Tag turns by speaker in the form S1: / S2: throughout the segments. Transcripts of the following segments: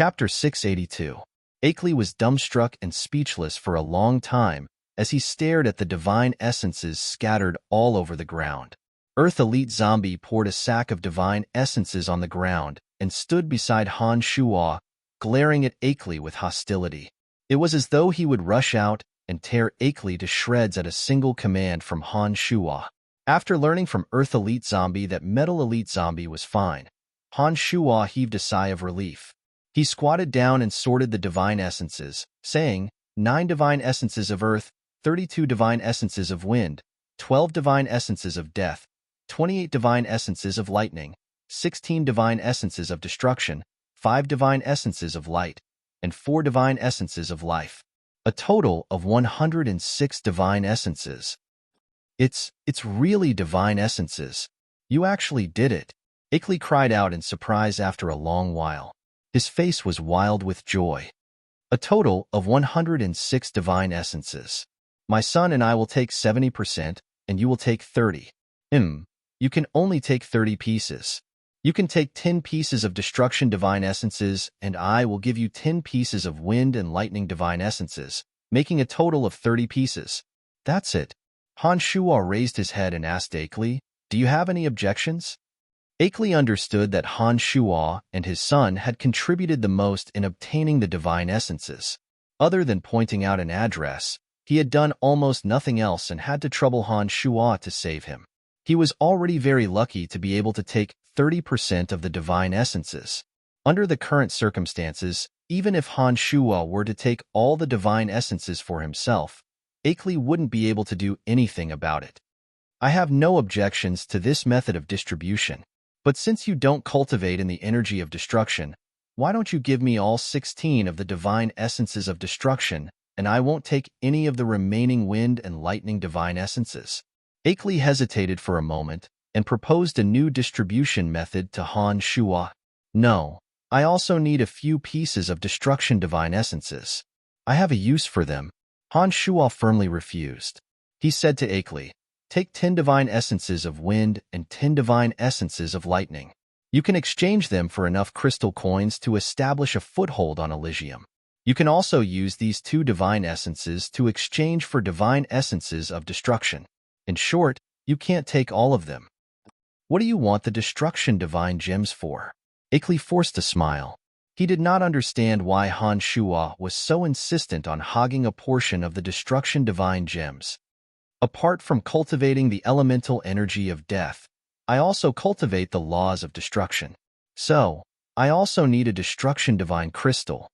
S1: Chapter 682. Akeley was dumbstruck and speechless for a long time as he stared at the divine essences scattered all over the ground. Earth Elite Zombie poured a sack of divine essences on the ground and stood beside Han Shuo, glaring at Akeley with hostility. It was as though he would rush out and tear Akeley to shreds at a single command from Han Shuo. After learning from Earth Elite Zombie that Metal Elite Zombie was fine, Han Shuo heaved a sigh of relief. He squatted down and sorted the divine essences, saying, 9 divine essences of earth, 32 divine essences of wind, 12 divine essences of death, 28 divine essences of lightning, 16 divine essences of destruction, 5 divine essences of light, and 4 divine essences of life. A total of 106 divine essences. It's really divine essences. You actually did it. Akeley cried out in surprise after a long while. His face was wild with joy. A total of 106 divine essences. My son and I will take 70%, and you will take 30. You can only take 30 pieces. You can take 10 pieces of destruction divine essences, and I will give you 10 pieces of wind and lightning divine essences, making a total of 30 pieces. That's it. Han Shuo raised his head and asked Akeley, do you have any objections? Akeley understood that Han Shuo and his son had contributed the most in obtaining the divine essences. Other than pointing out an address, he had done almost nothing else and had to trouble Han Shuo to save him. He was already very lucky to be able to take 30% of the divine essences. Under the current circumstances, even if Han Shuo were to take all the divine essences for himself, Akeley wouldn't be able to do anything about it. I have no objections to this method of distribution. But since you don't cultivate in the energy of destruction, why don't you give me all 16 of the divine essences of destruction, and I won't take any of the remaining wind and lightning divine essences? Akeley hesitated for a moment and proposed a new distribution method to Han Shuo. No, I also need a few pieces of destruction divine essences. I have a use for them. Han Shuo firmly refused. He said to Akeley, take 10 divine essences of wind and 10 divine essences of lightning. You can exchange them for enough crystal coins to establish a foothold on Elysium. You can also use these 2 divine essences to exchange for divine essences of destruction. In short, you can't take all of them. What do you want the destruction divine gems for? Akeley forced a smile. He did not understand why Han Shuo was so insistent on hogging a portion of the destruction divine gems. Apart from cultivating the elemental energy of death, I also cultivate the laws of destruction. So, I also need a destruction divine crystal.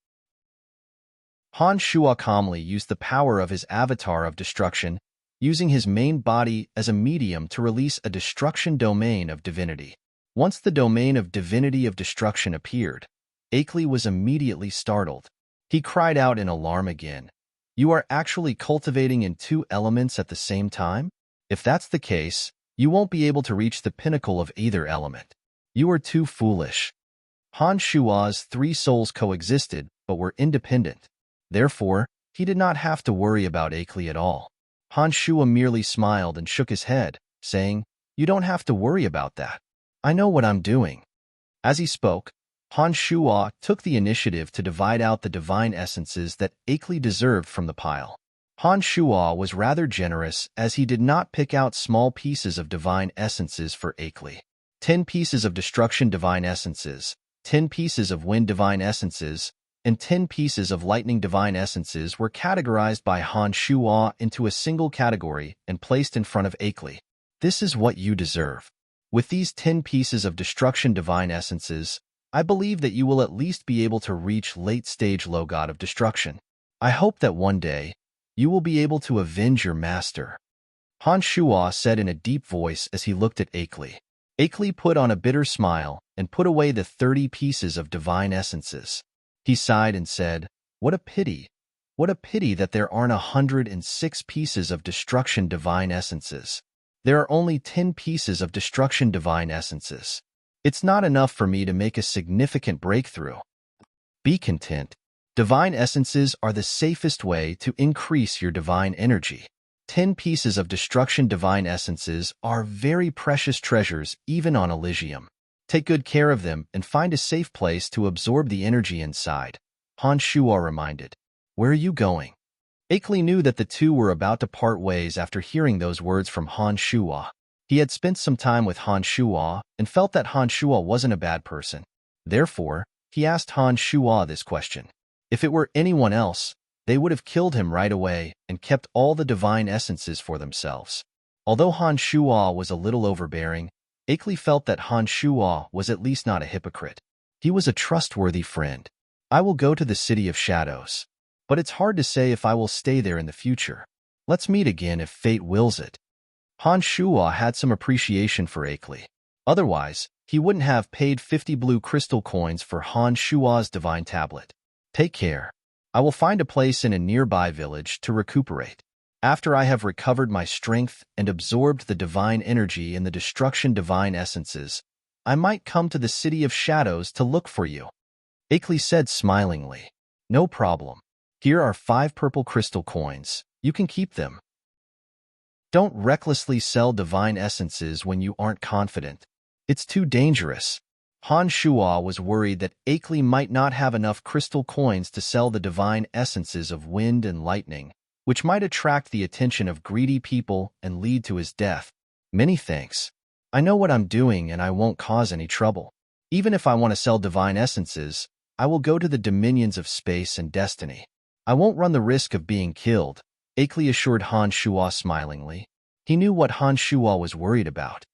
S1: Han Shuo calmly used the power of his avatar of destruction, using his main body as a medium to release a destruction domain of divinity. Once the domain of divinity of destruction appeared, Akeley was immediately startled. He cried out in alarm again. You are actually cultivating in 2 elements at the same time? If that's the case, you won't be able to reach the pinnacle of either element. You are too foolish. Han Shuo's 3 souls coexisted, but were independent. Therefore, he did not have to worry about Akeley at all. Han Shuo merely smiled and shook his head, saying, you don't have to worry about that. I know what I'm doing. As he spoke, Han Shuo took the initiative to divide out the divine essences that Akeley deserved from the pile. Han Shuo was rather generous as he did not pick out small pieces of divine essences for Akeley. 10 pieces of destruction divine essences, 10 pieces of wind divine essences, and 10 pieces of lightning divine essences were categorized by Han Shuo into a single category and placed in front of Akeley. This is what you deserve. With these 10 pieces of destruction divine essences, I believe that you will at least be able to reach late-stage low god of destruction. I hope that one day, you will be able to avenge your master. Han Shuo said in a deep voice as he looked at Akeley. Akeley put on a bitter smile and put away the 30 pieces of divine essences. He sighed and said, what a pity. What a pity that there aren't 106 pieces of destruction divine essences. There are only 10 pieces of destruction divine essences. It's not enough for me to make a significant breakthrough. Be content. Divine essences are the safest way to increase your divine energy. 10 pieces of destruction divine essences are very precious treasures even on Elysium. Take good care of them and find a safe place to absorb the energy inside, Han Shuo reminded. Where are you going? Akeley knew that the two were about to part ways after hearing those words from Han Shuo. He had spent some time with Han Shuo and felt that Han Shuo wasn't a bad person. Therefore, he asked Han Shuo this question. If it were anyone else, they would have killed him right away and kept all the divine essences for themselves. Although Han Shuo was a little overbearing, Akeley felt that Han Shuo was at least not a hypocrite. He was a trustworthy friend. I will go to the City of Shadows, but it's hard to say if I will stay there in the future. Let's meet again if fate wills it. Han Shuo had some appreciation for Akeley. Otherwise, he wouldn't have paid 50 blue crystal coins for Han Shuo's divine tablet. Take care. I will find a place in a nearby village to recuperate. After I have recovered my strength and absorbed the divine energy in the destruction divine essences, I might come to the City of Shadows to look for you. Akeley said smilingly. No problem. Here are 5 purple crystal coins. You can keep them. Don't recklessly sell divine essences when you aren't confident. It's too dangerous. Han Shuo was worried that Akeley might not have enough crystal coins to sell the divine essences of wind and lightning, which might attract the attention of greedy people and lead to his death. Many thanks. I know what I'm doing and I won't cause any trouble. Even if I want to sell divine essences, I will go to the dominions of space and destiny. I won't run the risk of being killed, Akeley assured Han Shuo smilingly. He knew what Han Shuo was worried about.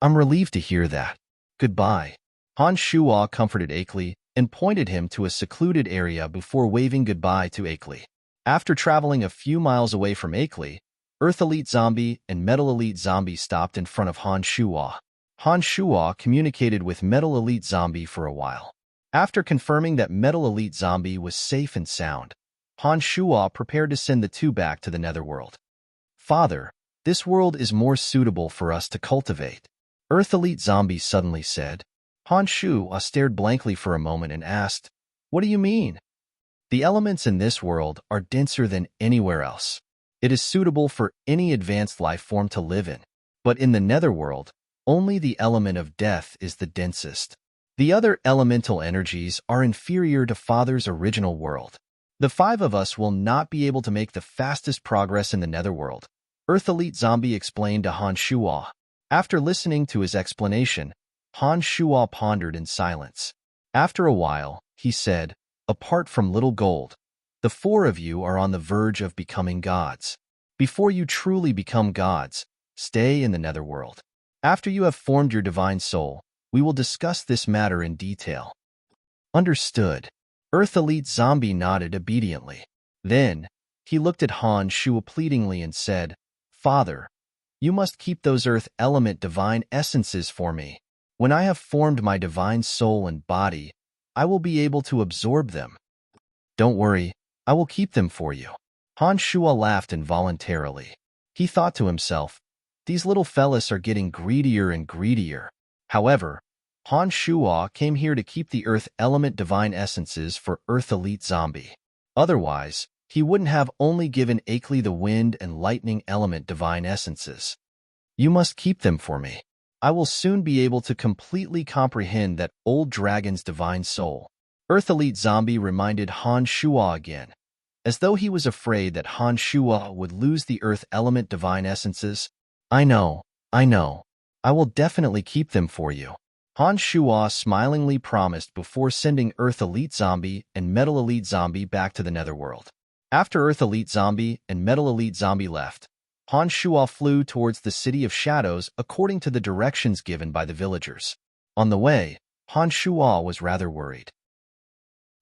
S1: I'm relieved to hear that. Goodbye. Han Shuo comforted Akeley and pointed him to a secluded area before waving goodbye to Akeley. After traveling a few miles away from Akeley, Earth Elite Zombie and Metal Elite Zombie stopped in front of Han Shuo. Han Shuo communicated with Metal Elite Zombie for a while. After confirming that Metal Elite Zombie was safe and sound, Han Shuo prepared to send the two back to the Netherworld. Father, this world is more suitable for us to cultivate, Earth Elite Zombie suddenly said. Han Shuo stared blankly for a moment and asked, What do you mean? The elements in this world are denser than anywhere else. It is suitable for any advanced life form to live in. But in the Netherworld, only the element of death is the densest. The other elemental energies are inferior to Father's original world. The 5 of us will not be able to make the fastest progress in the Netherworld, Earth Elite Zombie explained to Han Shuo. After listening to his explanation, Han Shuo pondered in silence. After a while, he said, Apart from Little Gold, the 4 of you are on the verge of becoming gods. Before you truly become gods, stay in the Netherworld. After you have formed your divine soul, we will discuss this matter in detail. Understood. Earth Elite Zombie nodded obediently. Then, he looked at Han Shuo pleadingly and said, Father, you must keep those Earth Element divine essences for me. When I have formed my divine soul and body, I will be able to absorb them. Don't worry, I will keep them for you. Han Shuo laughed involuntarily. He thought to himself, these little fellas are getting greedier and greedier. However, Han Shuo came here to keep the Earth Element divine essences for Earth Elite Zombie. Otherwise, he wouldn't have only given Akeley the wind and lightning element divine essences. You must keep them for me. I will soon be able to completely comprehend that old dragon's divine soul. Earth Elite Zombie reminded Han Shuo again, as though he was afraid that Han Shuo would lose the Earth Element divine essences. I know. I will definitely keep them for you. Han Shuo smilingly promised before sending Earth Elite Zombie and Metal Elite Zombie back to the Netherworld. After Earth Elite Zombie and Metal Elite Zombie left, Han Shuo flew towards the City of Shadows according to the directions given by the villagers. On the way, Han Shuo was rather worried.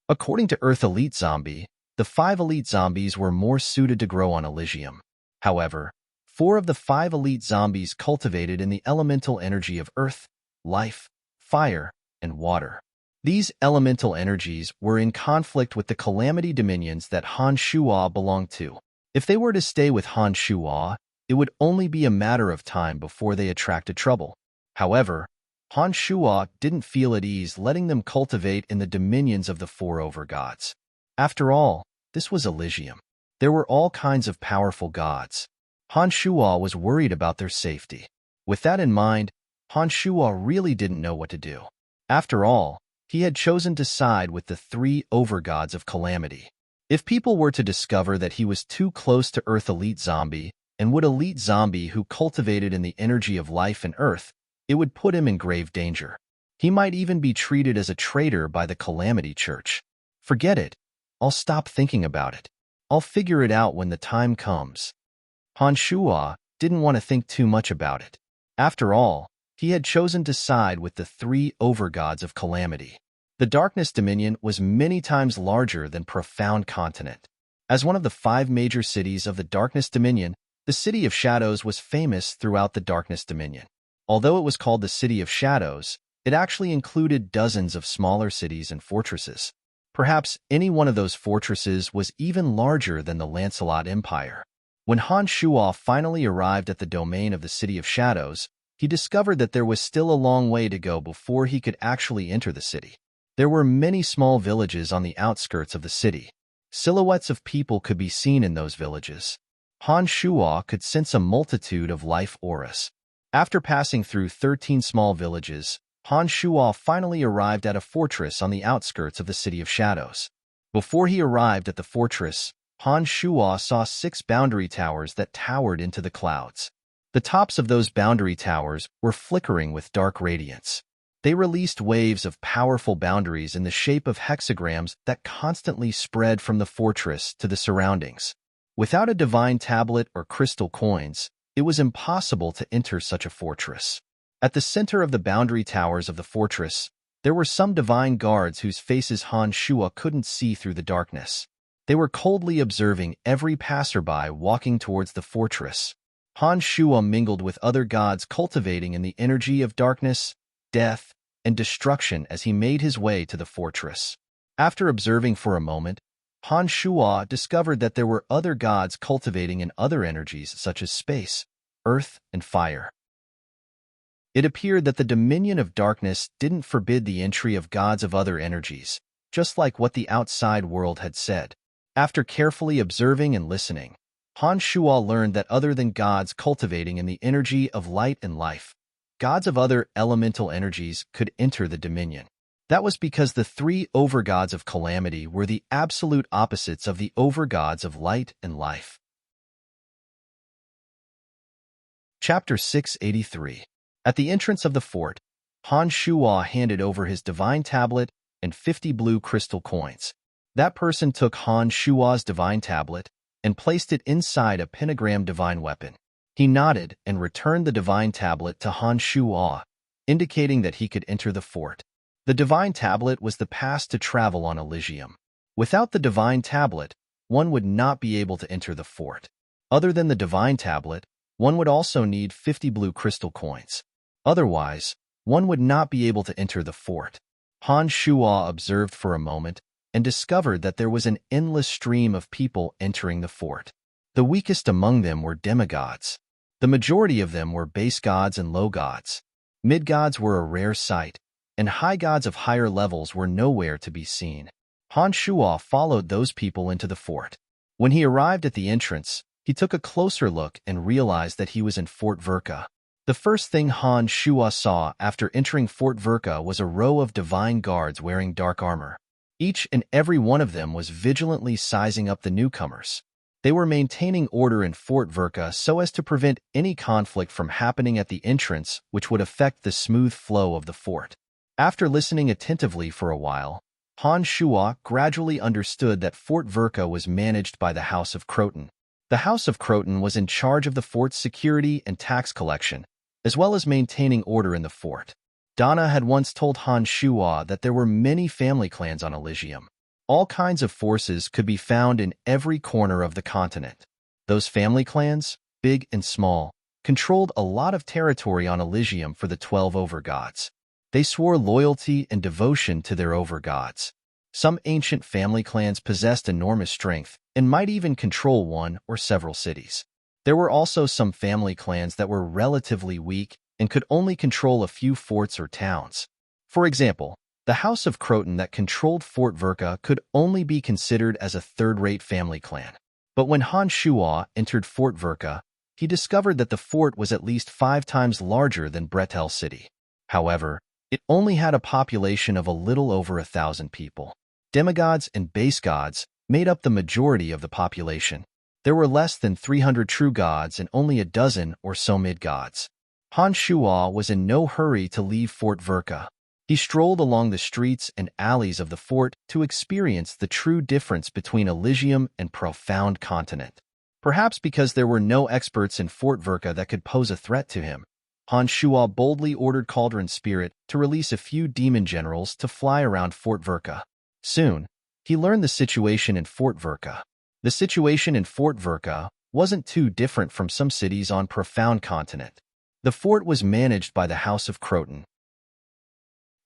S1: According to Earth Elite Zombie, the 5 Elite Zombies were more suited to grow on Elysium. However, 4 of the 5 Elite Zombies cultivated in the elemental energy of Earth, Life, Fire, and Water. These elemental energies were in conflict with the Calamity Dominions that Han Shuo belonged to. If they were to stay with Han Shuo, it would only be a matter of time before they attracted trouble. However, Han Shuo didn't feel at ease letting them cultivate in the dominions of the 4 overgods. After all, this was Elysium. There were all kinds of powerful gods. Han Shuo was worried about their safety. With that in mind, Han Shuo really didn't know what to do. After all, he had chosen to side with the three overgods of calamity. If people were to discover that he was too close to Earth elite zombie, and would elite zombie who cultivated in the energy of life and Earth, it would put him in grave danger. He might even be treated as a traitor by the Calamity Church. Forget it. I'll stop thinking about it. I'll figure it out when the time comes. Han Shuo didn't want to think too much about it. After all, he had chosen to side with the three overgods of calamity. The Darkness Dominion was many times larger than Profound Continent. As one of the 5 major cities of the Darkness Dominion, the City of Shadows was famous throughout the Darkness Dominion. Although it was called the City of Shadows, it actually included dozens of smaller cities and fortresses. Perhaps any one of those fortresses was even larger than the Lancelot Empire. When Han Shuo finally arrived at the domain of the City of Shadows, he discovered that there was still a long way to go before he could actually enter the city. There were many small villages on the outskirts of the city. Silhouettes of people could be seen in those villages. Han Shuo could sense a multitude of life auras. After passing through 13 small villages, Han Shuo finally arrived at a fortress on the outskirts of the City of Shadows. Before he arrived at the fortress, Han Shuo saw 6 boundary towers that towered into the clouds. The tops of those boundary towers were flickering with dark radiance. They released waves of powerful boundaries in the shape of hexagrams that constantly spread from the fortress to the surroundings. Without a divine tablet or crystal coins, it was impossible to enter such a fortress. At the center of the boundary towers of the fortress, there were some divine guards whose faces Han Shuo couldn't see through the darkness. They were coldly observing every passerby walking towards the fortress. Han Shuo mingled with other gods cultivating in the energy of darkness, death, and destruction as he made his way to the fortress. After observing for a moment, Han Shuo discovered that there were other gods cultivating in other energies such as space, earth, and fire. It appeared that the dominion of darkness didn't forbid the entry of gods of other energies, just like what the outside world had said. After carefully observing and listening, Han Shuo learned that other than gods cultivating in the energy of light and life, gods of other elemental energies could enter the dominion. That was because the 3 overgods of calamity were the absolute opposites of the overgods of light and life. Chapter 683. At the entrance of the fort, Han Shuo handed over his divine tablet and 50 blue crystal coins. That person took Han Shuo's divine tablet and placed it inside a pentagram divine weapon. He nodded and returned the divine tablet to Han Shuo, indicating that he could enter the fort. The divine tablet was the pass to travel on Elysium. Without the divine tablet, one would not be able to enter the fort. Other than the divine tablet, one would also need 50 blue crystal coins. Otherwise, one would not be able to enter the fort. Han Shuo observed for a moment and discovered that there was an endless stream of people entering the fort. The weakest among them were demigods. The majority of them were base gods and low gods. Mid-gods were a rare sight, and high gods of higher levels were nowhere to be seen. Han Shuo followed those people into the fort. When he arrived at the entrance, he took a closer look and realized that he was in Fort Verka. The first thing Han Shuo saw after entering Fort Verka was a row of divine guards wearing dark armor. Each and every one of them was vigilantly sizing up the newcomers. They were maintaining order in Fort Verka so as to prevent any conflict from happening at the entrance which would affect the smooth flow of the fort. After listening attentively for a while, Han Shuo gradually understood that Fort Verka was managed by the House of Croton. The House of Croton was in charge of the fort's security and tax collection, as well as maintaining order in the fort. Donna had once told Han Shuo that there were many family clans on Elysium. All kinds of forces could be found in every corner of the continent. Those family clans, big and small, controlled a lot of territory on Elysium for the 12 overgods. They swore loyalty and devotion to their overgods. Some ancient family clans possessed enormous strength and might even control one or several cities. There were also some family clans that were relatively weak and could only control a few forts or towns. For example, the House of Croton that controlled Fort Verka could only be considered as a third-rate family clan. But when Han Shuo entered Fort Verka, he discovered that the fort was at least 5 times larger than Bretel City. However, it only had a population of a little over 1,000 people. Demigods and base gods made up the majority of the population. There were less than 300 true gods and only a dozen or so mid-gods. Han Shuo was in no hurry to leave Fort Verka. He strolled along the streets and alleys of the fort to experience the true difference between Elysium and Profound Continent. Perhaps because there were no experts in Fort Verka that could pose a threat to him, Han Shuo boldly ordered Cauldron Spirit to release a few demon generals to fly around Fort Verka. Soon, he learned the situation in Fort Verka. The situation in Fort Verka wasn't too different from some cities on Profound Continent. The fort was managed by the House of Croton.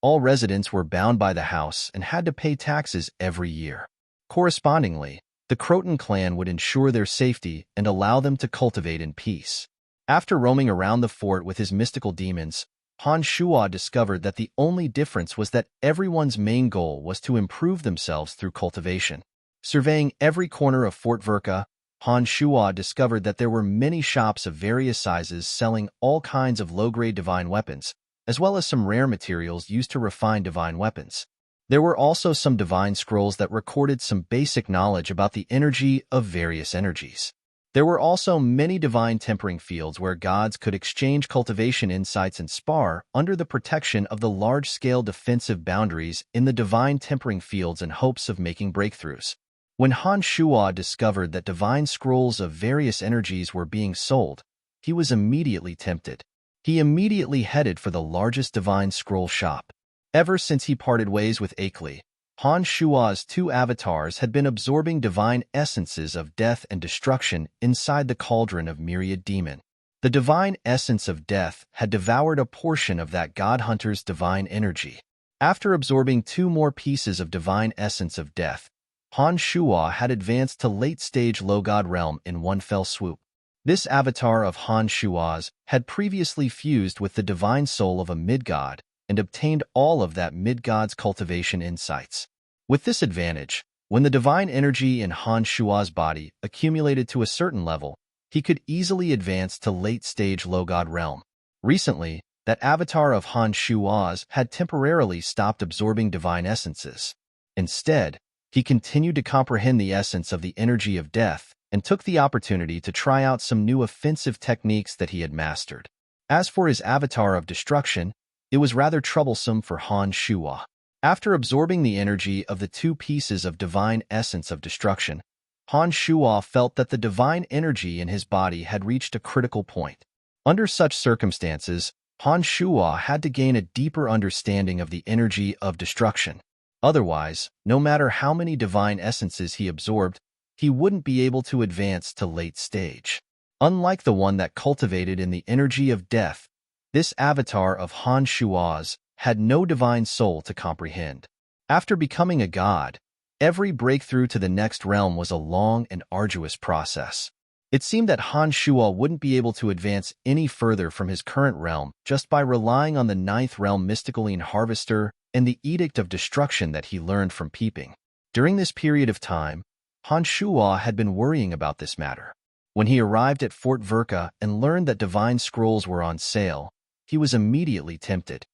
S1: All residents were bound by the house and had to pay taxes every year. Correspondingly, the Croton clan would ensure their safety and allow them to cultivate in peace. After roaming around the fort with his mystical demons, Han Shuo discovered that the only difference was that everyone's main goal was to improve themselves through cultivation. Surveying every corner of Fort Verka, Han Shuo discovered that there were many shops of various sizes selling all kinds of low-grade divine weapons, as well as some rare materials used to refine divine weapons. There were also some divine scrolls that recorded some basic knowledge about the energy of various energies. There were also many divine tempering fields where gods could exchange cultivation insights and spar under the protection of the large-scale defensive boundaries in the divine tempering fields in hopes of making breakthroughs. When Han Shuo discovered that divine scrolls of various energies were being sold, he was immediately tempted. He immediately headed for the largest divine scroll shop. Ever since he parted ways with Audiobook, Han Shuo's 2 avatars had been absorbing divine essences of death and destruction inside the cauldron of myriad demon. The divine essence of death had devoured a portion of that god hunter's divine energy. After absorbing 2 more pieces of divine essence of death, Han Shuo had advanced to late-stage low-god realm in one fell swoop. This avatar of Han Shuo's had previously fused with the divine soul of a mid-god and obtained all of that mid-god's cultivation insights. With this advantage, when the divine energy in Han Shuo's body accumulated to a certain level, he could easily advance to late-stage low-god realm. Recently, that avatar of Han Shuo's had temporarily stopped absorbing divine essences. Instead, he continued to comprehend the essence of the energy of death and took the opportunity to try out some new offensive techniques that he had mastered. As for his avatar of destruction, it was rather troublesome for Han Shuo. After absorbing the energy of the 2 pieces of divine essence of destruction, Han Shuo felt that the divine energy in his body had reached a critical point. Under such circumstances, Han Shuo had to gain a deeper understanding of the energy of destruction. Otherwise, no matter how many divine essences he absorbed, he wouldn't be able to advance to late stage. Unlike the one that cultivated in the energy of death, this avatar of Han Shuo's had no divine soul to comprehend. After becoming a god, every breakthrough to the next realm was a long and arduous process. It seemed that Han Shuo wouldn't be able to advance any further from his current realm just by relying on the 9th realm Mysticaline Harvester and the Edict of Destruction that he learned from peeping. During this period of time, Han Shuo had been worrying about this matter. When he arrived at Fort Verka and learned that divine scrolls were on sale, he was immediately tempted.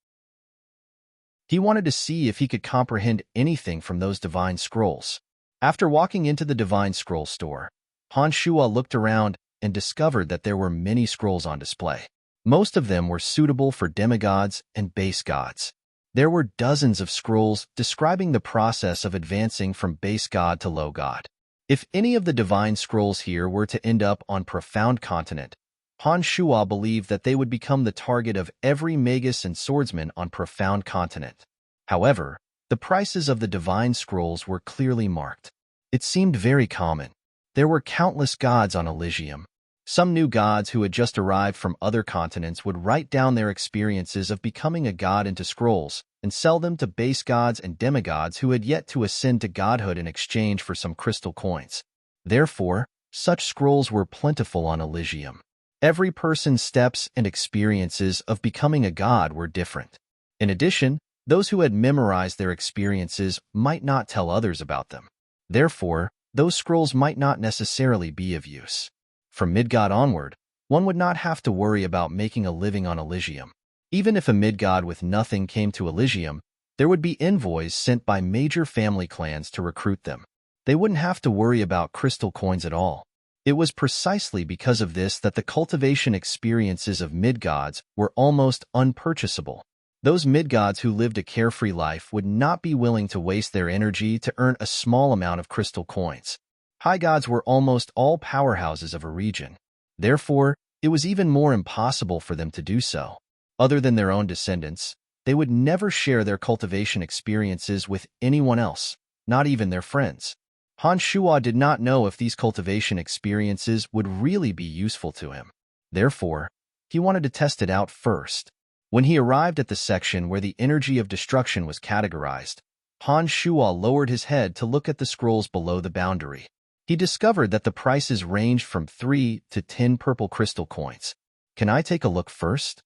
S1: He wanted to see if he could comprehend anything from those divine scrolls. After walking into the divine scroll store, Han Shuo looked around and discovered that there were many scrolls on display. Most of them were suitable for demigods and base gods. There were dozens of scrolls describing the process of advancing from base god to low god. If any of the divine scrolls here were to end up on Profound Continent, Han Shuo believed that they would become the target of every magus and swordsman on Profound Continent. However, the prices of the divine scrolls were clearly marked. It seemed very common. There were countless gods on Elysium. Some new gods who had just arrived from other continents would write down their experiences of becoming a god into scrolls and sell them to base gods and demigods who had yet to ascend to godhood in exchange for some crystal coins. Therefore, such scrolls were plentiful on Elysium. Every person's steps and experiences of becoming a god were different. In addition, those who had memorized their experiences might not tell others about them. Therefore, those scrolls might not necessarily be of use. From mid-god onward, One would not have to worry about making a living on Elysium. Even if a mid-god with nothing came to Elysium, there would be envoys sent by major family clans to recruit them. They wouldn't have to worry about crystal coins at all. It was precisely because of this that the cultivation experiences of mid-gods were almost unpurchasable. Those mid-gods who lived a carefree life would not be willing to waste their energy to earn a small amount of crystal coins. High gods were almost all powerhouses of a region. Therefore, it was even more impossible for them to do so. Other than their own descendants, they would never share their cultivation experiences with anyone else, not even their friends. Han Shuo did not know if these cultivation experiences would really be useful to him. Therefore, he wanted to test it out first. When he arrived at the section where the energy of destruction was categorized, Han Shuo lowered his head to look at the scrolls below the boundary. He discovered that the prices ranged from 3 to 10 purple crystal coins. "Can I take a look first?"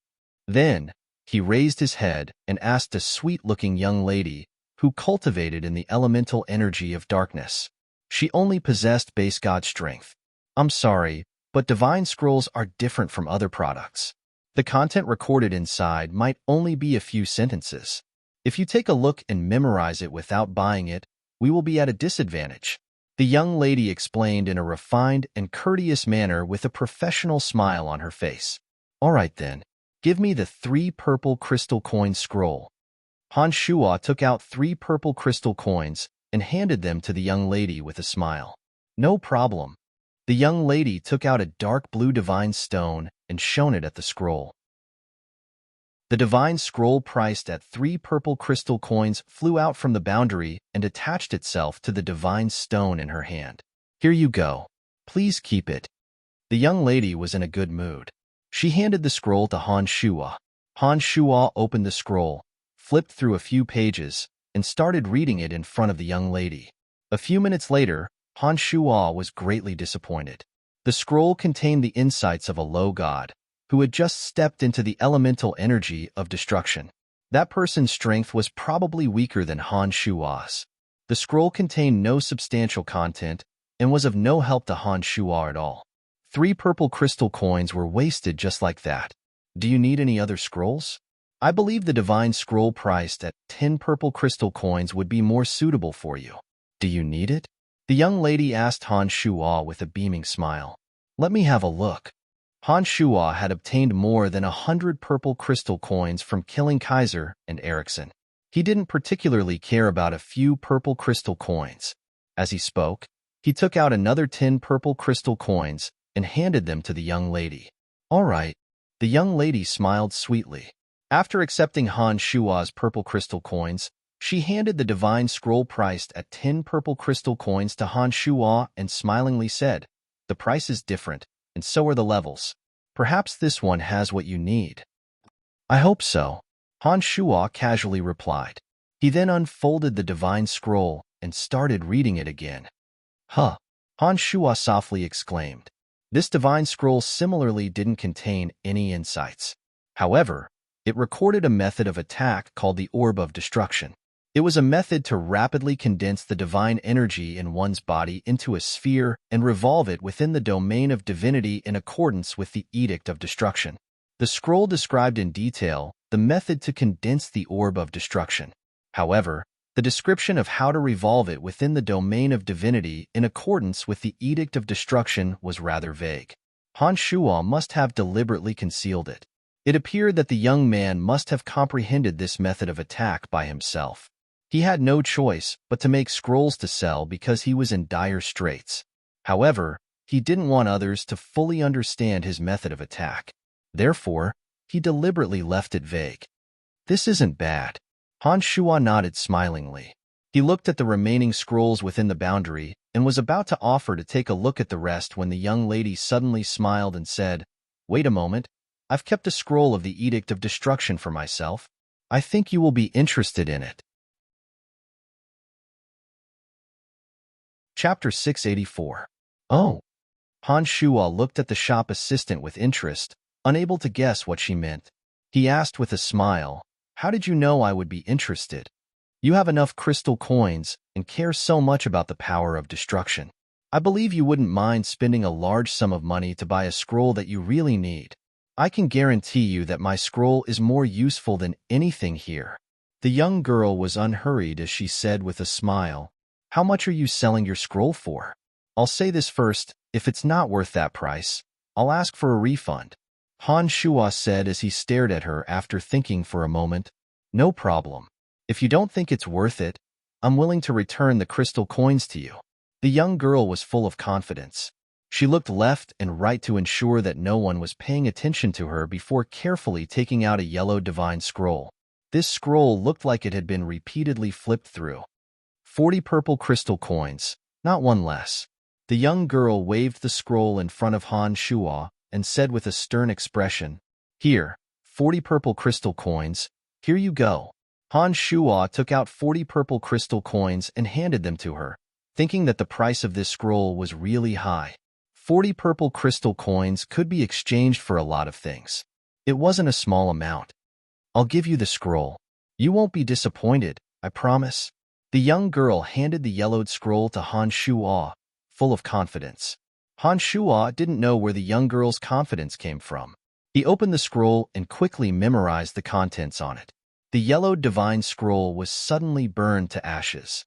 S1: Then, he raised his head and asked a sweet-looking young lady who cultivated in the elemental energy of darkness. She only possessed base god strength. "I'm sorry, but divine scrolls are different from other products. The content recorded inside might only be a few sentences. If you take a look and memorize it without buying it, we will be at a disadvantage," the young lady explained in a refined and courteous manner with a professional smile on her face. "All right then, give me the 3 purple crystal coin scroll." Han Shuo took out 3 purple crystal coins and handed them to the young lady with a smile. "No problem." The young lady took out a dark blue divine stone and shone it at the scroll. The divine scroll priced at 3 purple crystal coins flew out from the boundary and attached itself to the divine stone in her hand. "Here you go. Please keep it." The young lady was in a good mood. She handed the scroll to Han Shuo. Han Shuo opened the scroll, flipped through a few pages, and started reading it in front of the young lady. A few minutes later, Han Shuo was greatly disappointed. The scroll contained the insights of a low god who had just stepped into the elemental energy of destruction. That person's strength was probably weaker than Han Shuo's. The scroll contained no substantial content and was of no help to Han Shuo at all. 3 purple crystal coins were wasted just like that. "Do you need any other scrolls? I believe the divine scroll priced at 10 purple crystal coins would be more suitable for you. Do you need it?" The young lady asked Han Shuo with a beaming smile. "Let me have a look." Han Shuo had obtained more than 100 purple crystal coins from killing Kaiser and Erickson. He didn't particularly care about a few purple crystal coins. As he spoke, he took out another 10 purple crystal coins and handed them to the young lady. "All right." The young lady smiled sweetly. After accepting Han Shuo's purple crystal coins, she handed the divine scroll priced at 10 purple crystal coins to Han Shuo and smilingly said, "The price is different, and so are the levels. Perhaps this one has what you need." "I hope so," Han Shuo casually replied. He then unfolded the divine scroll and started reading it again. "Huh," Han Shuo softly exclaimed. This divine scroll similarly didn't contain any insights. However, it recorded a method of attack called the Orb of Destruction. It was a method to rapidly condense the divine energy in one's body into a sphere and revolve it within the domain of divinity in accordance with the Edict of Destruction. The scroll described in detail the method to condense the Orb of Destruction. However, the description of how to revolve it within the domain of divinity in accordance with the Edict of Destruction was rather vague. Han Shuo must have deliberately concealed it. It appeared that the young man must have comprehended this method of attack by himself. He had no choice but to make scrolls to sell because he was in dire straits. However, he didn't want others to fully understand his method of attack. Therefore, he deliberately left it vague. "This isn't bad." Han Shuo nodded smilingly. He looked at the remaining scrolls within the boundary and was about to offer to take a look at the rest when the young lady suddenly smiled and said, "Wait a moment. I've kept a scroll of the Edict of Destruction for myself. I think you will be interested in it." Chapter 684. "Oh." Han Shuo looked at the shop assistant with interest, unable to guess what she meant. He asked with a smile, "How did you know I would be interested? You have enough crystal coins and care so much about the power of destruction. I believe you wouldn't mind spending a large sum of money to buy a scroll that you really need. I can guarantee you that my scroll is more useful than anything here." The young girl was unhurried as she said with a smile, "How much are you selling your scroll for? I'll say this first, if it's not worth that price, I'll ask for a refund." Han Shuo said as he stared at her after thinking for a moment. "No problem. If you don't think it's worth it, I'm willing to return the crystal coins to you." The young girl was full of confidence. She looked left and right to ensure that no one was paying attention to her before carefully taking out a yellow divine scroll. This scroll looked like it had been repeatedly flipped through. 40 purple crystal coins, not one less. The young girl waved the scroll in front of Han Shuo and said with a stern expression, "Here, 40 purple crystal coins, here you go." Han Shuo took out 40 purple crystal coins and handed them to her, thinking that the price of this scroll was really high. 40 purple crystal coins could be exchanged for a lot of things. It wasn't a small amount. "I'll give you the scroll. You won't be disappointed, I promise." The young girl handed the yellowed scroll to Han Shuo, full of confidence. Han Shuo didn't know where the young girl's confidence came from. He opened the scroll and quickly memorized the contents on it. The yellowed divine scroll was suddenly burned to ashes.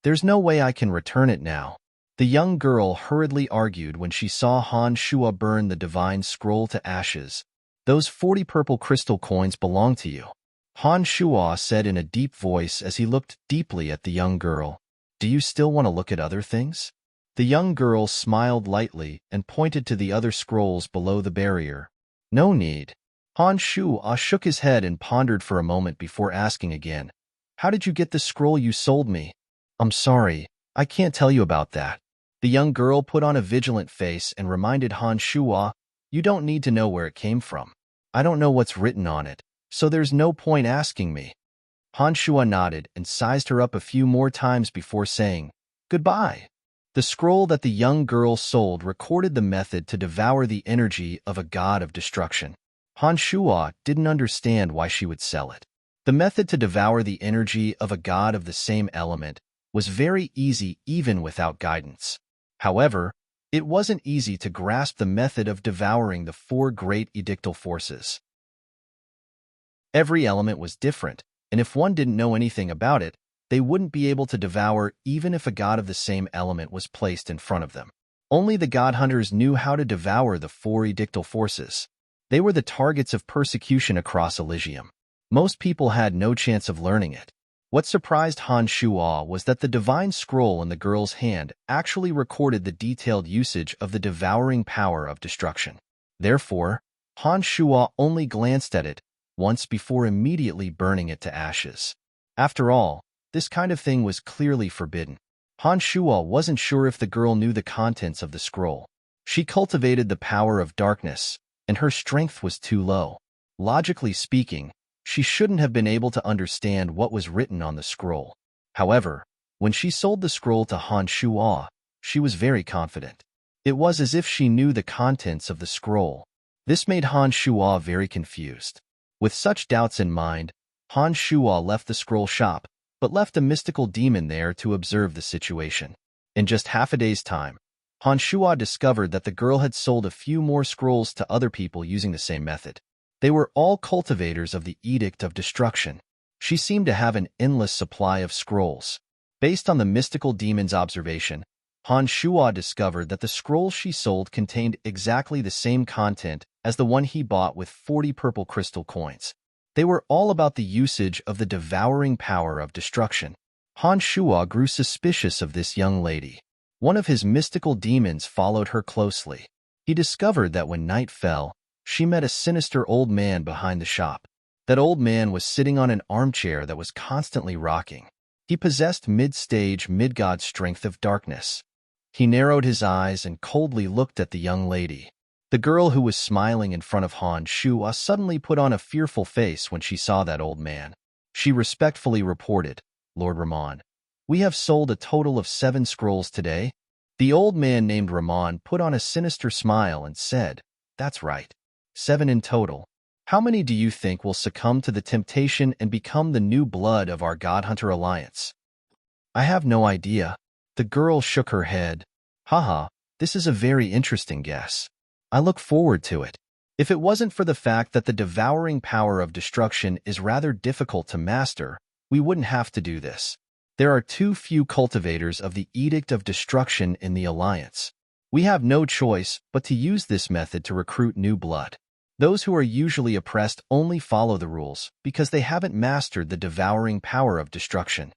S1: "There's no way I can return it now," the young girl hurriedly argued when she saw Han Shuo burn the divine scroll to ashes. "Those 40 purple crystal coins belong to you," Han Shuo said in a deep voice as he looked deeply at the young girl. "Do you still want to look at other things?" The young girl smiled lightly and pointed to the other scrolls below the barrier. "No need." Han Shuo shook his head and pondered for a moment before asking again, "How did you get the scroll you sold me?" "I'm sorry, I can't tell you about that." The young girl put on a vigilant face and reminded Han Shuo, "You don't need to know where it came from. I don't know what's written on it, so there's no point asking me." Han Shuo nodded and sized her up a few more times before saying, "Goodbye." The scroll that the young girl sold recorded the method to devour the energy of a god of destruction. Han Shuo didn't understand why she would sell it. The method to devour the energy of a god of the same element was very easy even without guidance. However, it wasn't easy to grasp the method of devouring the 4 great edictal forces. Every element was different, and if one didn't know anything about it, they wouldn't be able to devour even if a god of the same element was placed in front of them. Only the god hunters knew how to devour the 4 edictal forces. They were the targets of persecution across Elysium. Most people had no chance of learning it. What surprised Han Shuo was that the divine scroll in the girl's hand actually recorded the detailed usage of the devouring power of destruction. Therefore, Han Shuo only glanced at it once before immediately burning it to ashes. After all, this kind of thing was clearly forbidden. Han Shuo wasn't sure if the girl knew the contents of the scroll. She cultivated the power of darkness, and her strength was too low. Logically speaking, she shouldn't have been able to understand what was written on the scroll. However, when she sold the scroll to Han Shuo, she was very confident. It was as if she knew the contents of the scroll. This made Han Shuo very confused. With such doubts in mind, Han Shuo left the scroll shop, but left a mystical demon there to observe the situation. In just half a day's time, Han Shuo discovered that the girl had sold a few more scrolls to other people using the same method. They were all cultivators of the Edict of Destruction. She seemed to have an endless supply of scrolls. Based on the mystical demon's observation, Han Shuo discovered that the scrolls she sold contained exactly the same content as the one he bought with 40 purple crystal coins. They were all about the usage of the devouring power of destruction. Han Shuo grew suspicious of this young lady. One of his mystical demons followed her closely. He discovered that when night fell, she met a sinister old man behind the shop. That old man was sitting on an armchair that was constantly rocking. He possessed mid-stage, mid-god strength of darkness. He narrowed his eyes and coldly looked at the young lady. The girl who was smiling in front of Han Shuo suddenly put on a fearful face when she saw that old man. She respectfully reported, "Lord Ramon, we have sold a total of 7 scrolls today." The old man named Ramon put on a sinister smile and said, "That's right. 7 in total. How many do you think will succumb to the temptation and become the new blood of our God Hunter Alliance?" "I have no idea." The girl shook her head. Haha, this is a very interesting guess. I look forward to it. If it wasn't for the fact that the devouring power of destruction is rather difficult to master, we wouldn't have to do this. There are too few cultivators of the Edict of Destruction in the Alliance. We have no choice but to use this method to recruit new blood. Those who are usually oppressed only follow the rules because they haven't mastered the devouring power of destruction.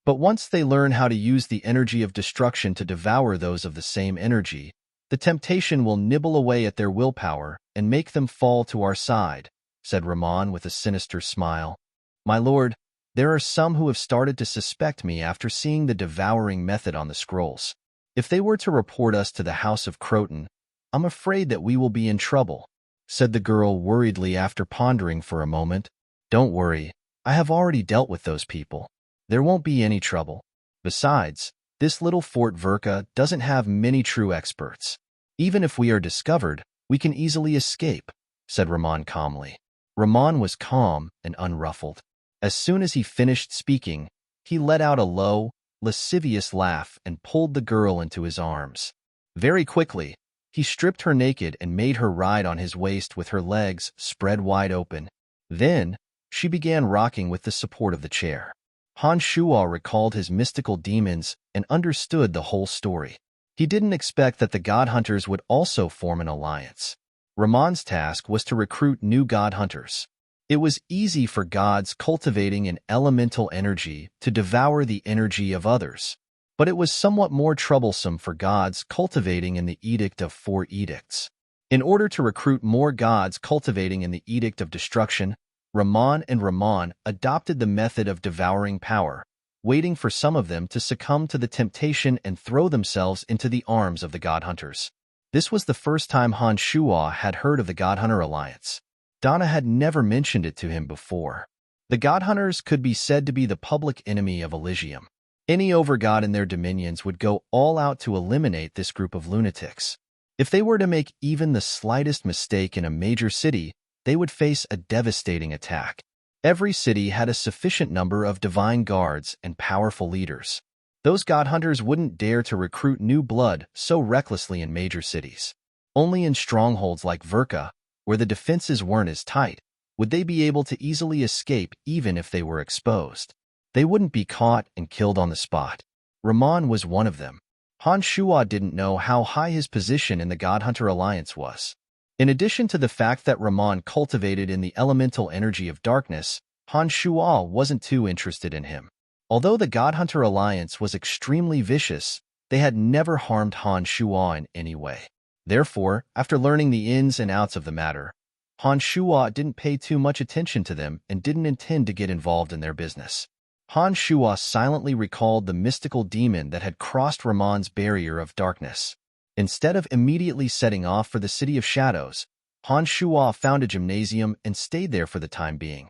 S1: But once they learn how to use the energy of destruction to devour those of the same energy, the temptation will nibble away at their willpower and make them fall to our side, said Ramon with a sinister smile. My lord, there are some who have started to suspect me after seeing the devouring method on the scrolls. If they were to report us to the House of Croton, I'm afraid that we will be in trouble, said the girl worriedly after pondering for a moment. Don't worry, I have already dealt with those people. There won't be any trouble. Besides, this little Fort Verka doesn't have many true experts. Even if we are discovered, we can easily escape, said Ramon calmly. Ramon was calm and unruffled. As soon as he finished speaking, he let out a low, lascivious laugh and pulled the girl into his arms. Very quickly, he stripped her naked and made her ride on his waist with her legs spread wide open. Then, she began rocking with the support of the chair. Han Shuo recalled his mystical demons and understood the whole story. He didn't expect that the God Hunters would also form an alliance. Ramon's task was to recruit new God Hunters. It was easy for gods cultivating an elemental energy to devour the energy of others, but it was somewhat more troublesome for gods cultivating in the Edict of Four Edicts. In order to recruit more gods cultivating in the Edict of Destruction, Ramon and Ramon adopted the method of devouring power, waiting for some of them to succumb to the temptation and throw themselves into the arms of the God Hunters. This was the first time Han Shuo had heard of the God Hunter Alliance. Donna had never mentioned it to him before. The God Hunters could be said to be the public enemy of Elysium. Any overgod in their dominions would go all out to eliminate this group of lunatics. If they were to make even the slightest mistake in a major city, they would face a devastating attack. Every city had a sufficient number of divine guards and powerful leaders. Those God Hunters wouldn't dare to recruit new blood so recklessly in major cities. Only in strongholds like Verka, where the defenses weren't as tight, would they be able to easily escape even if they were exposed. They wouldn't be caught and killed on the spot. Ramon was one of them. Han Shuo didn't know how high his position in the God Hunter Alliance was. In addition to the fact that Ramon cultivated in the elemental energy of darkness, Han Shuo wasn't too interested in him. Although the God Hunter Alliance was extremely vicious, they had never harmed Han Shuo in any way. Therefore, after learning the ins and outs of the matter, Han Shuo didn't pay too much attention to them and didn't intend to get involved in their business. Han Shuo silently recalled the mystical demon that had crossed Ramon's barrier of darkness. Instead of immediately setting off for the City of Shadows, Han Shuo found a gymnasium and stayed there for the time being.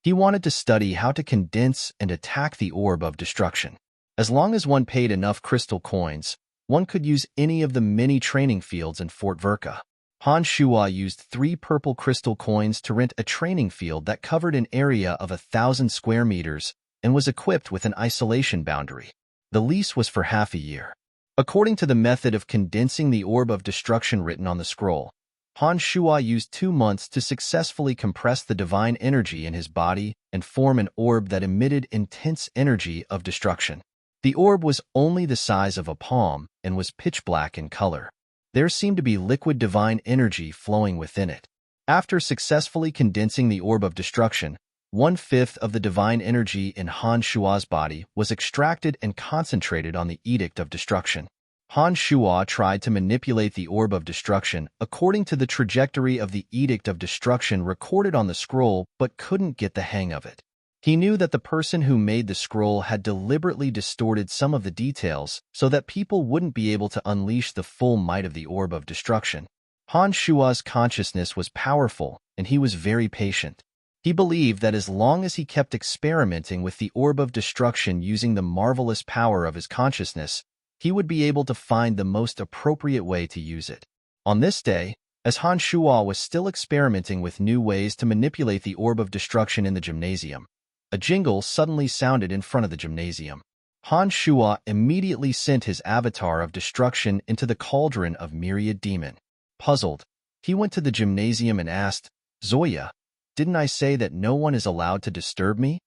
S1: He wanted to study how to condense and attack the Orb of Destruction. As long as one paid enough crystal coins, one could use any of the many training fields in Fort Verka. Han Shuo used 3 purple crystal coins to rent a training field that covered an area of 1,000 square meters and was equipped with an isolation boundary. The lease was for half a year. According to the method of condensing the Orb of Destruction written on the scroll, Han Shuo used 2 months to successfully compress the divine energy in his body and form an orb that emitted intense energy of destruction. The orb was only the size of a palm and was pitch black in color. There seemed to be liquid divine energy flowing within it. After successfully condensing the Orb of Destruction, 1/5 of the divine energy in Han Shuo's body was extracted and concentrated on the Edict of Destruction. Han Shuo tried to manipulate the Orb of Destruction according to the trajectory of the Edict of Destruction recorded on the scroll, but couldn't get the hang of it. He knew that the person who made the scroll had deliberately distorted some of the details so that people wouldn't be able to unleash the full might of the Orb of Destruction. Han Shuo's consciousness was powerful, and he was very patient. He believed that as long as he kept experimenting with the Orb of Destruction using the marvelous power of his consciousness, he would be able to find the most appropriate way to use it. On this day, as Han Shuo was still experimenting with new ways to manipulate the Orb of Destruction in the gymnasium, a jingle suddenly sounded in front of the gymnasium. Han Shuo immediately sent his avatar of destruction into the cauldron of myriad demon. Puzzled, he went to the gymnasium and asked, "Zoya, didn't I say that no one is allowed to disturb me?"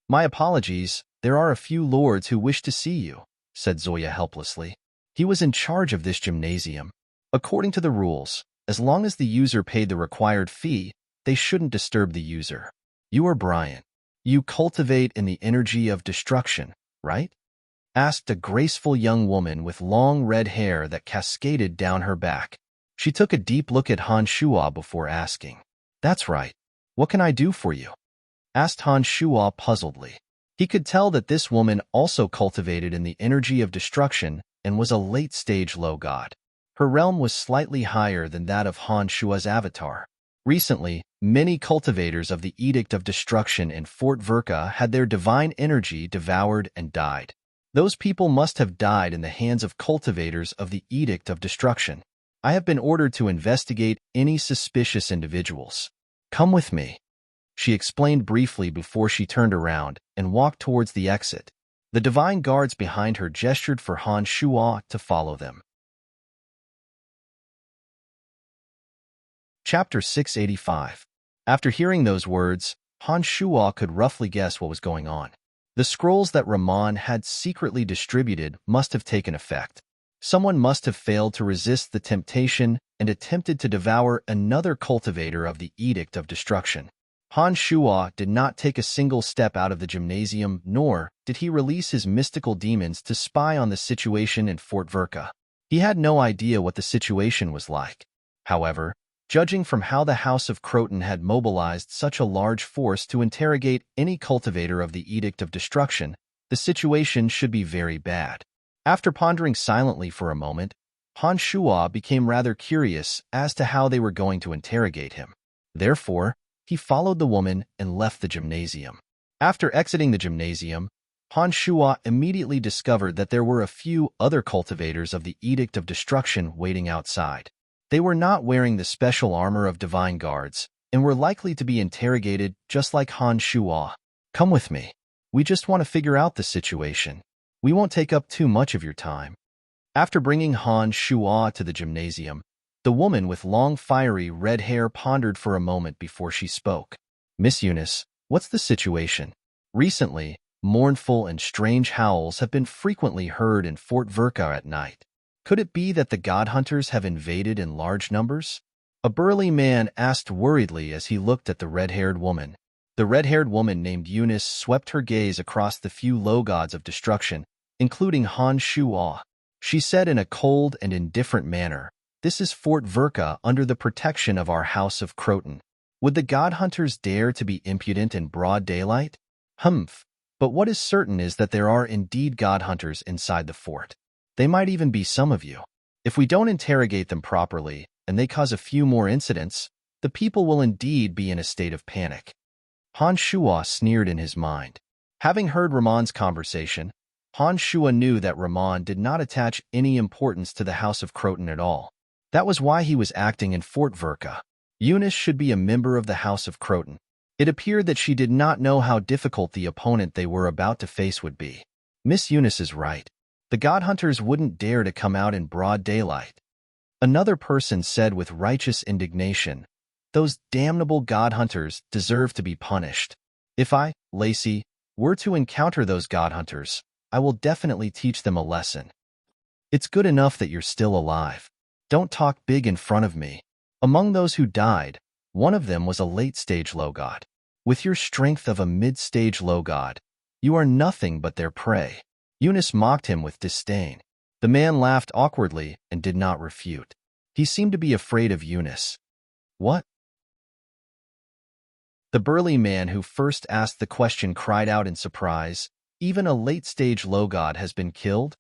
S1: "My apologies, there are a few lords who wish to see you," said Zoya helplessly. He was in charge of this gymnasium. According to the rules, as long as the user paid the required fee, they shouldn't disturb the user. "You are Brian. You cultivate in the energy of destruction, right?" asked a graceful young woman with long red hair that cascaded down her back. She took a deep look at Han Shuo before asking, "That's right. What can I do for you?" asked Han Shuo puzzledly. He could tell that this woman also cultivated in the energy of destruction and was a late-stage low god. Her realm was slightly higher than that of Han Shuo's avatar. Recently, many cultivators of the Edict of Destruction in Fort Verka had their divine energy devoured and died. Those people must have died in the hands of cultivators of the Edict of Destruction. I have been ordered to investigate any suspicious individuals. "Come with me," she explained briefly before she turned around and walked towards the exit. The divine guards behind her gestured for Han Shuo to follow them. Chapter 685. After hearing those words, Han Shuo could roughly guess what was going on. The scrolls that Ramon had secretly distributed must have taken effect. Someone must have failed to resist the temptation and attempted to devour another cultivator of the Edict of Destruction. Han Shuo did not take a single step out of the gymnasium, nor did he release his mystical demons to spy on the situation in Fort Verka. He had no idea what the situation was like. However, judging from how the House of Croton had mobilized such a large force to interrogate any cultivator of the Edict of Destruction, the situation should be very bad. After pondering silently for a moment, Han Shuo became rather curious as to how they were going to interrogate him. Therefore, he followed the woman and left the gymnasium. After exiting the gymnasium, Han Shuo immediately discovered that there were a few other cultivators of the Edict of Destruction waiting outside. They were not wearing the special armor of divine guards and were likely to be interrogated just like Han Shuo. "Come with me. We just want to figure out the situation. We won't take up too much of your time." After bringing Han Shuo to the gymnasium, the woman with long fiery red hair pondered for a moment before she spoke. "Miss Eunice, what's the situation?" Recently, mournful and strange howls have been frequently heard in Fort Verka at night. Could it be that the god hunters have invaded in large numbers? A burly man asked worriedly as he looked at the red-haired woman. The red-haired woman named Eunice swept her gaze across the few low gods of destruction, including Han Shuo. She said in a cold and indifferent manner, "This is Fort Verka under the protection of our House of Croton. Would the god hunters dare to be impudent in broad daylight? Humph. But what is certain is that there are indeed god hunters inside the fort. They might even be some of you. If we don't interrogate them properly, and they cause a few more incidents, the people will indeed be in a state of panic." Han Shuo sneered in his mind. Having heard Ramon's conversation, Han Shuo knew that Ramon did not attach any importance to the House of Croton at all. That was why he was acting in Fort Verka. Eunice should be a member of the House of Croton. It appeared that she did not know how difficult the opponent they were about to face would be. Miss Eunice is right. The god hunters wouldn't dare to come out in broad daylight. Another person said with righteous indignation, "Those damnable god hunters deserve to be punished. If I, Lacey, were to encounter those god hunters, I will definitely teach them a lesson. It's good enough that you're still alive. Don't talk big in front of me." Among those who died, one of them was a late-stage low god. With your strength of a mid-stage low god, you are nothing but their prey. Eunice mocked him with disdain. The man laughed awkwardly and did not refute. He seemed to be afraid of Eunice. "What?" The burly man who first asked the question cried out in surprise. "Even a late-stage low god has been killed?"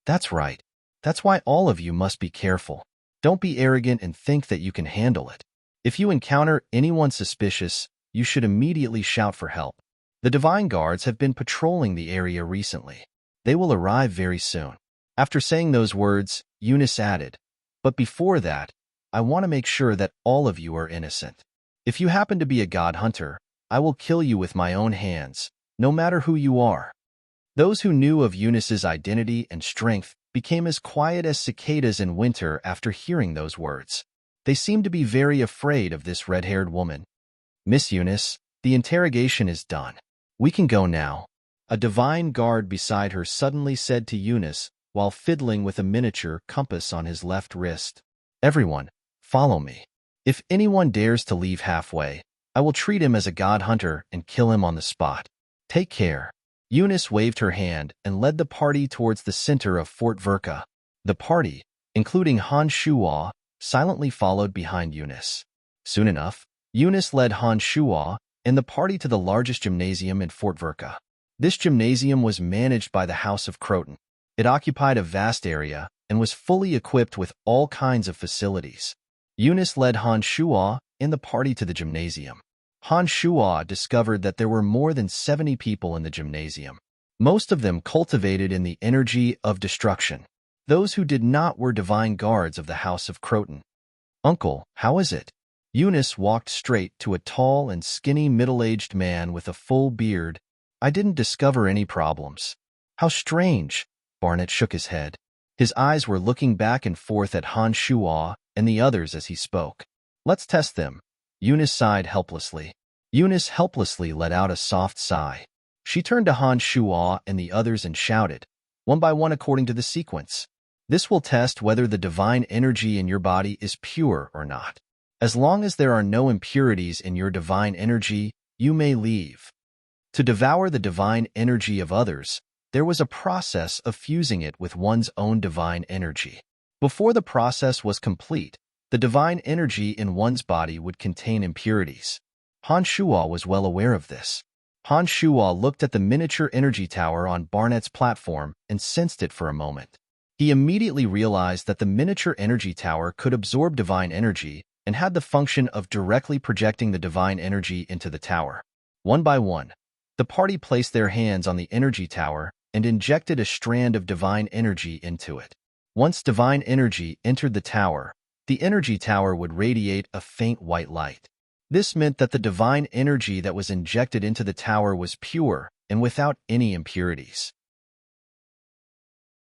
S1: "That's right. That's why all of you must be careful. Don't be arrogant and think that you can handle it. If you encounter anyone suspicious, you should immediately shout for help. The divine guards have been patrolling the area recently. They will arrive very soon." After saying those words, Eunice added, "But before that, I want to make sure that all of you are innocent. If you happen to be a god hunter, I will kill you with my own hands, no matter who you are." Those who knew of Eunice's identity and strength became as quiet as cicadas in winter after hearing those words. They seemed to be very afraid of this red-haired woman. "Miss Eunice, the interrogation is done. We can go now," a divine guard beside her suddenly said to Eunice while fiddling with a miniature compass on his left wrist. "Everyone, follow me. If anyone dares to leave halfway, I will treat him as a god hunter and kill him on the spot. Take care." Eunice waved her hand and led the party towards the center of Fort Verka. The party, including Han Shuo, silently followed behind Eunice. Soon enough, Eunice led Han Shuo and the party to the largest gymnasium in Fort Verka. This gymnasium was managed by the House of Croton. It occupied a vast area and was fully equipped with all kinds of facilities. Eunice led Han Shuo and the party to the gymnasium. Han Shuo discovered that there were more than 70 people in the gymnasium. Most of them cultivated in the energy of destruction. Those who did not were divine guards of the House of Croton. "Uncle, how is it?" Eunice walked straight to a tall and skinny middle-aged man with a full beard. "I didn't discover any problems." "How strange." Barnett shook his head. His eyes were looking back and forth at Han Shuo and the others as he spoke. "Let's test them." Eunice sighed helplessly. Eunice helplessly let out a soft sigh. She turned to Han Shuo and the others and shouted, one by one according to the sequence. "This will test whether the divine energy in your body is pure or not. As long as there are no impurities in your divine energy, you may leave." To devour the divine energy of others, there was a process of fusing it with one's own divine energy. Before the process was complete, the divine energy in one's body would contain impurities. Han Shuo was well aware of this. Han Shuo looked at the miniature energy tower on Barnett's platform and sensed it for a moment. He immediately realized that the miniature energy tower could absorb divine energy and had the function of directly projecting the divine energy into the tower. One by one, the party placed their hands on the energy tower and injected a strand of divine energy into it. Once divine energy entered the tower, the energy tower would radiate a faint white light. This meant that the divine energy that was injected into the tower was pure and without any impurities.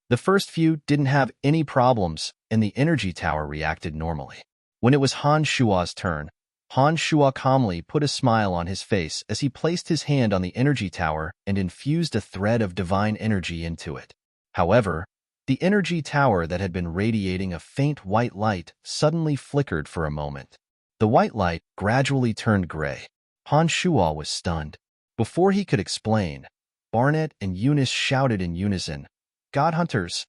S1: The first few didn't have any problems, and the energy tower reacted normally. When it was Han Shuo's turn, Han Shuo calmly put a smile on his face as he placed his hand on the energy tower and infused a thread of divine energy into it. However, the energy tower that had been radiating a faint white light suddenly flickered for a moment. The white light gradually turned gray. Han Shuo was stunned. Before he could explain, Barnett and Eunice shouted in unison, "God Hunters!"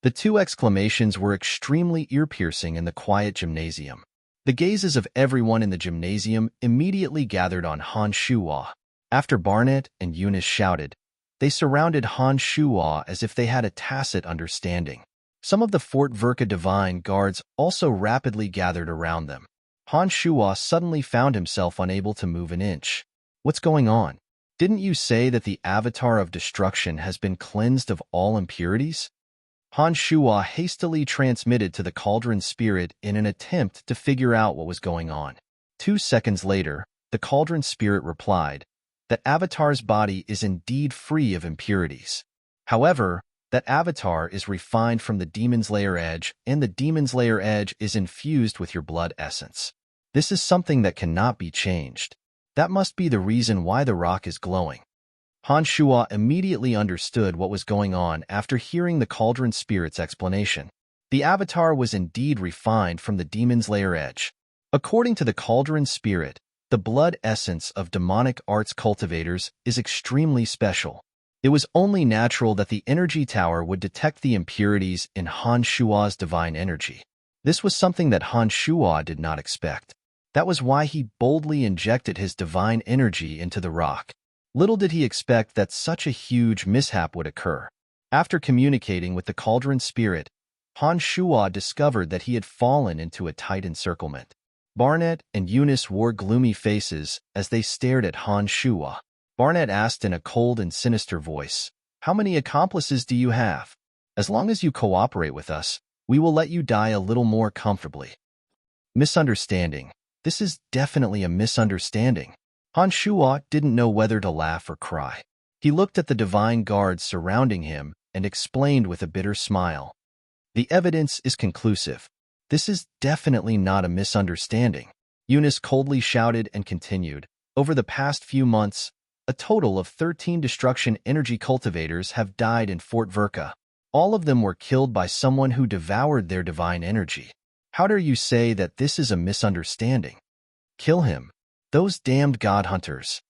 S1: The two exclamations were extremely ear-piercing in the quiet gymnasium. The gazes of everyone in the gymnasium immediately gathered on Han Shuo. After Barnett and Eunice shouted, they surrounded Han Shuo as if they had a tacit understanding. Some of the Fort Verka divine guards also rapidly gathered around them. Han Shuo suddenly found himself unable to move an inch. "What's going on? Didn't you say that the avatar of destruction has been cleansed of all impurities?" Han Shuo hastily transmitted to the cauldron spirit in an attempt to figure out what was going on. 2 seconds later, the cauldron spirit replied, "That avatar's body is indeed free of impurities. However, that avatar is refined from the Demon's Lair Edge, and the Demon's Lair Edge is infused with your blood essence. This is something that cannot be changed. That must be the reason why the rock is glowing." Han Shuo immediately understood what was going on after hearing the cauldron spirit's explanation. The avatar was indeed refined from the Demon's Lair Edge. According to the cauldron spirit, the blood essence of demonic arts cultivators is extremely special. It was only natural that the energy tower would detect the impurities in Han Shuo's divine energy. This was something that Han Shuo did not expect. That was why he boldly injected his divine energy into the rock. Little did he expect that such a huge mishap would occur. After communicating with the cauldron spirit, Han Shuo discovered that he had fallen into a tight encirclement. Barnett and Eunice wore gloomy faces as they stared at Han Shuo. Barnett asked in a cold and sinister voice, "How many accomplices do you have? As long as you cooperate with us, we will let you die a little more comfortably." Misunderstanding. This is definitely a misunderstanding. Han Shuo didn't know whether to laugh or cry. He looked at the divine guards surrounding him and explained with a bitter smile. The evidence is conclusive. This is definitely not a misunderstanding. Eunice coldly shouted and continued. Over the past few months, a total of 13 destruction energy cultivators have died in Fort Verka. All of them were killed by someone who devoured their divine energy. How dare you say that this is a misunderstanding? Kill him. Those damned god hunters.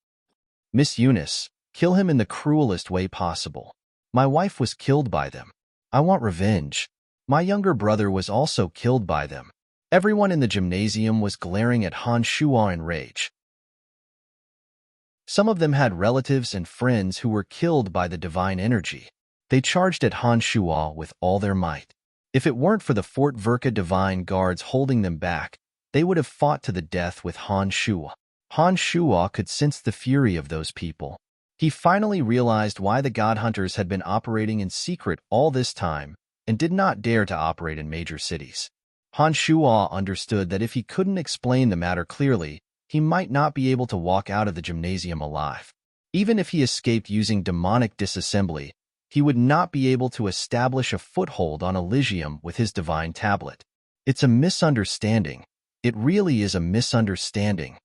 S1: Miss Eunice, kill him in the cruelest way possible. My wife was killed by them. I want revenge. My younger brother was also killed by them. Everyone in the gymnasium was glaring at Han Shuo in rage. Some of them had relatives and friends who were killed by the divine energy. They charged at Han Shuo with all their might. If it weren't for the Fort Verka divine guards holding them back, they would have fought to the death with Han Shuo. Han Shuo could sense the fury of those people. He finally realized why the god hunters had been operating in secret all this time and did not dare to operate in major cities. Han Shuo understood that if he couldn't explain the matter clearly, he might not be able to walk out of the gymnasium alive. Even if he escaped using demonic disassembly, he would not be able to establish a foothold on Elysium with his divine tablet. It's a misunderstanding. It really is a misunderstanding.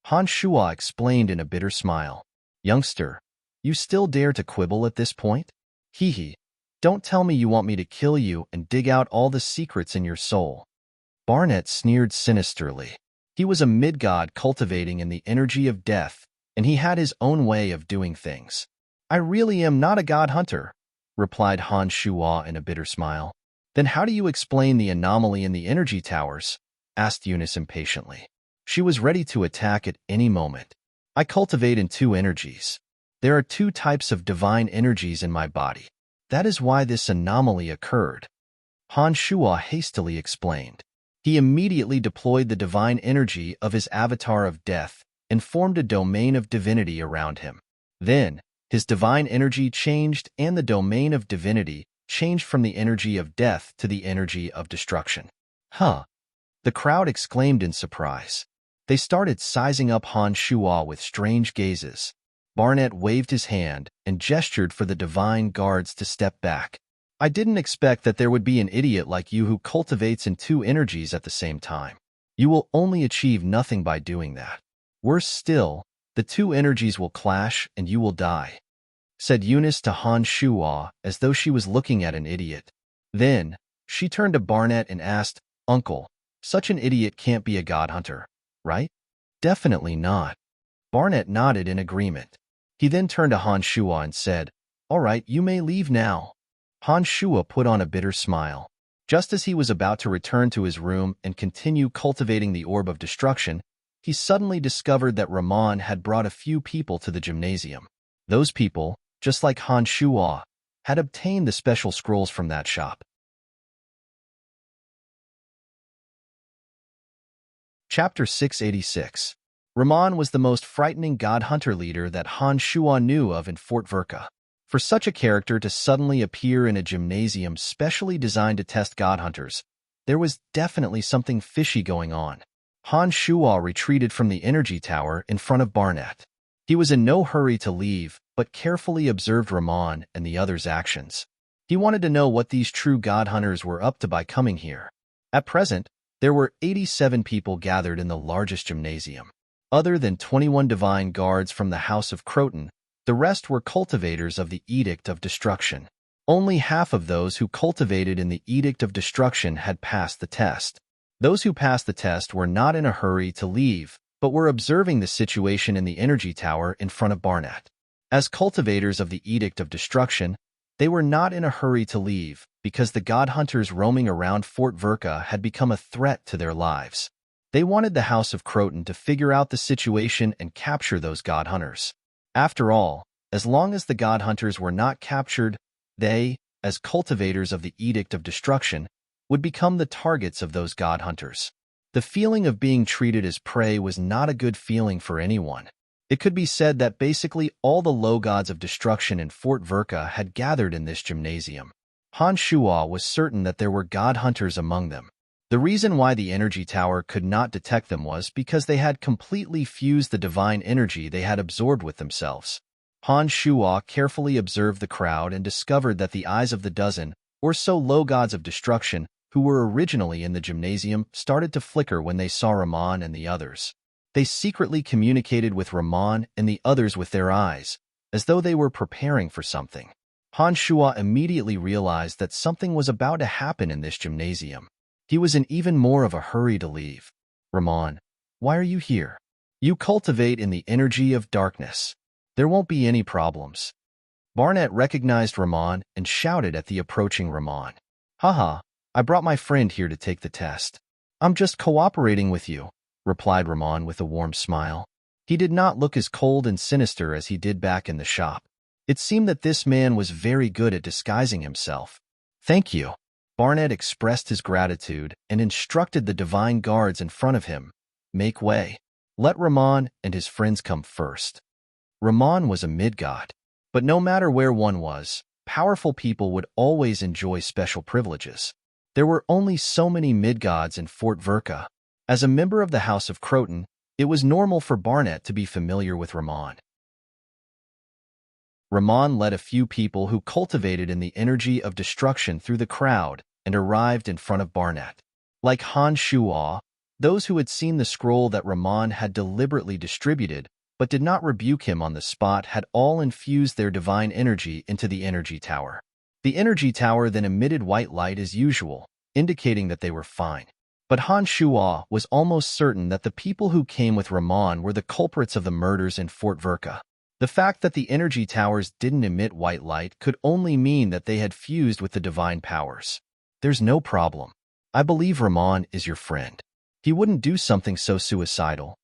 S1: Han Shuo explained in a bitter smile. Youngster, you still dare to quibble at this point? Hee hee. Don't tell me you want me to kill you and dig out all the secrets in your soul. Barnett sneered sinisterly. He was a mid-god cultivating in the energy of death, and he had his own way of doing things. I really am not a god hunter, replied Han Shuo in a bitter smile. Then how do you explain the anomaly in the energy towers? Asked Eunice impatiently. She was ready to attack at any moment. I cultivate in two energies. There are two types of divine energies in my body. That is why this anomaly occurred. Han Shuo hastily explained. He immediately deployed the divine energy of his avatar of death and formed a domain of divinity around him. Then, his divine energy changed and the domain of divinity changed from the energy of death to the energy of destruction. Huh! The crowd exclaimed in surprise. They started sizing up Han Shuo with strange gazes. Barnett waved his hand and gestured for the divine guards to step back. I didn't expect that there would be an idiot like you who cultivates in two energies at the same time. You will only achieve nothing by doing that. Worse still, the two energies will clash and you will die, said Eunice to Han Shuo as though she was looking at an idiot. Then, she turned to Barnett and asked, Uncle, such an idiot can't be a god hunter, right? Definitely not. Barnett nodded in agreement. He then turned to Han Shuo and said, All right, you may leave now. Han Shuo put on a bitter smile. Just as he was about to return to his room and continue cultivating the orb of destruction, he suddenly discovered that Ramon had brought a few people to the gymnasium. Those people, just like Han Shuo, had obtained the special scrolls from that shop. Chapter 686. Ramon was the most frightening god hunter leader that Han Shuo knew of in Fort Verka. For such a character to suddenly appear in a gymnasium specially designed to test god hunters, there was definitely something fishy going on. Han Shuo retreated from the energy tower in front of Barnett. He was in no hurry to leave, but carefully observed Ramon and the others' actions. He wanted to know what these true god hunters were up to by coming here. At present, there were 87 people gathered in the largest gymnasium. Other than 21 divine guards from the House of Croton, the rest were cultivators of the Edict of Destruction. Only half of those who cultivated in the Edict of Destruction had passed the test. Those who passed the test were not in a hurry to leave, but were observing the situation in the energy tower in front of Barnett. As cultivators of the Edict of Destruction, they were not in a hurry to leave because the god hunters roaming around Fort Verka had become a threat to their lives. They wanted the House of Croton to figure out the situation and capture those god hunters. After all, as long as the god hunters were not captured, they, as cultivators of the Edict of Destruction, would become the targets of those god hunters. The feeling of being treated as prey was not a good feeling for anyone. It could be said that basically all the low gods of destruction in Fort Verka had gathered in this gymnasium. Han Shuo was certain that there were god hunters among them. The reason why the energy tower could not detect them was because they had completely fused the divine energy they had absorbed with themselves. Han Shuo carefully observed the crowd and discovered that the eyes of the dozen or so low gods of destruction who were originally in the gymnasium started to flicker when they saw Ramon and the others. They secretly communicated with Ramon and the others with their eyes, as though they were preparing for something. Han Shuo immediately realized that something was about to happen in this gymnasium. He was in even more of a hurry to leave. Ramon, why are you here? You cultivate in the energy of darkness. There won't be any problems. Barnett recognized Ramon and shouted at the approaching Ramon. Haha, I brought my friend here to take the test. I'm just cooperating with you, replied Ramon with a warm smile. He did not look as cold and sinister as he did back in the shop. It seemed that this man was very good at disguising himself. Thank you. Barnett expressed his gratitude and instructed the divine guards in front of him. Make way. Let Ramon and his friends come first. Ramon was a mid-god, but no matter where one was, powerful people would always enjoy special privileges. There were only so many mid-gods in Fort Verka. As a member of the House of Croton, it was normal for Barnett to be familiar with Ramon. Ramon led a few people who cultivated in the energy of destruction through the crowd and arrived in front of Barnett. Like Han Shuo, those who had seen the scroll that Ramon had deliberately distributed but did not rebuke him on the spot had all infused their divine energy into the energy tower. The energy tower then emitted white light as usual, indicating that they were fine. But Han Shuo was almost certain that the people who came with Ramon were the culprits of the murders in Fort Verka. The fact that the energy towers didn't emit white light could only mean that they had fused with the divine powers. There's no problem. I believe Ramon is your friend. He wouldn't do something so suicidal.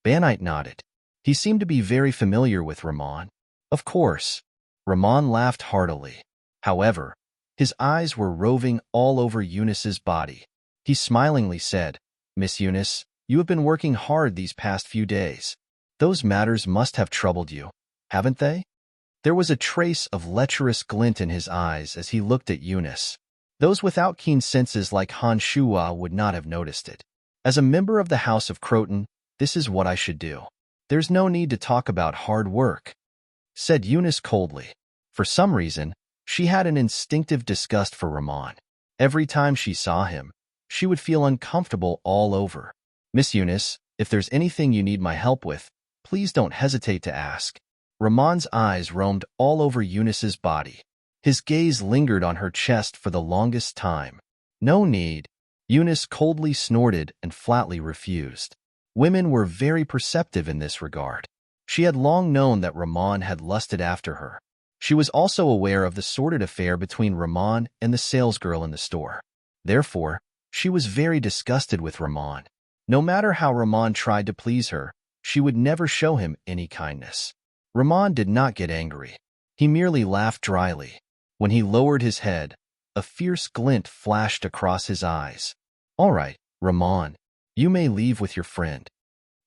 S1: Banite nodded. He seemed to be very familiar with Ramon. Of course. Ramon laughed heartily. However, his eyes were roving all over Eunice's body. He smilingly said, Miss Eunice, you have been working hard these past few days. Those matters must have troubled you, haven't they? There was a trace of lecherous glint in his eyes as he looked at Eunice. Those without keen senses like Han Shuo would not have noticed it. As a member of the House of Croton, this is what I should do. There's no need to talk about hard work, said Eunice coldly. For some reason, she had an instinctive disgust for Ramon. Every time she saw him, she would feel uncomfortable all over. Miss Eunice, if there's anything you need my help with, please don't hesitate to ask. Ramon's eyes roamed all over Eunice's body. His gaze lingered on her chest for the longest time. No need. Eunice coldly snorted and flatly refused. Women were very perceptive in this regard. She had long known that Ramon had lusted after her. She was also aware of the sordid affair between Ramon and the salesgirl in the store. Therefore, she was very disgusted with Ramon. No matter how Ramon tried to please her, she would never show him any kindness. Ramon did not get angry. He merely laughed dryly. When he lowered his head, a fierce glint flashed across his eyes. All right, Ramon, you may leave with your friend.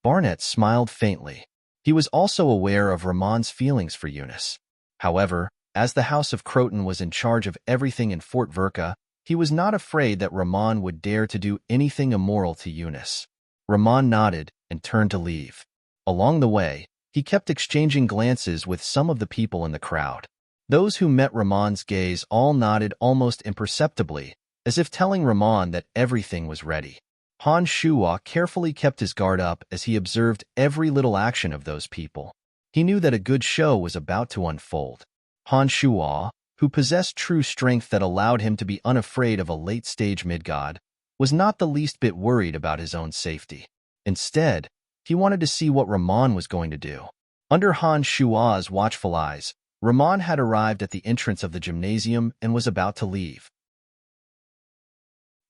S1: Barnett smiled faintly. He was also aware of Ramon's feelings for Eunice. However, as the House of Croton was in charge of everything in Fort Verka, he was not afraid that Ramon would dare to do anything immoral to Eunice. Ramon nodded and turned to leave. Along the way, he kept exchanging glances with some of the people in the crowd. Those who met Ramon's gaze all nodded almost imperceptibly, as if telling Ramon that everything was ready. Han Shuo carefully kept his guard up as he observed every little action of those people. He knew that a good show was about to unfold. Han Shuo, who possessed true strength that allowed him to be unafraid of a late-stage mid-god, was not the least bit worried about his own safety. Instead, he wanted to see what Ramon was going to do. Under Han Shuo's watchful eyes, Ramon had arrived at the entrance of the gymnasium and was about to leave.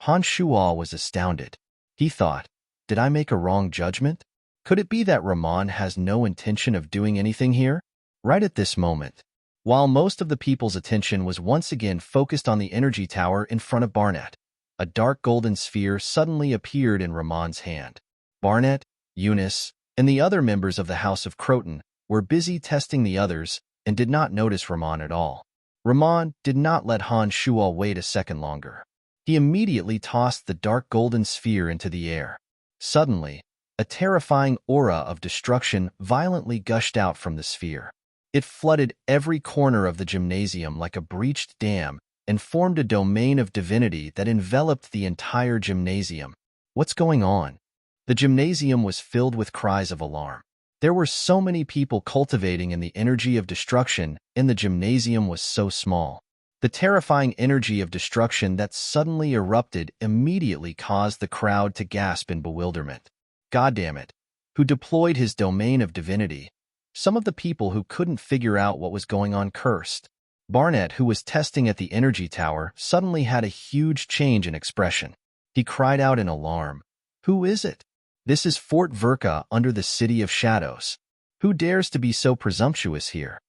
S1: Han Shuo was astounded. He thought, did I make a wrong judgment? Could it be that Ramon has no intention of doing anything here? Right at this moment, while most of the people's attention was once again focused on the energy tower in front of Barnett, a dark golden sphere suddenly appeared in Ramon's hand. Barnett, Eunice, and the other members of the House of Croton were busy testing the others and did not notice Ramon at all. Ramon did not let Han Shuo wait a second longer. He immediately tossed the dark golden sphere into the air. Suddenly, a terrifying aura of destruction violently gushed out from the sphere. It flooded every corner of the gymnasium like a breached dam and formed a domain of divinity that enveloped the entire gymnasium. What's going on? The gymnasium was filled with cries of alarm. There were so many people cultivating in the energy of destruction, and the gymnasium was so small. The terrifying energy of destruction that suddenly erupted immediately caused the crowd to gasp in bewilderment. God damn it! Who deployed his domain of divinity? Some of the people who couldn't figure out what was going on cursed. Barnett, who was testing at the energy tower, suddenly had a huge change in expression. He cried out in alarm. Who is it? This is Fort Verka under the City of Shadows. Who dares to be so presumptuous here?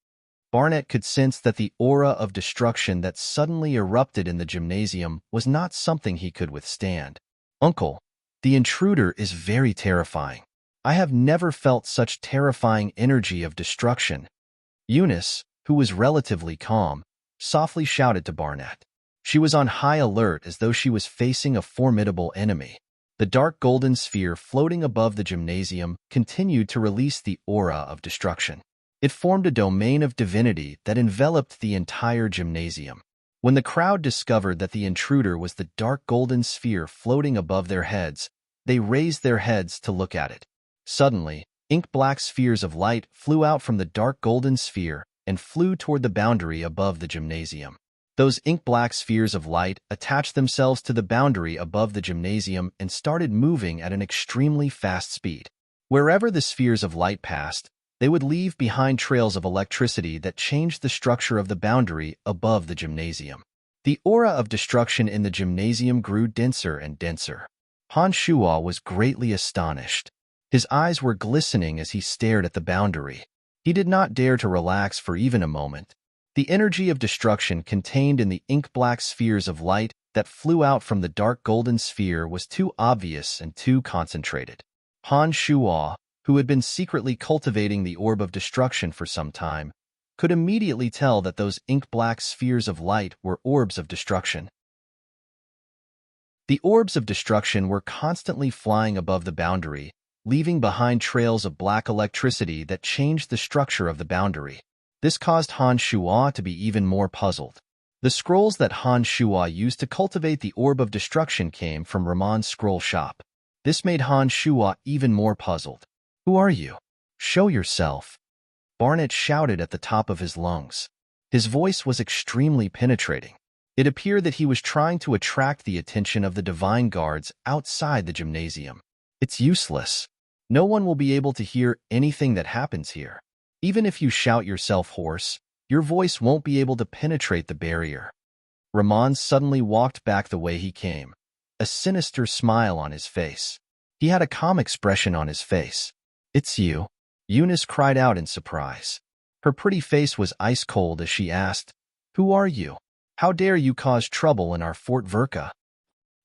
S1: Barnett could sense that the aura of destruction that suddenly erupted in the gymnasium was not something he could withstand. Uncle, the intruder is very terrifying. I have never felt such terrifying energy of destruction. Eunice, who was relatively calm, softly shouted to Barnett. She was on high alert as though she was facing a formidable enemy. The dark golden sphere floating above the gymnasium continued to release the aura of destruction. It formed a domain of divinity that enveloped the entire gymnasium. When the crowd discovered that the intruder was the dark golden sphere floating above their heads, they raised their heads to look at it. Suddenly, ink-black spheres of light flew out from the dark golden sphere and flew toward the boundary above the gymnasium. Those ink-black spheres of light attached themselves to the boundary above the gymnasium and started moving at an extremely fast speed. Wherever the spheres of light passed, they would leave behind trails of electricity that changed the structure of the boundary above the gymnasium. The aura of destruction in the gymnasium grew denser and denser. Han Shuo was greatly astonished. His eyes were glistening as he stared at the boundary. He did not dare to relax for even a moment. The energy of destruction contained in the ink-black spheres of light that flew out from the dark golden sphere was too obvious and too concentrated. Han Shuo, who had been secretly cultivating the orb of destruction for some time, could immediately tell that those ink-black spheres of light were orbs of destruction. The orbs of destruction were constantly flying above the boundary, leaving behind trails of black electricity that changed the structure of the boundary. This caused Han Shuo to be even more puzzled. The scrolls that Han Shuo used to cultivate the orb of destruction came from Ramon's scroll shop. This made Han Shuo even more puzzled. Who are you? Show yourself. Barnett shouted at the top of his lungs. His voice was extremely penetrating. It appeared that he was trying to attract the attention of the divine guards outside the gymnasium. It's useless. No one will be able to hear anything that happens here. Even if you shout yourself hoarse, your voice won't be able to penetrate the barrier. Ramon suddenly walked back the way he came, a sinister smile on his face. He had a calm expression on his face. It's you, Eunice cried out in surprise. Her pretty face was ice cold as she asked, Who are you? How dare you cause trouble in our Fort Verka?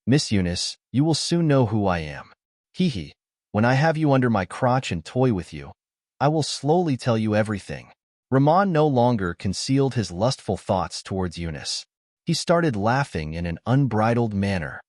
S1: Miss Eunice, you will soon know who I am. Hee. When I have you under my crotch and toy with you, I will slowly tell you everything. Ramon no longer concealed his lustful thoughts towards Eunice. He started laughing in an unbridled manner.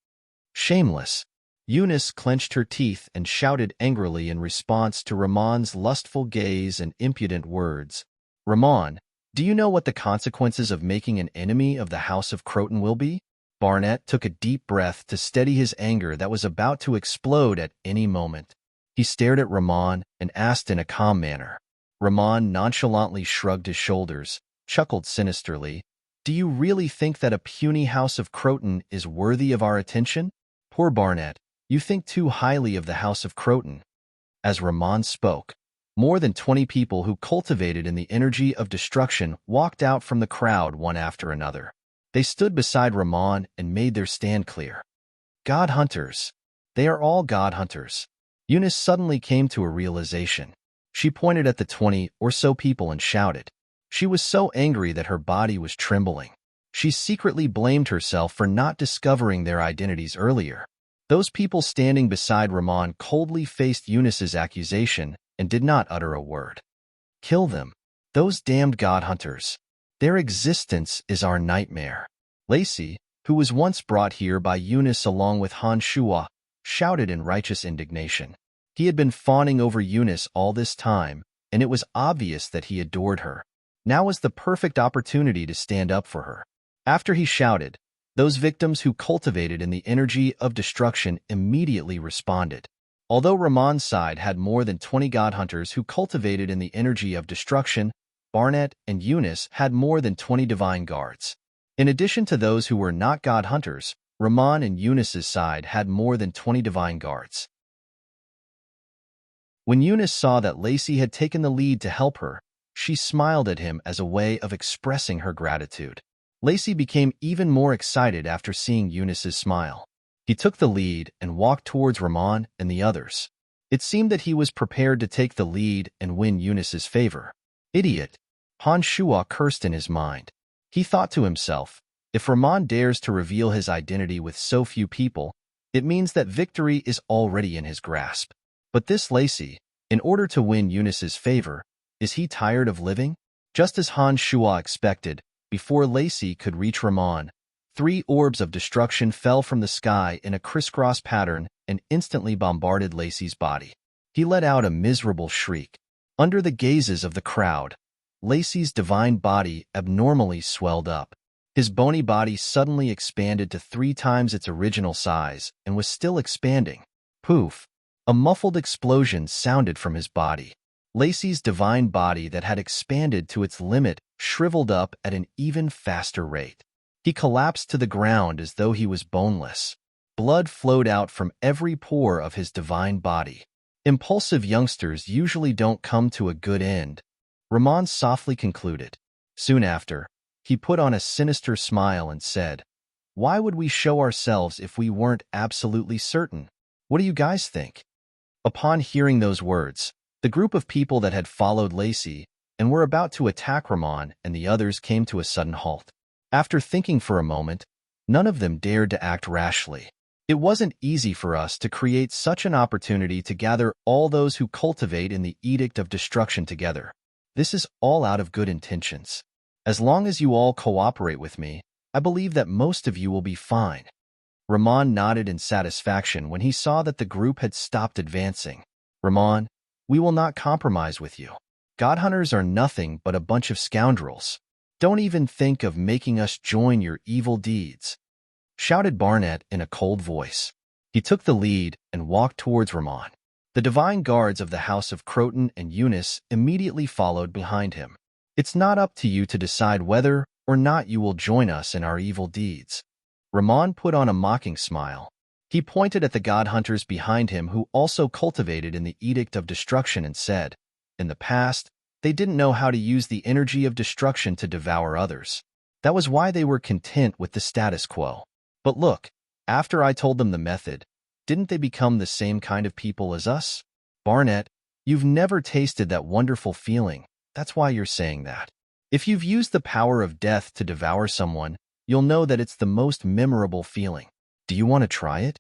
S1: Shameless. Eunice clenched her teeth and shouted angrily in response to Ramon's lustful gaze and impudent words. Ramon, do you know what the consequences of making an enemy of the House of Croton will be? Barnett took a deep breath to steady his anger that was about to explode at any moment. He stared at Ramon and asked in a calm manner. Ramon nonchalantly shrugged his shoulders, chuckled sinisterly. Do you really think that a puny House of Croton is worthy of our attention? Poor Barnett, you think too highly of the House of Croton. As Ramon spoke, more than 20 people who cultivated in the energy of destruction walked out from the crowd one after another. They stood beside Ramon and made their stand clear. God hunters. They are all God hunters. Eunice suddenly came to a realization. She pointed at the 20 or so people and shouted. She was so angry that her body was trembling. She secretly blamed herself for not discovering their identities earlier. Those people standing beside Ramon coldly faced Eunice's accusation and did not utter a word. Kill them. Those damned God hunters. Their existence is our nightmare. Lacey, who was once brought here by Eunice along with Han Shuo, shouted in righteous indignation. He had been fawning over Eunice all this time, and it was obvious that he adored her. Now was the perfect opportunity to stand up for her. After he shouted, those victims who cultivated in the energy of destruction immediately responded. Although Ramon's side had more than 20 god hunters who cultivated in the energy of destruction, Barnett and Eunice had more than 20 divine guards. In addition to those who were not god hunters, Ramon and Eunice's side had more than 20 divine guards. When Eunice saw that Lacey had taken the lead to help her, she smiled at him as a way of expressing her gratitude. Lacey became even more excited after seeing Eunice's smile. He took the lead and walked towards Ramon and the others. It seemed that he was prepared to take the lead and win Eunice's favor. Idiot! Han Shuo cursed in his mind. He thought to himself, if Ramon dares to reveal his identity with so few people, it means that victory is already in his grasp. But this Lacey, in order to win Eunice's favor, is he tired of living? Just as Han Shuo expected, before Lacey could reach Ramon, 3 orbs of destruction fell from the sky in a crisscross pattern and instantly bombarded Lacey's body. He let out a miserable shriek. Under the gazes of the crowd, Lacey's divine body abnormally swelled up. His bony body suddenly expanded to 3 times its original size and was still expanding. Poof! A muffled explosion sounded from his body. Lacey's divine body that had expanded to its limit shriveled up at an even faster rate. He collapsed to the ground as though he was boneless. Blood flowed out from every pore of his divine body. Impulsive youngsters usually don't come to a good end, Ramon softly concluded. Soon after, he put on a sinister smile and said, "Why would we show ourselves if we weren't absolutely certain? What do you guys think?" Upon hearing those words, the group of people that had followed Lacey and were about to attack Ramon and the others came to a sudden halt. After thinking for a moment, none of them dared to act rashly. It wasn't easy for us to create such an opportunity to gather all those who cultivate in the Edict of Destruction together. This is all out of good intentions. As long as you all cooperate with me, I believe that most of you will be fine. Ramon nodded in satisfaction when he saw that the group had stopped advancing. Ramon, we will not compromise with you. God hunters are nothing but a bunch of scoundrels. Don't even think of making us join your evil deeds, shouted Barnett in a cold voice. He took the lead and walked towards Ramon. The divine guards of the House of Croton and Eunice immediately followed behind him. It's not up to you to decide whether or not you will join us in our evil deeds. Ramon put on a mocking smile. He pointed at the god hunters behind him who also cultivated in the Edict of Destruction and said, in the past, they didn't know how to use the energy of destruction to devour others. That was why they were content with the status quo. But look, after I told them the method, didn't they become the same kind of people as us? Barnett, you've never tasted that wonderful feeling. That's why you're saying that. If you've used the power of death to devour someone, you'll know that it's the most memorable feeling. Do you want to try it?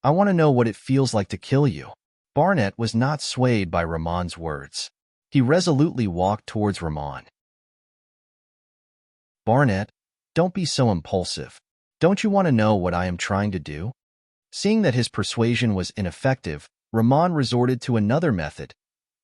S1: I want to know what it feels like to kill you. Barnett was not swayed by Ramon's words. He resolutely walked towards Ramon. Barnett, don't be so impulsive. Don't you want to know what I am trying to do? Seeing that his persuasion was ineffective, Ramon resorted to another method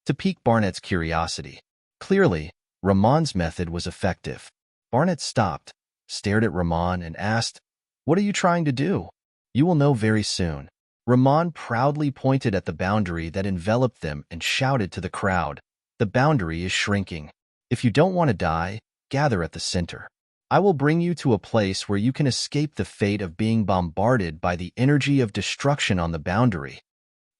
S1: to pique Barnett's curiosity. Clearly, Ramon's method was effective. Barnett stopped, stared at Ramon, and asked, "What are you trying to do?" "You will know very soon." Ramon proudly pointed at the boundary that enveloped them and shouted to the crowd, "The boundary is shrinking. If you don't want to die, gather at the center. I will bring you to a place where you can escape the fate of being bombarded by the energy of destruction on the boundary."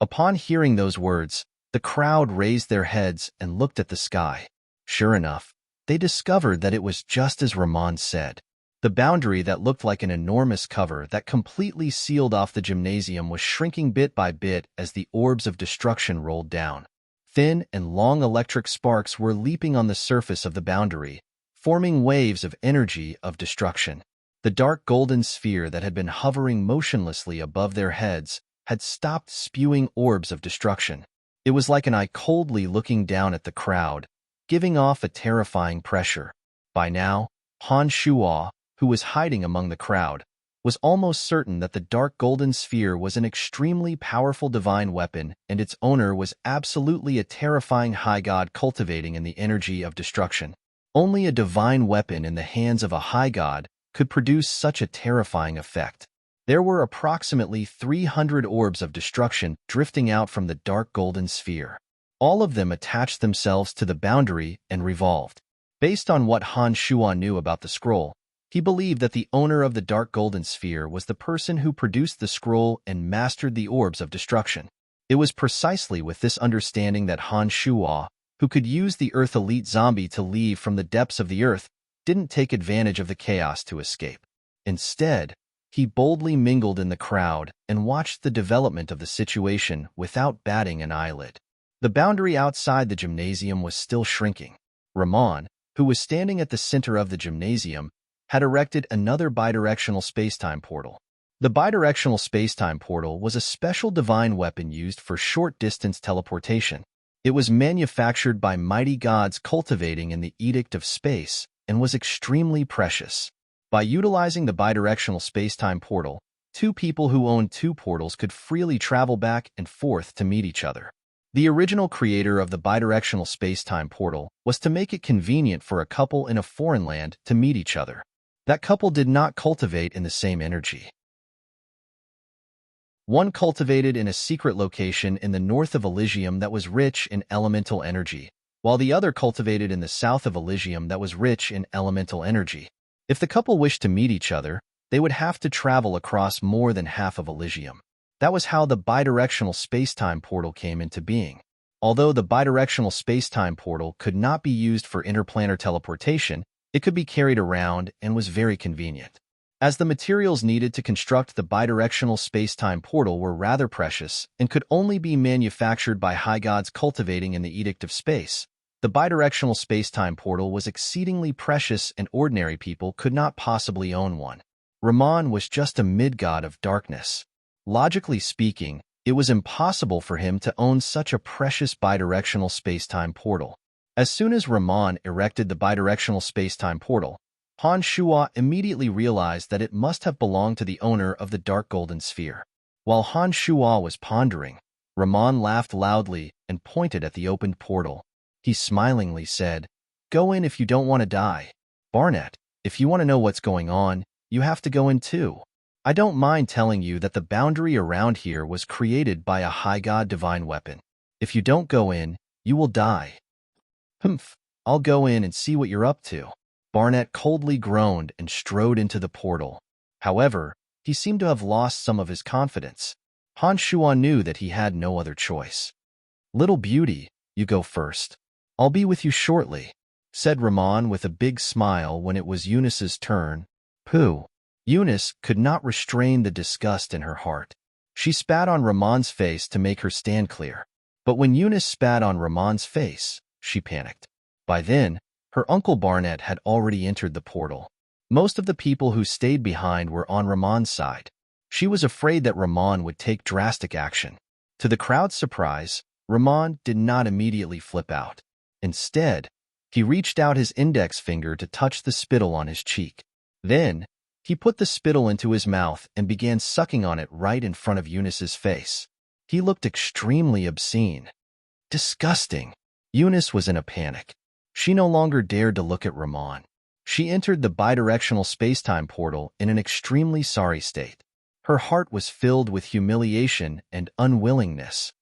S1: Upon hearing those words, the crowd raised their heads and looked at the sky. Sure enough, they discovered that it was just as Ramon said. The boundary that looked like an enormous cover that completely sealed off the gymnasium was shrinking bit by bit as the orbs of destruction rolled down. Thin and long electric sparks were leaping on the surface of the boundary, forming waves of energy of destruction. The dark golden sphere that had been hovering motionlessly above their heads had stopped spewing orbs of destruction. It was like an eye coldly looking down at the crowd, giving off a terrifying pressure. By now, Han Shuo, who was hiding among the crowd, was almost certain that the dark golden sphere was an extremely powerful divine weapon and its owner was absolutely a terrifying high god cultivating in the energy of destruction. Only a divine weapon in the hands of a high god could produce such a terrifying effect. There were approximately 300 orbs of destruction drifting out from the dark golden sphere. All of them attached themselves to the boundary and revolved. Based on what Han Shuo knew about the scroll, he believed that the owner of the dark golden sphere was the person who produced the scroll and mastered the orbs of destruction. It was precisely with this understanding that Han Shuo, who could use the Earth elite zombie to leave from the depths of the Earth, didn't take advantage of the chaos to escape. Instead, he boldly mingled in the crowd and watched the development of the situation without batting an eyelid. The boundary outside the gymnasium was still shrinking. Ramon, who was standing at the center of the gymnasium, had erected another bidirectional spacetime portal. The bidirectional spacetime portal was a special divine weapon used for short-distance teleportation. It was manufactured by mighty gods cultivating in the Edict of Space and was extremely precious. By utilizing the bidirectional spacetime portal, two people who owned two portals could freely travel back and forth to meet each other. The original creator of the bidirectional spacetime portal was to make it convenient for a couple in a foreign land to meet each other. That couple did not cultivate in the same energy. One cultivated in a secret location in the north of Elysium that was rich in elemental energy, while the other cultivated in the south of Elysium that was rich in elemental energy. If the couple wished to meet each other, they would have to travel across more than half of Elysium. That was how the bidirectional spacetime portal came into being. Although the bidirectional spacetime portal could not be used for interplanar teleportation, it could be carried around and was very convenient. As the materials needed to construct the bidirectional spacetime portal were rather precious and could only be manufactured by high gods cultivating in the Edict of Space, the bidirectional spacetime portal was exceedingly precious and ordinary people could not possibly own one. Ramon was just a mid-god of darkness. Logically speaking, it was impossible for him to own such a precious bidirectional spacetime portal. As soon as Ramon erected the bidirectional spacetime portal, Han Shuo immediately realized that it must have belonged to the owner of the dark golden sphere. While Han Shuo was pondering, Ramon laughed loudly and pointed at the opened portal. He smilingly said, "Go in if you don't want to die. Barnett, if you want to know what's going on, you have to go in too. I don't mind telling you that the boundary around here was created by a high god divine weapon. If you don't go in, you will die." "Humph, I'll go in and see what you're up to." Barnett coldly groaned and strode into the portal. However, he seemed to have lost some of his confidence. Han Shuo knew that he had no other choice. "Little beauty, you go first. I'll be with you shortly," said Ramon with a big smile when it was Eunice's turn. Pooh. Eunice could not restrain the disgust in her heart. She spat on Ramon's face to make her stand clear. But when Eunice spat on Ramon's face, she panicked. By then, her Uncle Barnett had already entered the portal. Most of the people who stayed behind were on Ramon's side. She was afraid that Ramon would take drastic action. To the crowd's surprise, Ramon did not immediately flip out. Instead, he reached out his index finger to touch the spittle on his cheek. Then, he put the spittle into his mouth and began sucking on it right in front of Eunice's face. He looked extremely obscene. Disgusting. Eunice was in a panic. She no longer dared to look at Ramon. She entered the bidirectional spacetime portal in an extremely sorry state. Her heart was filled with humiliation and unwillingness.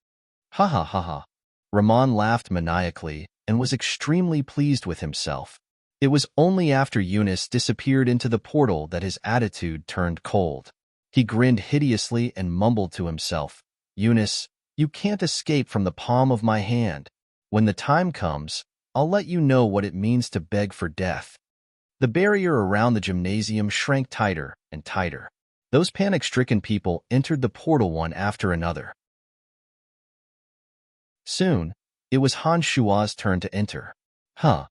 S1: Ha ha ha ha. Ramon laughed maniacally and was extremely pleased with himself. It was only after Eunice disappeared into the portal that his attitude turned cold. He grinned hideously and mumbled to himself, "Eunice, you can't escape from the palm of my hand. When the time comes, I'll let you know what it means to beg for death." The barrier around the gymnasium shrank tighter and tighter. Those panic-stricken people entered the portal one after another. Soon, it was Han Shuo's turn to enter. Huh.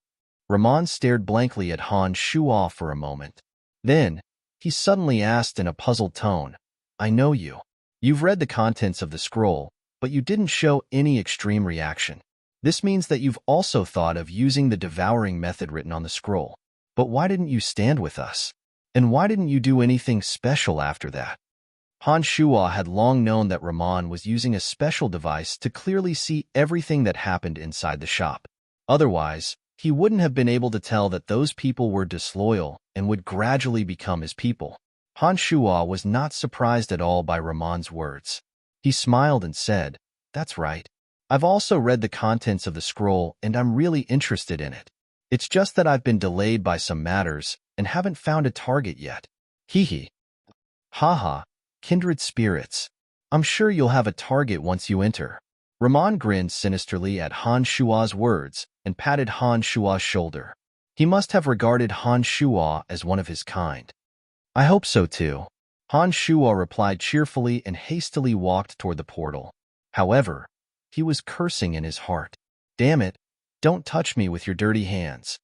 S1: Ramon stared blankly at Han Shuo for a moment. Then, he suddenly asked in a puzzled tone, "I know you. You've read the contents of the scroll, but you didn't show any extreme reaction. This means that you've also thought of using the devouring method written on the scroll. But why didn't you stand with us? And why didn't you do anything special after that?" Han Shuo had long known that Ramon was using a special device to clearly see everything that happened inside the shop. Otherwise, he wouldn't have been able to tell that those people were disloyal and would gradually become his people. Han Shuo was not surprised at all by Ramon's words. He smiled and said, "That's right. I've also read the contents of the scroll and I'm really interested in it. It's just that I've been delayed by some matters and haven't found a target yet." Hee hee. Haha, kindred spirits. I'm sure you'll have a target once you enter. Ramon grinned sinisterly at Han Shuo's words and patted Han Shuo's shoulder. He must have regarded Han Shuo as one of his kind. I hope so too. Han Shuo replied cheerfully and hastily walked toward the portal. However, he was cursing in his heart. Damn it, don't touch me with your dirty hands.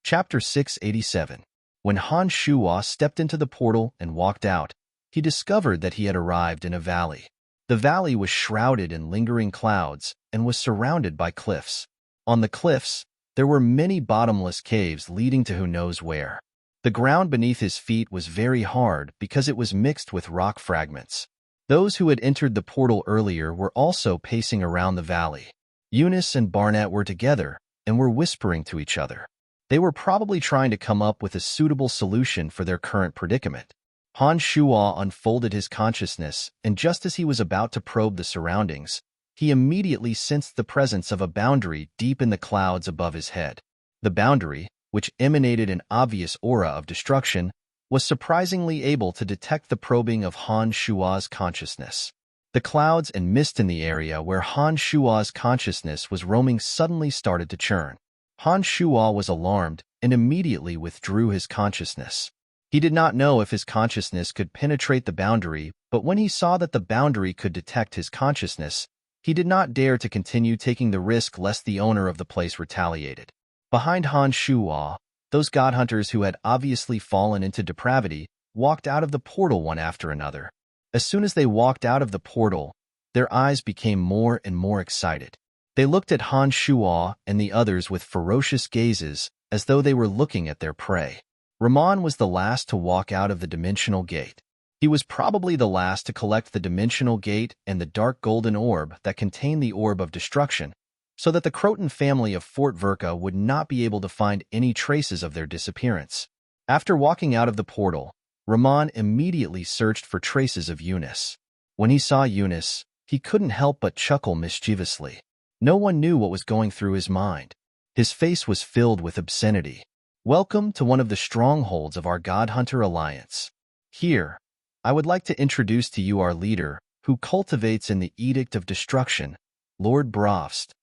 S1: Chapter 687. When Han Shuo stepped into the portal and walked out, he discovered that he had arrived in a valley. The valley was shrouded in lingering clouds and was surrounded by cliffs. On the cliffs, there were many bottomless caves leading to who knows where. The ground beneath his feet was very hard because it was mixed with rock fragments. Those who had entered the portal earlier were also pacing around the valley. Eunice and Barnett were together and were whispering to each other. They were probably trying to come up with a suitable solution for their current predicament. Han Shuo unfolded his consciousness, and just as he was about to probe the surroundings, he immediately sensed the presence of a boundary deep in the clouds above his head. The boundary, which emanated an obvious aura of destruction, was surprisingly able to detect the probing of Han Shuo's consciousness. The clouds and mist in the area where Han Shuo's consciousness was roaming suddenly started to churn. Han Shuo was alarmed and immediately withdrew his consciousness. He did not know if his consciousness could penetrate the boundary, but when he saw that the boundary could detect his consciousness, he did not dare to continue taking the risk lest the owner of the place retaliated. Behind Han Shuo, those god hunters who had obviously fallen into depravity walked out of the portal one after another. As soon as they walked out of the portal, their eyes became more and more excited. They looked at Han Shuo and the others with ferocious gazes, as though they were looking at their prey. Ramon was the last to walk out of the dimensional gate. He was probably the last to collect the dimensional gate and the dark golden orb that contained the orb of destruction, so that the Croton family of Fort Verka would not be able to find any traces of their disappearance. After walking out of the portal, Ramon immediately searched for traces of Eunice. When he saw Eunice, he couldn't help but chuckle mischievously. No one knew what was going through his mind. His face was filled with obscenity. Welcome to one of the strongholds of our God Hunter Alliance. Here, I would like to introduce to you our leader, who cultivates in the Edict of Destruction, Lord Brovst.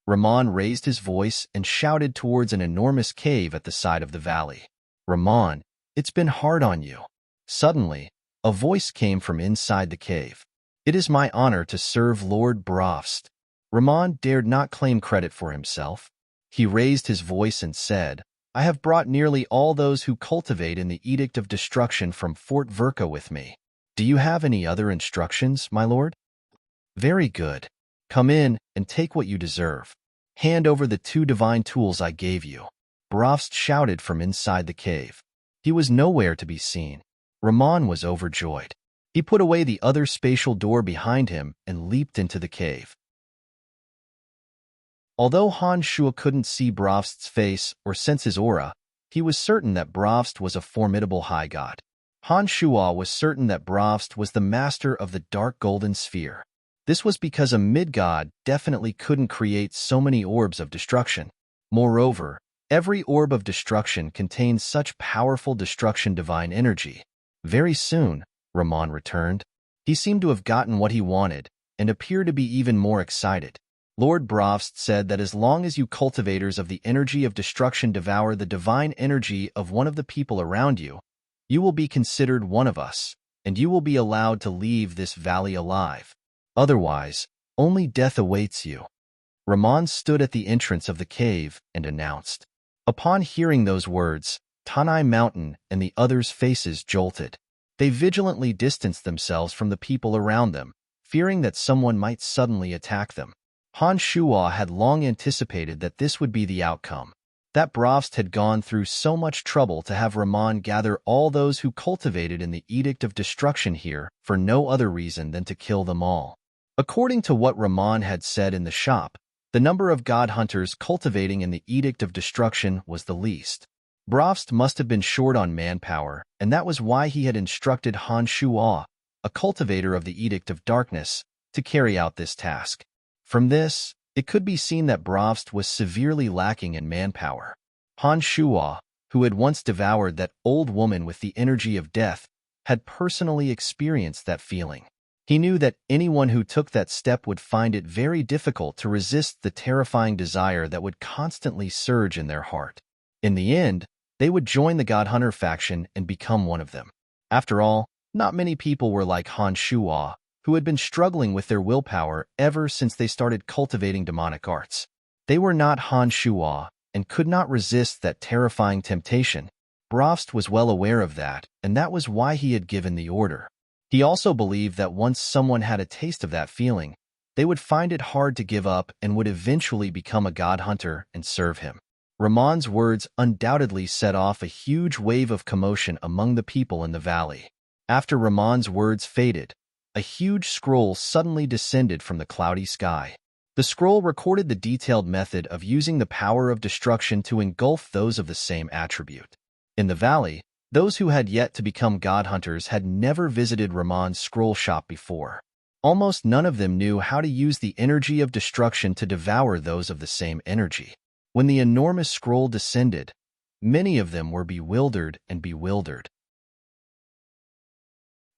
S1: Ramon raised his voice and shouted towards an enormous cave at the side of the valley. Ramon, it's been hard on you. Suddenly, a voice came from inside the cave. It is my honor to serve Lord Brovst. Ramon dared not claim credit for himself. He raised his voice and said, I have brought nearly all those who cultivate in the Edict of Destruction from Fort Verka with me. Do you have any other instructions, my lord? Very good. Come in and take what you deserve. Hand over the 2 divine tools I gave you. Brovst shouted from inside the cave. He was nowhere to be seen. Ramon was overjoyed. He put away the other spatial door behind him and leaped into the cave. Although Han Shuo couldn't see Brovst's face or sense his aura, he was certain that Brovst was a formidable high god. Han Shuo was certain that Brovst was the master of the dark golden sphere. This was because a mid-god definitely couldn't create so many orbs of destruction. Moreover, every orb of destruction contains such powerful destruction divine energy. Very soon, Ramon returned. He seemed to have gotten what he wanted and appeared to be even more excited. Lord Brovst said that as long as you cultivators of the energy of destruction devour the divine energy of one of the people around you, you will be considered one of us, and you will be allowed to leave this valley alive. Otherwise, only death awaits you. Ramon stood at the entrance of the cave and announced. Upon hearing those words, Tanai Mountain and the others' faces jolted. They vigilantly distanced themselves from the people around them, fearing that someone might suddenly attack them. Han Shuo had long anticipated that this would be the outcome. That Brovst had gone through so much trouble to have Ramon gather all those who cultivated in the Edict of Destruction here for no other reason than to kill them all. According to what Rahman had said in the shop, the number of god hunters cultivating in the Edict of Destruction was the least. Brovst must have been short on manpower, and that was why he had instructed Han Shuo, a cultivator of the Edict of Darkness, to carry out this task. From this, it could be seen that Brovst was severely lacking in manpower. Han Shuo, who had once devoured that old woman with the energy of death, had personally experienced that feeling. He knew that anyone who took that step would find it very difficult to resist the terrifying desire that would constantly surge in their heart. In the end, they would join the God Hunter faction and become one of them. After all, not many people were like Han Shuo, who had been struggling with their willpower ever since they started cultivating demonic arts. They were not Han Shuo and could not resist that terrifying temptation. Brovst was well aware of that, and that was why he had given the order. He also believed that once someone had a taste of that feeling, they would find it hard to give up and would eventually become a god hunter and serve him. Rahman's words undoubtedly set off a huge wave of commotion among the people in the valley. After Rahman's words faded, a huge scroll suddenly descended from the cloudy sky. The scroll recorded the detailed method of using the power of destruction to engulf those of the same attribute. In the valley, those who had yet to become god hunters had never visited Rahman's scroll shop before. Almost none of them knew how to use the energy of destruction to devour those of the same energy. When the enormous scroll descended, many of them were bewildered.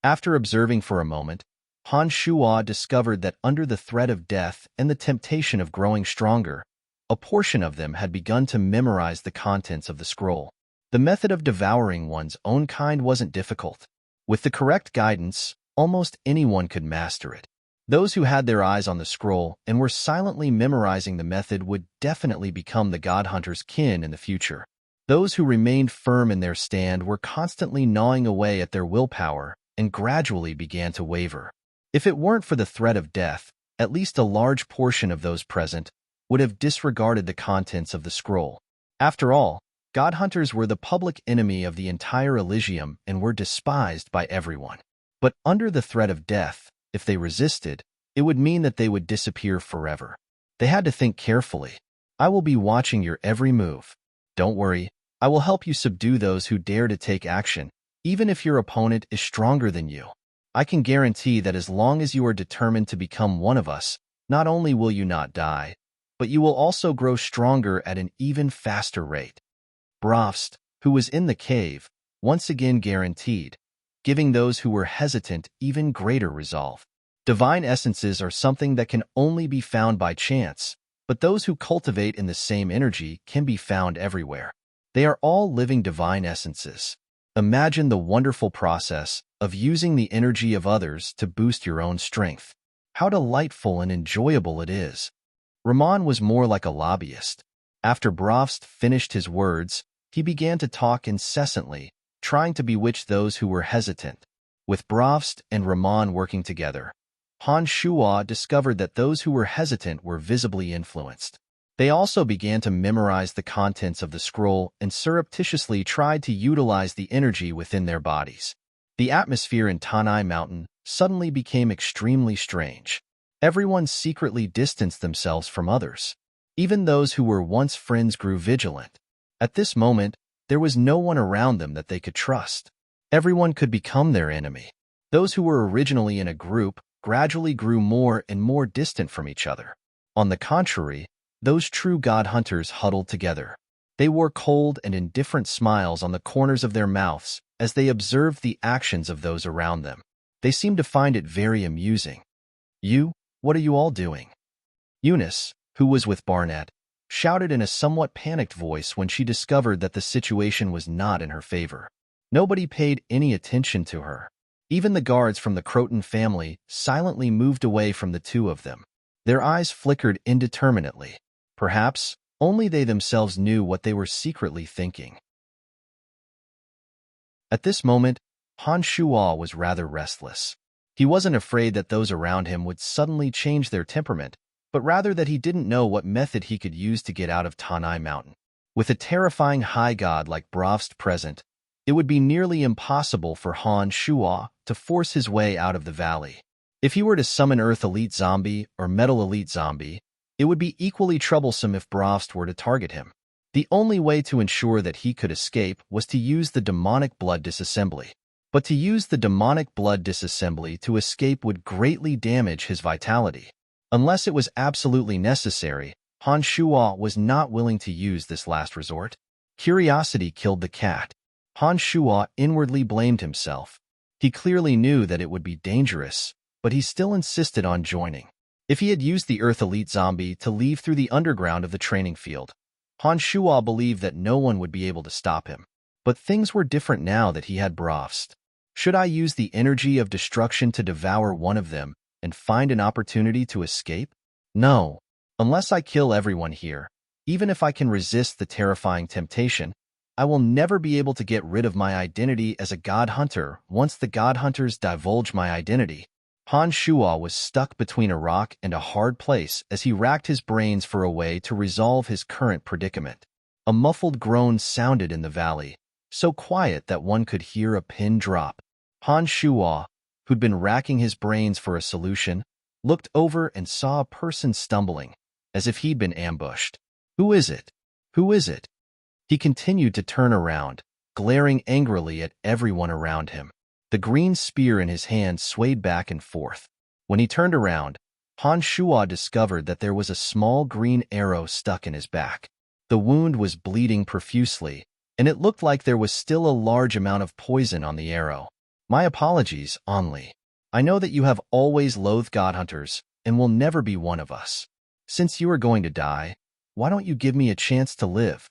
S1: After observing for a moment, Han Shuo discovered that under the threat of death and the temptation of growing stronger, a portion of them had begun to memorize the contents of the scroll. The method of devouring one's own kind wasn't difficult. With the correct guidance, almost anyone could master it. Those who had their eyes on the scroll and were silently memorizing the method would definitely become the god hunter's kin in the future. Those who remained firm in their stand were constantly gnawing away at their willpower and gradually began to waver. If it weren't for the threat of death, at least a large portion of those present would have disregarded the contents of the scroll. After all, god hunters were the public enemy of the entire Elysium and were despised by everyone. But under the threat of death, if they resisted, it would mean that they would disappear forever. They had to think carefully. I will be watching your every move. Don't worry, I will help you subdue those who dare to take action, even if your opponent is stronger than you. I can guarantee that as long as you are determined to become one of us, not only will you not die, but you will also grow stronger at an even faster rate. Brovst, who was in the cave, once again guaranteed, giving those who were hesitant even greater resolve. Divine essences are something that can only be found by chance, but those who cultivate in the same energy can be found everywhere. They are all living divine essences. Imagine the wonderful process of using the energy of others to boost your own strength. How delightful and enjoyable it is. Rahman was more like a lobbyist. After Brovst finished his words, he began to talk incessantly, trying to bewitch those who were hesitant. With Brovst and Rahman working together, Han Shuo discovered that those who were hesitant were visibly influenced. They also began to memorize the contents of the scroll and surreptitiously tried to utilize the energy within their bodies. The atmosphere in Tanai Mountain suddenly became extremely strange. Everyone secretly distanced themselves from others. Even those who were once friends grew vigilant. At this moment, there was no one around them that they could trust. Everyone could become their enemy. Those who were originally in a group gradually grew more and more distant from each other. On the contrary, those true god hunters huddled together. They wore cold and indifferent smiles on the corners of their mouths as they observed the actions of those around them. They seemed to find it very amusing. What are you all doing? Eunice, who was with Barnett, shouted in a somewhat panicked voice when she discovered that the situation was not in her favor. Nobody paid any attention to her. Even the guards from the Croton family silently moved away from the two of them. Their eyes flickered indeterminately. Perhaps only they themselves knew what they were secretly thinking. At this moment, Han Shuo was rather restless. He wasn't afraid that those around him would suddenly change their temperament, but rather that he didn't know what method he could use to get out of Tanai Mountain. With a terrifying high god like Brovst present, it would be nearly impossible for Han Shuo to force his way out of the valley. If he were to summon Earth Elite Zombie or Metal Elite Zombie, it would be equally troublesome if Bravst were to target him. The only way to ensure that he could escape was to use the demonic blood disassembly. But to use the demonic blood disassembly to escape would greatly damage his vitality. Unless it was absolutely necessary, Han Shuo was not willing to use this last resort. Curiosity killed the cat. Han Shuo inwardly blamed himself. He clearly knew that it would be dangerous, but he still insisted on joining. If he had used the Earth Elite Zombie to leave through the underground of the training field, Han Shuo believed that no one would be able to stop him. But things were different now that he had Bravst. Should I use the energy of destruction to devour one of them and find an opportunity to escape? No. Unless I kill everyone here, even if I can resist the terrifying temptation, I will never be able to get rid of my identity as a god hunter once the god hunters divulge my identity. Han Shuo was stuck between a rock and a hard place as he racked his brains for a way to resolve his current predicament. A muffled groan sounded in the valley, so quiet that one could hear a pin drop. Han Shuo, who'd been racking his brains for a solution, looked over and saw a person stumbling, as if he'd been ambushed. Who is it? Who is it? He continued to turn around, glaring angrily at everyone around him. The green spear in his hand swayed back and forth. When he turned around, Han Shuo discovered that there was a small green arrow stuck in his back. The wound was bleeding profusely, and it looked like there was still a large amount of poison on the arrow. My apologies, Only. I know that you have always loathed god hunters and will never be one of us. Since you are going to die, why don't you give me a chance to live?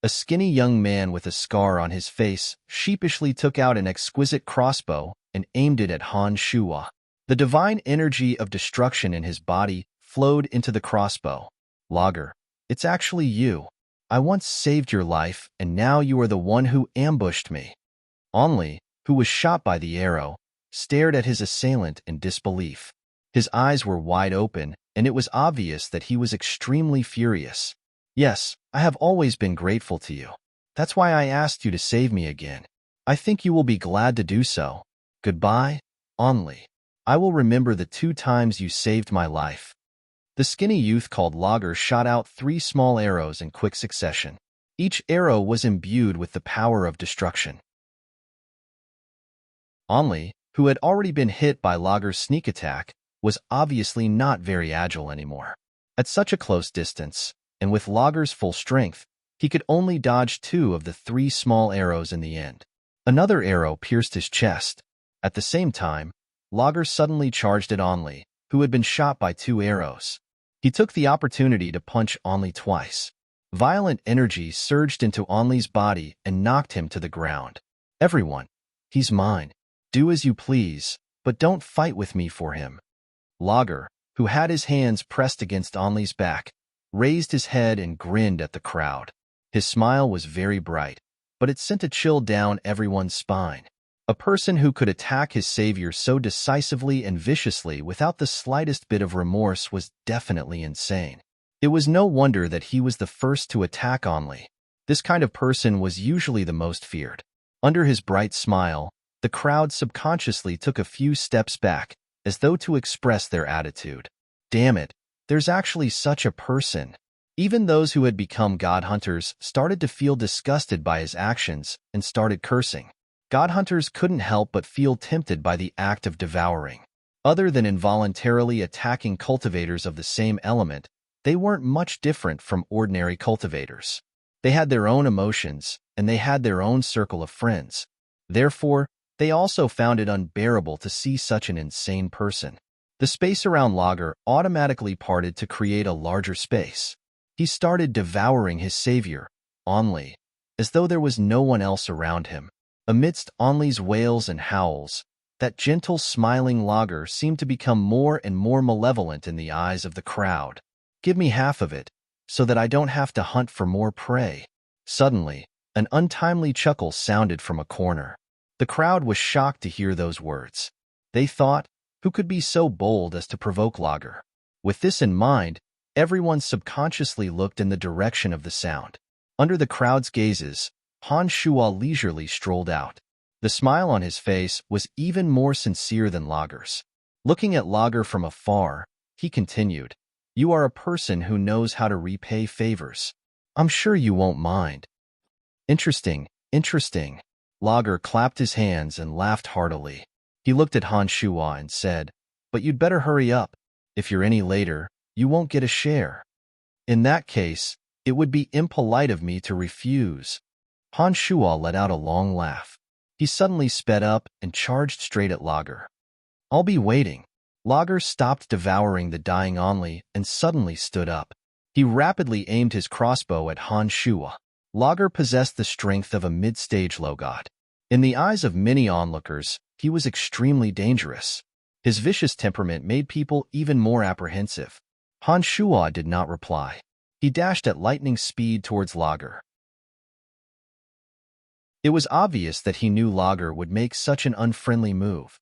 S1: A skinny young man with a scar on his face sheepishly took out an exquisite crossbow and aimed it at Han Shuo. The divine energy of destruction in his body flowed into the crossbow. Lager, it's actually you. I once saved your life, and now you are the one who ambushed me. Only, who was shot by the arrow, stared at his assailant in disbelief. His eyes were wide open, and it was obvious that he was extremely furious. Yes, I have always been grateful to you. That's why I asked you to save me again. I think you will be glad to do so. Goodbye, Only. I will remember the 2 times you saved my life. The skinny youth called Lager shot out 3 small arrows in quick succession. Each arrow was imbued with the power of destruction. Only, who had already been hit by Lager's sneak attack, was obviously not very agile anymore. At such a close distance, and with Lager's full strength, he could only dodge 2 of the 3 small arrows in the end. Another arrow pierced his chest. At the same time, Lager suddenly charged at Only, who had been shot by 2 arrows. He took the opportunity to punch Only twice. Violent energy surged into Only's body and knocked him to the ground. Everyone, he's mine. Do as you please, but don't fight with me for him. Lager, who had his hands pressed against Only's back, raised his head and grinned at the crowd. His smile was very bright, but it sent a chill down everyone's spine. A person who could attack his savior so decisively and viciously without the slightest bit of remorse was definitely insane. It was no wonder that he was the first to attack Only. This kind of person was usually the most feared. Under his bright smile, the crowd subconsciously took a few steps back, as though to express their attitude. Damn it, there's actually such a person. Even those who had become god hunters started to feel disgusted by his actions and started cursing. God hunters couldn't help but feel tempted by the act of devouring. Other than involuntarily attacking cultivators of the same element, they weren't much different from ordinary cultivators. They had their own emotions, and they had their own circle of friends. Therefore, they also found it unbearable to see such an insane person. The space around Lager automatically parted to create a larger space. He started devouring his savior, Only, as though there was no one else around him. Amidst Only's wails and howls, that gentle, smiling Lager seemed to become more and more malevolent in the eyes of the crowd. Give me half of it, so that I don't have to hunt for more prey. Suddenly, an untimely chuckle sounded from a corner. The crowd was shocked to hear those words. They thought, who could be so bold as to provoke Lager? With this in mind, everyone subconsciously looked in the direction of the sound. Under the crowd's gazes, Han Shuo leisurely strolled out. The smile on his face was even more sincere than Lager's. Looking at Lager from afar, he continued, "You are a person who knows how to repay favors. I'm sure you won't mind." "Interesting, interesting." Lager clapped his hands and laughed heartily. He looked at Han Shuo and said, "But you'd better hurry up. If you're any later, you won't get a share." "In that case, it would be impolite of me to refuse." Han Shuo let out a long laugh. He suddenly sped up and charged straight at Lager. "I'll be waiting." Lager stopped devouring the dying Only and suddenly stood up. He rapidly aimed his crossbow at Han Shuo. Lager possessed the strength of a mid-stage Logot. In the eyes of many onlookers, he was extremely dangerous. His vicious temperament made people even more apprehensive. Han Shuo did not reply. He dashed at lightning speed towards Lager. It was obvious that he knew Lager would make such an unfriendly move.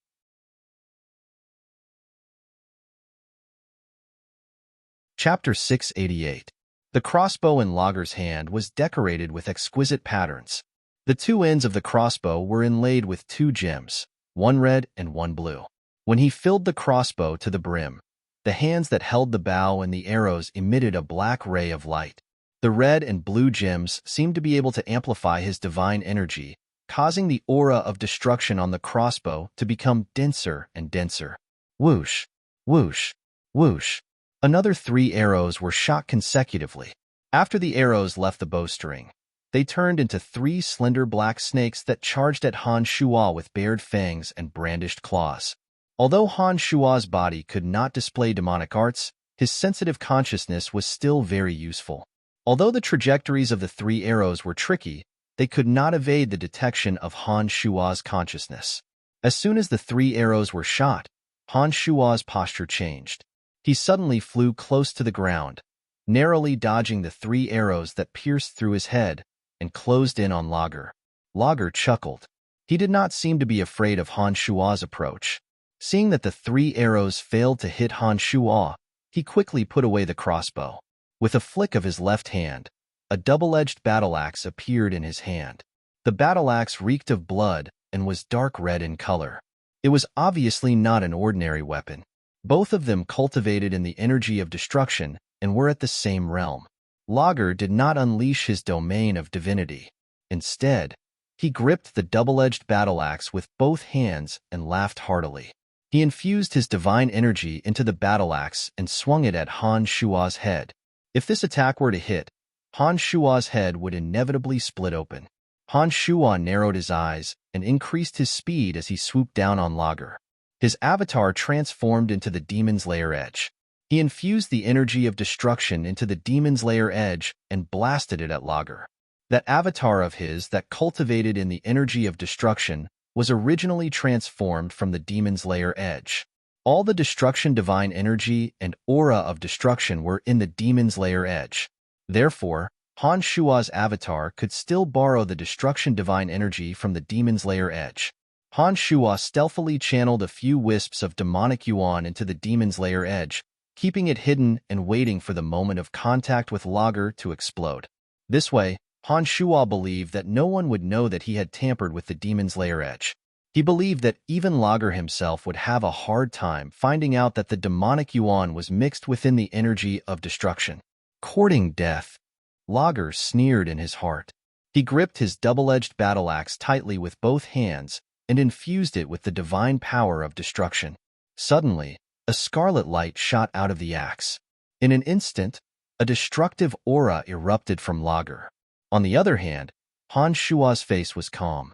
S1: Chapter 688. The crossbow in Lager's hand was decorated with exquisite patterns. The two ends of the crossbow were inlaid with two gems, one red and one blue. When he filled the crossbow to the brim, the hands that held the bow and the arrows emitted a black ray of light. The red and blue gems seemed to be able to amplify his divine energy, causing the aura of destruction on the crossbow to become denser and denser. Whoosh, whoosh, whoosh. Another 3 arrows were shot consecutively. After the arrows left the bowstring, they turned into 3 slender black snakes that charged at Han Shuo with bared fangs and brandished claws. Although Han Shuo's body could not display demonic arts, his sensitive consciousness was still very useful. Although the trajectories of the 3 arrows were tricky, they could not evade the detection of Han Shuo's consciousness. As soon as the 3 arrows were shot, Han Shuo's posture changed. He suddenly flew close to the ground, narrowly dodging the 3 arrows that pierced through his head and closed in on Lager. Lager chuckled. He did not seem to be afraid of Han Shuo's approach. Seeing that the 3 arrows failed to hit Han Shuo, he quickly put away the crossbow. With a flick of his left hand, a double-edged battle-axe appeared in his hand. The battle-axe reeked of blood and was dark red in color. It was obviously not an ordinary weapon. Both of them cultivated in the energy of destruction and were at the same realm. Lager did not unleash his domain of divinity. Instead, he gripped the double-edged battle-axe with both hands and laughed heartily. He infused his divine energy into the battle-axe and swung it at Han Shuo's head. If this attack were to hit, Han Shuo's head would inevitably split open. Han Shuo narrowed his eyes and increased his speed as he swooped down on Lager. His avatar transformed into the Demon's Lair Edge. He infused the energy of destruction into the Demon's Lair Edge and blasted it at Lager. That avatar of his that cultivated in the energy of destruction was originally transformed from the Demon's Lair Edge. All the destruction divine energy and aura of destruction were in the Demon's Lair Edge. Therefore, Han Shuo's avatar could still borrow the destruction divine energy from the Demon's Lair Edge. Han Shuo stealthily channeled a few wisps of demonic yuan into the Demon's Lair Edge, keeping it hidden and waiting for the moment of contact with Lager to explode. This way, Han Shuo believed that no one would know that he had tampered with the Demon's Lair Edge. He believed that even Lager himself would have a hard time finding out that the demonic yuan was mixed within the energy of destruction. Courting death, Lager sneered in his heart. He gripped his double-edged battle-axe tightly with both hands and infused it with the divine power of destruction. Suddenly, a scarlet light shot out of the axe. In an instant, a destructive aura erupted from Lager. On the other hand, Han Shuo's face was calm.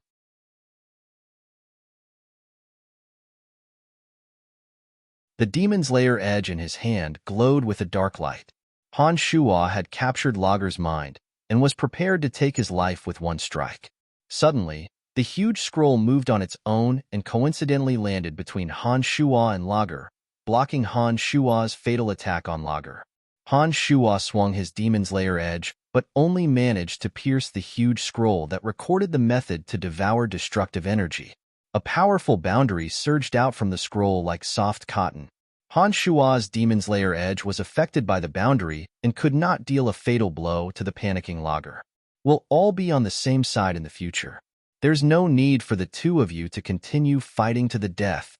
S1: The Demon's Lair Edge in his hand glowed with a dark light. Han Shuo had captured Lager's mind and was prepared to take his life with one strike. Suddenly, the huge scroll moved on its own and coincidentally landed between Han Shuo and Lager, blocking Han Shuo's fatal attack on Lager. Han Shuo swung his Demon's Lair Edge, but only managed to pierce the huge scroll that recorded the method to devour destructive energy. A powerful boundary surged out from the scroll like soft cotton. Han Shuo's Demon's Lair Edge was affected by the boundary and could not deal a fatal blow to the panicking Lager. We'll all be on the same side in the future. There's no need for the two of you to continue fighting to the death.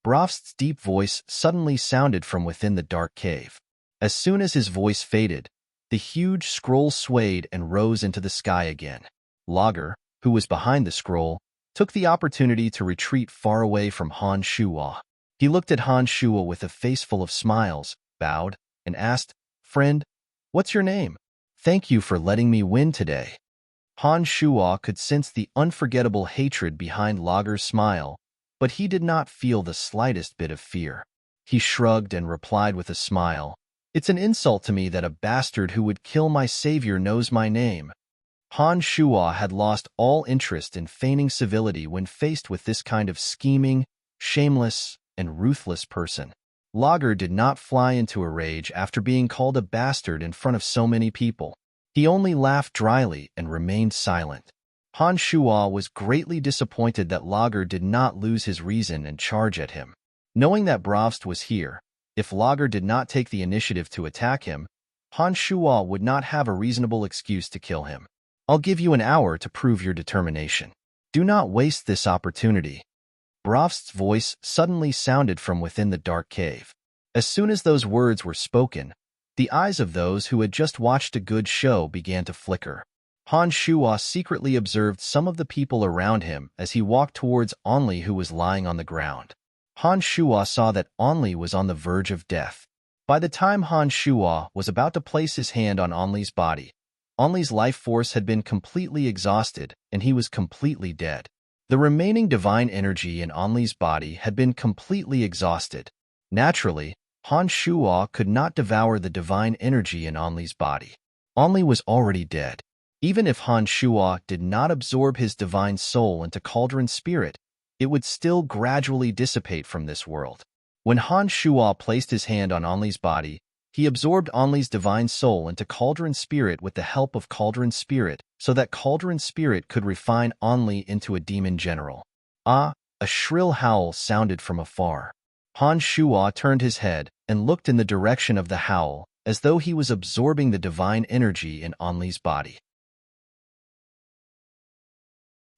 S1: Brofst's deep voice suddenly sounded from within the dark cave. As soon as his voice faded, the huge scroll swayed and rose into the sky again. Lager, who was behind the scroll, took the opportunity to retreat far away from Han Shuo. He looked at Han Shuo with a face full of smiles, bowed, and asked, "Friend, what's your name? Thank you for letting me win today." Han Shuo could sense the unforgettable hatred behind Lager's smile, but he did not feel the slightest bit of fear. He shrugged and replied with a smile, "It's an insult to me that a bastard who would kill my savior knows my name." Han Shuo had lost all interest in feigning civility when faced with this kind of scheming, shameless, and ruthless person. Lager did not fly into a rage after being called a bastard in front of so many people. He only laughed dryly and remained silent. Han Shuo was greatly disappointed that Lager did not lose his reason and charge at him. Knowing that Brofst was here, if Lager did not take the initiative to attack him, Han Shuo would not have a reasonable excuse to kill him. "I'll give you an hour to prove your determination. Do not waste this opportunity." Brofst's voice suddenly sounded from within the dark cave. As soon as those words were spoken, the eyes of those who had just watched a good show began to flicker. Han Shuo secretly observed some of the people around him as he walked towards Onli, who was lying on the ground. Han Shuo saw that Onli was on the verge of death. By the time Han Shuo was about to place his hand on Onli's body, Onli's life force had been completely exhausted, and he was completely dead. The remaining divine energy in Onli's body had been completely exhausted. Naturally, Han Shuo could not devour the divine energy in Onli's body. Onli was already dead. Even if Han Shuo did not absorb his divine soul into Cauldron Spirit, it would still gradually dissipate from this world. When Han Shuo placed his hand on Onli's body, he absorbed Onli's divine soul into Cauldron Spirit with the help of Cauldron Spirit, so that Cauldron Spirit could refine Onli into a demon general. Ah! A shrill howl sounded from afar. Han Shuo turned his head and looked in the direction of the howl, as though he was absorbing the divine energy in Onli's body.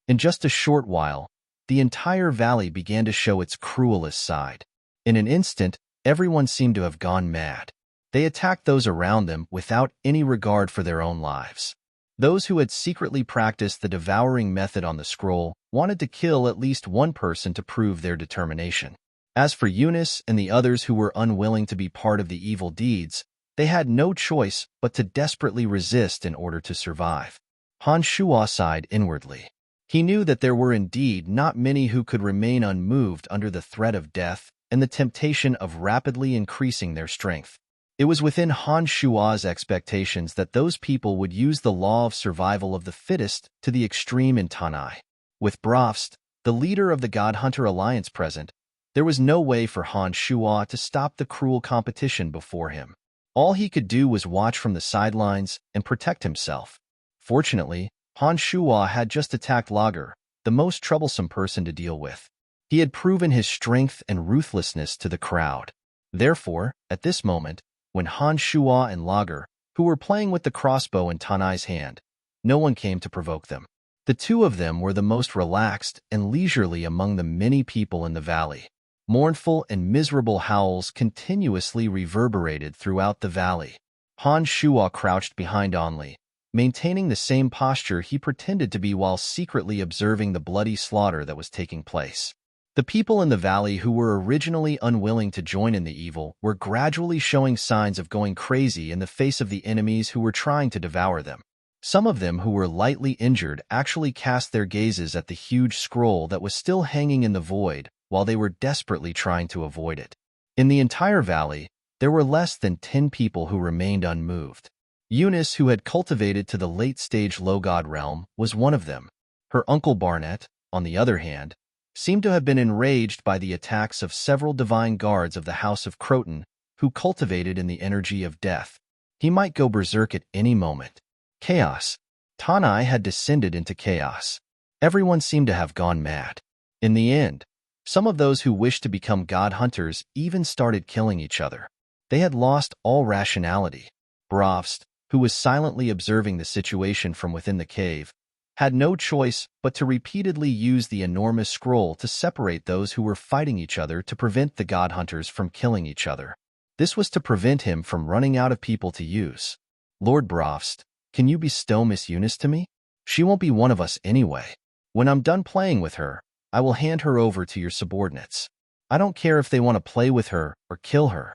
S1: In just a short while, the entire valley began to show its cruelest side. In an instant, everyone seemed to have gone mad. They attacked those around them without any regard for their own lives. Those who had secretly practiced the devouring method on the scroll wanted to kill at least one person to prove their determination. As for Eunice and the others who were unwilling to be part of the evil deeds, they had no choice but to desperately resist in order to survive. Han Shuo sighed inwardly. He knew that there were indeed not many who could remain unmoved under the threat of death and the temptation of rapidly increasing their strength. It was within Han Shuo's expectations that those people would use the law of survival of the fittest to the extreme in Tanai. With Brofst, the leader of the God Hunter Alliance, present, there was no way for Han Shuo to stop the cruel competition before him. All he could do was watch from the sidelines and protect himself. Fortunately, Han Shuo had just attacked Lager, the most troublesome person to deal with. He had proven his strength and ruthlessness to the crowd. Therefore, at this moment, when Han Shuo and Lager, who were playing with the crossbow in Tanai's hand, no one came to provoke them. The two of them were the most relaxed and leisurely among the many people in the valley. Mournful and miserable howls continuously reverberated throughout the valley. Han Shuo crouched behind Onli, maintaining the same posture he pretended to be while secretly observing the bloody slaughter that was taking place. The people in the valley who were originally unwilling to join in the evil were gradually showing signs of going crazy in the face of the enemies who were trying to devour them. Some of them who were lightly injured actually cast their gazes at the huge scroll that was still hanging in the void while they were desperately trying to avoid it. In the entire valley, there were less than 10 people who remained unmoved. Eunice, who had cultivated to the late-stage low-god realm, was one of them. Her uncle Barnett, on the other hand, seemed to have been enraged by the attacks of several divine guards of the House of Croton, who cultivated in the energy of death. He might go berserk at any moment. Chaos. Tanai had descended into chaos. Everyone seemed to have gone mad. In the end, some of those who wished to become god hunters even started killing each other. They had lost all rationality. Brofst, who was silently observing the situation from within the cave, had no choice but to repeatedly use the enormous scroll to separate those who were fighting each other to prevent the god hunters from killing each other. This was to prevent him from running out of people to use. Lord Brofst, can you bestow Miss Eunice to me? She won't be one of us anyway. When I'm done playing with her, I will hand her over to your subordinates. I don't care if they want to play with her or kill her.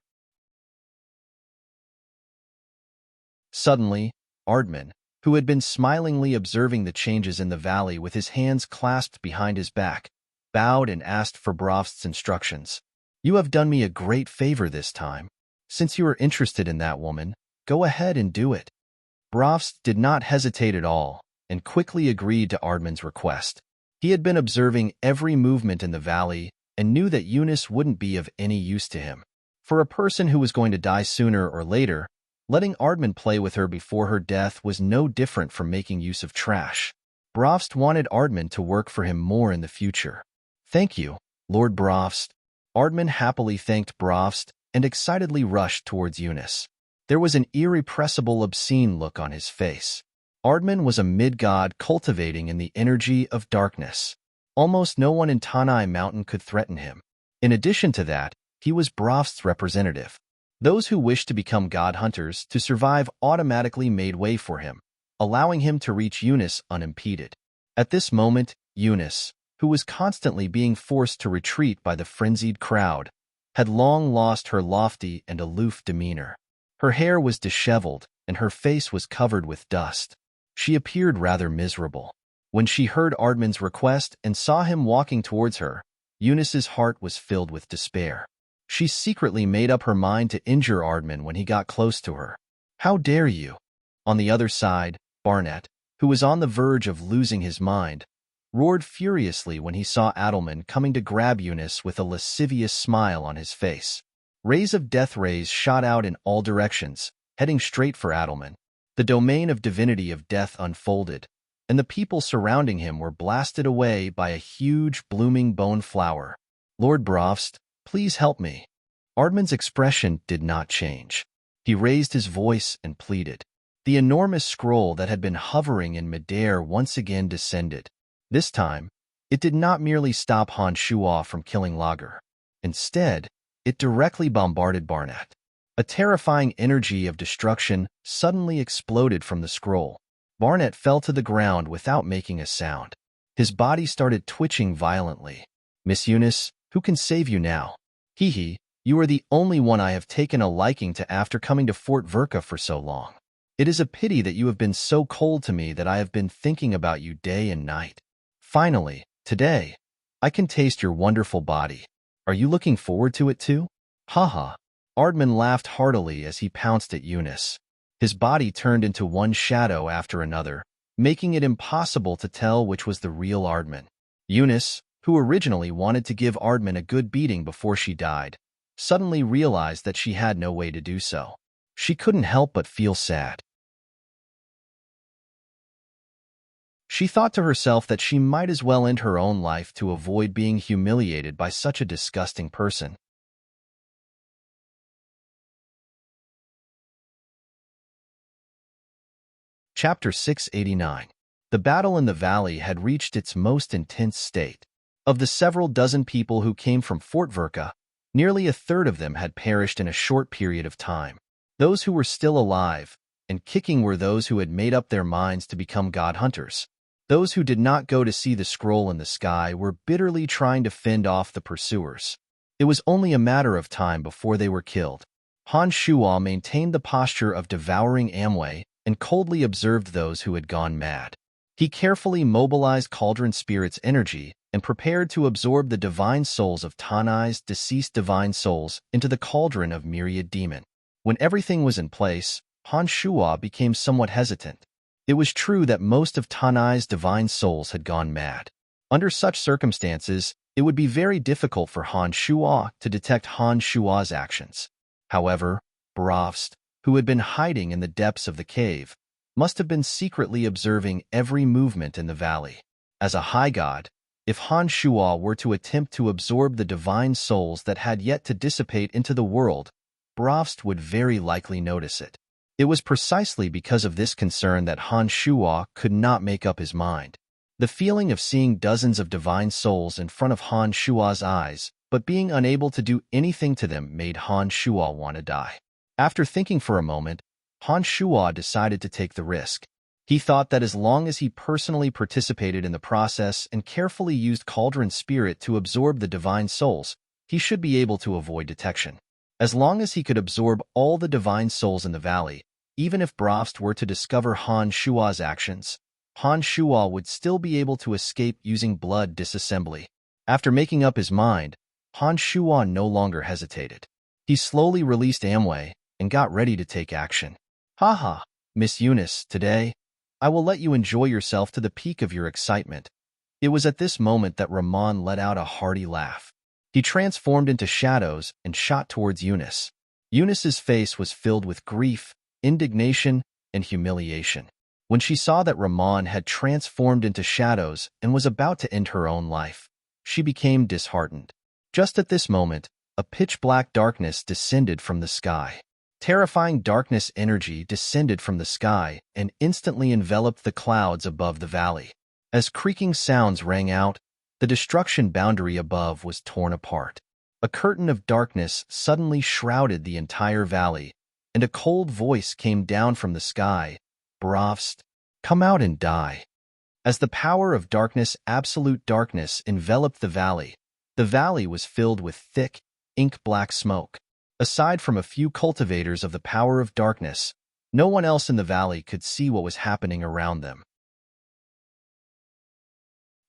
S1: Suddenly, Ardman, who had been smilingly observing the changes in the valley with his hands clasped behind his back, bowed and asked for Brofst's instructions. You have done me a great favor this time. Since you are interested in that woman, go ahead and do it. Brofst did not hesitate at all and quickly agreed to Ardman's request. He had been observing every movement in the valley and knew that Eunice wouldn't be of any use to him. For a person who was going to die sooner or later, letting Ardman play with her before her death was no different from making use of trash. Brofst wanted Ardman to work for him more in the future. Thank you, Lord Brofst. Ardman happily thanked Brofst and excitedly rushed towards Eunice. There was an irrepressible, obscene look on his face. Ardman was a mid-god cultivating in the energy of darkness. Almost no one in Tanai Mountain could threaten him. In addition to that, he was Brofst's representative. Those who wished to become god hunters to survive automatically made way for him, allowing him to reach Eunice unimpeded. At this moment, Eunice, who was constantly being forced to retreat by the frenzied crowd, had long lost her lofty and aloof demeanor. Her hair was disheveled, and her face was covered with dust. She appeared rather miserable. When she heard Ardman's request and saw him walking towards her, Eunice's heart was filled with despair. She secretly made up her mind to injure Ardman when he got close to her. How dare you? On the other side, Barnett, who was on the verge of losing his mind, roared furiously when he saw Adelman coming to grab Eunice with a lascivious smile on his face. Rays of death rays shot out in all directions, heading straight for Adelman. The domain of divinity of death unfolded, and the people surrounding him were blasted away by a huge, blooming bone flower. Lord Brofst, please help me. Ardman's expression did not change. He raised his voice and pleaded. The enormous scroll that had been hovering in midair once again descended. This time, it did not merely stop Han Shuo from killing Lager. Instead, it directly bombarded Barnett. A terrifying energy of destruction suddenly exploded from the scroll. Barnett fell to the ground without making a sound. His body started twitching violently. Miss Eunice, who can save you now? Hee, you are the only one I have taken a liking to after coming to Fort Verka for so long. It is a pity that you have been so cold to me that I have been thinking about you day and night. Finally, today, I can taste your wonderful body. Are you looking forward to it too? Haha. Ardman laughed heartily as he pounced at Eunice. His body turned into one shadow after another, making it impossible to tell which was the real Ardman. Eunice, who originally wanted to give Ardman a good beating before she died, suddenly realized that she had no way to do so. She couldn't help but feel sad. She thought to herself that she might as well end her own life to avoid being humiliated by such a disgusting person. Chapter 689. The battle in the valley had reached its most intense state. Of the several dozen people who came from Fort Verka, nearly a third of them had perished in a short period of time. Those who were still alive and kicking were those who had made up their minds to become god hunters. Those who did not go to see the scroll in the sky were bitterly trying to fend off the pursuers. It was only a matter of time before they were killed. Han Shuo maintained the posture of devouring Amway and coldly observed those who had gone mad. He carefully mobilized Cauldron Spirit's energy and prepared to absorb the divine souls of Tanai's deceased divine souls into the cauldron of Myriad Demon. When everything was in place, Han Shuo became somewhat hesitant. It was true that most of Tanai's divine souls had gone mad. Under such circumstances, it would be very difficult for Han Shuo to detect Han Shuo's actions. However, Brofst, who had been hiding in the depths of the cave, must have been secretly observing every movement in the valley. As a high god, if Han Shuo were to attempt to absorb the divine souls that had yet to dissipate into the world, Brofst would very likely notice it. It was precisely because of this concern that Han Shuo could not make up his mind. The feeling of seeing dozens of divine souls in front of Han Shuo's eyes, but being unable to do anything to them, made Han Shuo want to die. After thinking for a moment, Han Shuo decided to take the risk. He thought that as long as he personally participated in the process and carefully used Cauldron Spirit to absorb the divine souls, he should be able to avoid detection. As long as he could absorb all the divine souls in the valley, even if Bravst were to discover Han Shuo's actions, Han Shuo would still be able to escape using blood disassembly. After making up his mind, Han Shuo no longer hesitated. He slowly released Amway and got ready to take action. Haha, Miss Eunice, today, I will let you enjoy yourself to the peak of your excitement. It was at this moment that Ramon let out a hearty laugh. He transformed into shadows and shot towards Eunice. Eunice's face was filled with grief, indignation, and humiliation. When she saw that Ramon had transformed into shadows and was about to end her own life, she became disheartened. Just at this moment, a pitch-black darkness descended from the sky. Terrifying darkness energy descended from the sky and instantly enveloped the clouds above the valley. As creaking sounds rang out, the destruction boundary above was torn apart. A curtain of darkness suddenly shrouded the entire valley, and a cold voice came down from the sky. Bravst, come out and die. As the power of darkness, absolute darkness, enveloped the valley was filled with thick, ink-black smoke. Aside from a few cultivators of the power of darkness, no one else in the valley could see what was happening around them.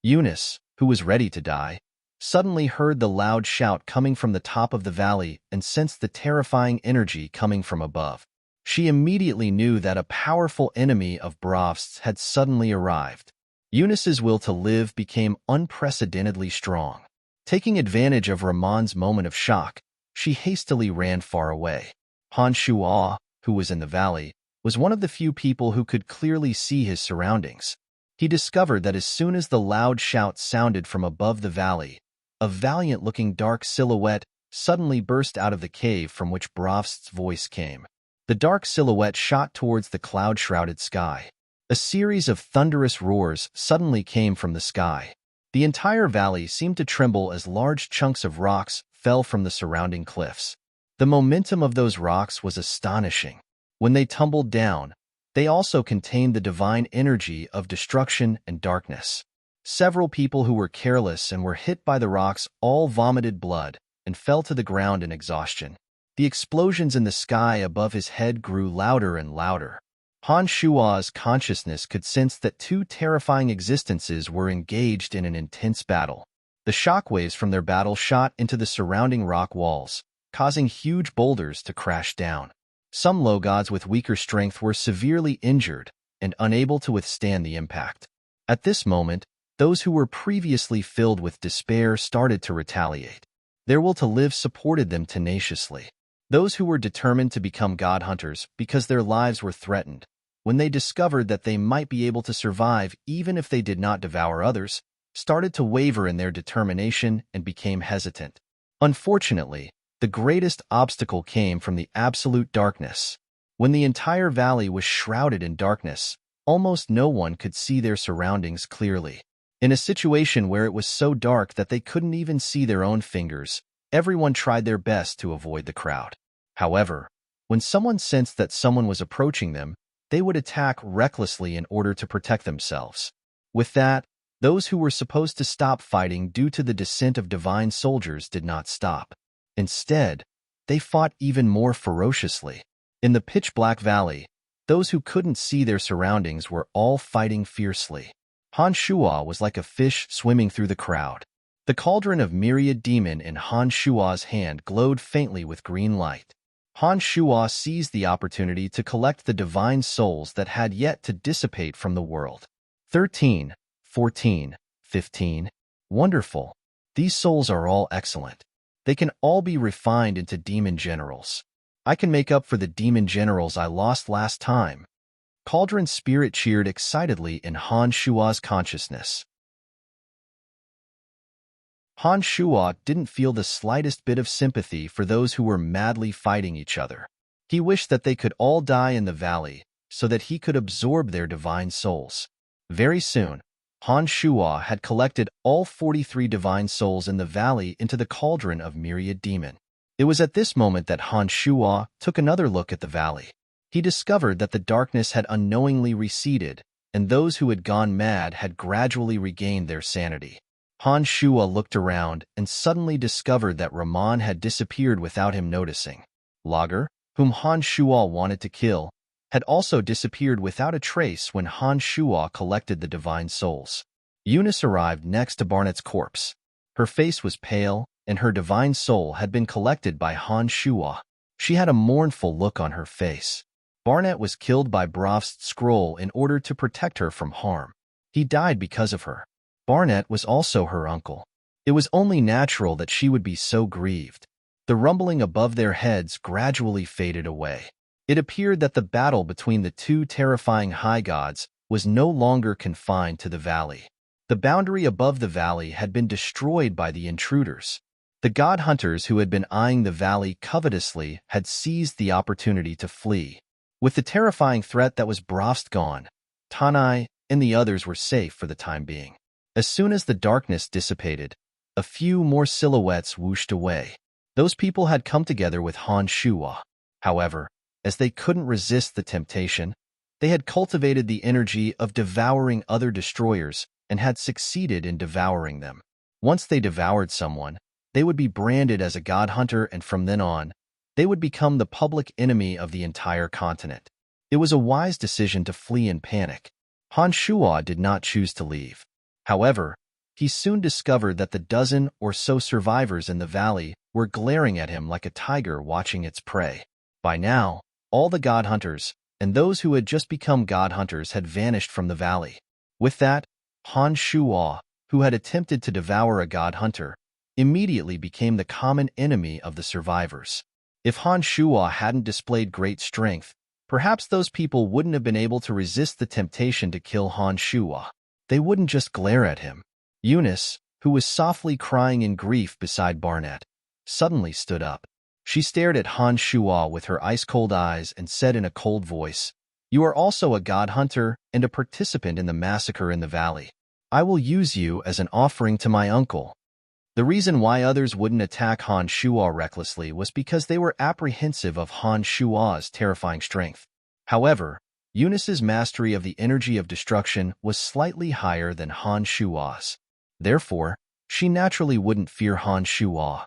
S1: Eunice, who was ready to die, suddenly heard the loud shout coming from the top of the valley and sensed the terrifying energy coming from above. She immediately knew that a powerful enemy of Bravst's had suddenly arrived. Eunice's will to live became unprecedentedly strong. Taking advantage of Ramon's moment of shock, she hastily ran far away. Han Shuo, who was in the valley, was one of the few people who could clearly see his surroundings. He discovered that as soon as the loud shout sounded from above the valley, a valiant-looking dark silhouette suddenly burst out of the cave from which Bravst's voice came. The dark silhouette shot towards the cloud-shrouded sky. A series of thunderous roars suddenly came from the sky. The entire valley seemed to tremble as large chunks of rocks fell from the surrounding cliffs. The momentum of those rocks was astonishing. When they tumbled down, they also contained the divine energy of destruction and darkness. Several people who were careless and were hit by the rocks all vomited blood and fell to the ground in exhaustion. The explosions in the sky above his head grew louder and louder. Han Shuo's consciousness could sense that two terrifying existences were engaged in an intense battle. The shockwaves from their battle shot into the surrounding rock walls, causing huge boulders to crash down. Some low gods with weaker strength were severely injured and unable to withstand the impact. At this moment, those who were previously filled with despair started to retaliate. Their will to live supported them tenaciously. Those who were determined to become god hunters because their lives were threatened, when they discovered that they might be able to survive even if they did not devour others, started to waver in their determination and became hesitant. Unfortunately, the greatest obstacle came from the absolute darkness. When the entire valley was shrouded in darkness, almost no one could see their surroundings clearly. In a situation where it was so dark that they couldn't even see their own fingers, everyone tried their best to avoid the crowd. However, when someone sensed that someone was approaching them, they would attack recklessly in order to protect themselves. With that, those who were supposed to stop fighting due to the descent of divine soldiers did not stop. Instead, they fought even more ferociously. In the pitch-black valley, those who couldn't see their surroundings were all fighting fiercely. Han Shuo was like a fish swimming through the crowd. The cauldron of myriad demon in Han Shuo's hand glowed faintly with green light. Han Shuo seized the opportunity to collect the divine souls that had yet to dissipate from the world. 13, 14, 15. Wonderful. These souls are all excellent. They can all be refined into demon generals. I can make up for the demon generals I lost last time. Cauldron Spirit cheered excitedly in Han Shuo's consciousness. Han Shuo didn't feel the slightest bit of sympathy for those who were madly fighting each other. He wished that they could all die in the valley so that he could absorb their divine souls. Very soon, Han Shuo had collected all 43 divine souls in the valley into the cauldron of myriad demon. It was at this moment that Han Shuo took another look at the valley. He discovered that the darkness had unknowingly receded, and those who had gone mad had gradually regained their sanity. Han Shuo looked around and suddenly discovered that Raman had disappeared without him noticing. Lager, whom Han Shuo wanted to kill, had also disappeared without a trace when Han Shuo collected the divine souls. Eunice arrived next to Barnett's corpse. Her face was pale, and her divine soul had been collected by Han Shuo. She had a mournful look on her face. Barnett was killed by Brovst's scroll in order to protect her from harm. He died because of her. Barnett was also her uncle. It was only natural that she would be so grieved. The rumbling above their heads gradually faded away. It appeared that the battle between the two terrifying high gods was no longer confined to the valley. The boundary above the valley had been destroyed by the intruders. The god hunters who had been eyeing the valley covetously had seized the opportunity to flee. With the terrifying threat that was Brovst gone, Tanai and the others were safe for the time being. As soon as the darkness dissipated, a few more silhouettes whooshed away. Those people had come together with Han Shuo. However, as they couldn't resist the temptation, they had cultivated the energy of devouring other destroyers and had succeeded in devouring them. Once they devoured someone, they would be branded as a god hunter, and from then on, they would become the public enemy of the entire continent. It was a wise decision to flee in panic. Han Shuo did not choose to leave. However, he soon discovered that the dozen or so survivors in the valley were glaring at him like a tiger watching its prey. By now, all the god hunters and those who had just become god hunters had vanished from the valley. With that, Han Shuo, who had attempted to devour a god hunter, immediately became the common enemy of the survivors. If Han Shuo hadn't displayed great strength, perhaps those people wouldn't have been able to resist the temptation to kill Han Shuo. They wouldn't just glare at him. Eunice, who was softly crying in grief beside Barnett, suddenly stood up. She stared at Han Shuo with her ice-cold eyes and said in a cold voice, "You are also a god hunter and a participant in the massacre in the valley. I will use you as an offering to my uncle." The reason why others wouldn't attack Han Shuo recklessly was because they were apprehensive of Han Shuo's terrifying strength. However, Eunice's mastery of the energy of destruction was slightly higher than Han Shuo's. Therefore, she naturally wouldn't fear Han Shuo.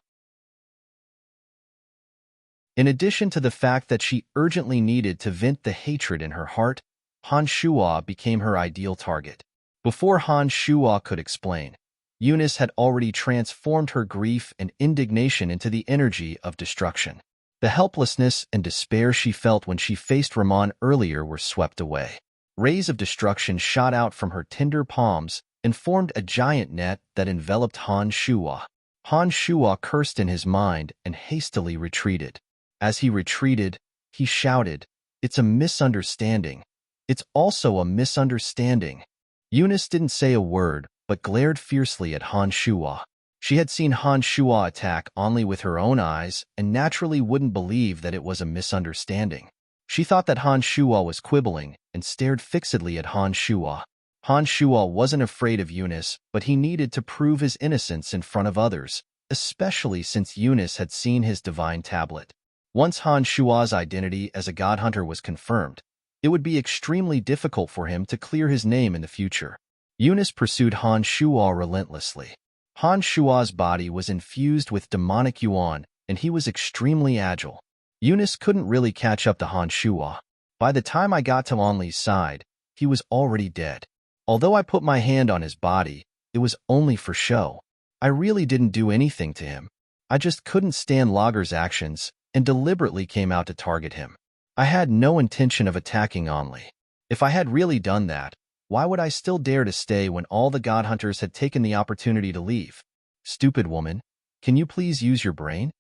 S1: In addition to the fact that she urgently needed to vent the hatred in her heart, Han Shuo became her ideal target. Before Han Shuo could explain, Eunice had already transformed her grief and indignation into the energy of destruction. The helplessness and despair she felt when she faced Raman earlier were swept away. Rays of destruction shot out from her tender palms and formed a giant net that enveloped Han Shuo. Han Shuo cursed in his mind and hastily retreated. As he retreated, he shouted, "It's a misunderstanding. It's also a misunderstanding." Eunice didn't say a word, but glared fiercely at Han Shuo. She had seen Han Shuo attack only with her own eyes and naturally wouldn't believe that it was a misunderstanding. She thought that Han Shuo was quibbling and stared fixedly at Han Shuo. Han Shuo wasn't afraid of Eunice, but he needed to prove his innocence in front of others, especially since Eunice had seen his divine tablet. Once Han Shuo's identity as a god hunter was confirmed, it would be extremely difficult for him to clear his name in the future. Eunice pursued Han Shuo relentlessly. Han Shuo's body was infused with demonic yuan, and he was extremely agile. Eunice couldn't really catch up to Han Shuo. By the time I got to Only's side, he was already dead. Although I put my hand on his body, it was only for show. I really didn't do anything to him. I just couldn't stand Lager's actions and deliberately came out to target him. I had no intention of attacking Only. If I had really done that, why would I still dare to stay when all the god hunters had taken the opportunity to leave? Stupid woman, can you please use your brain?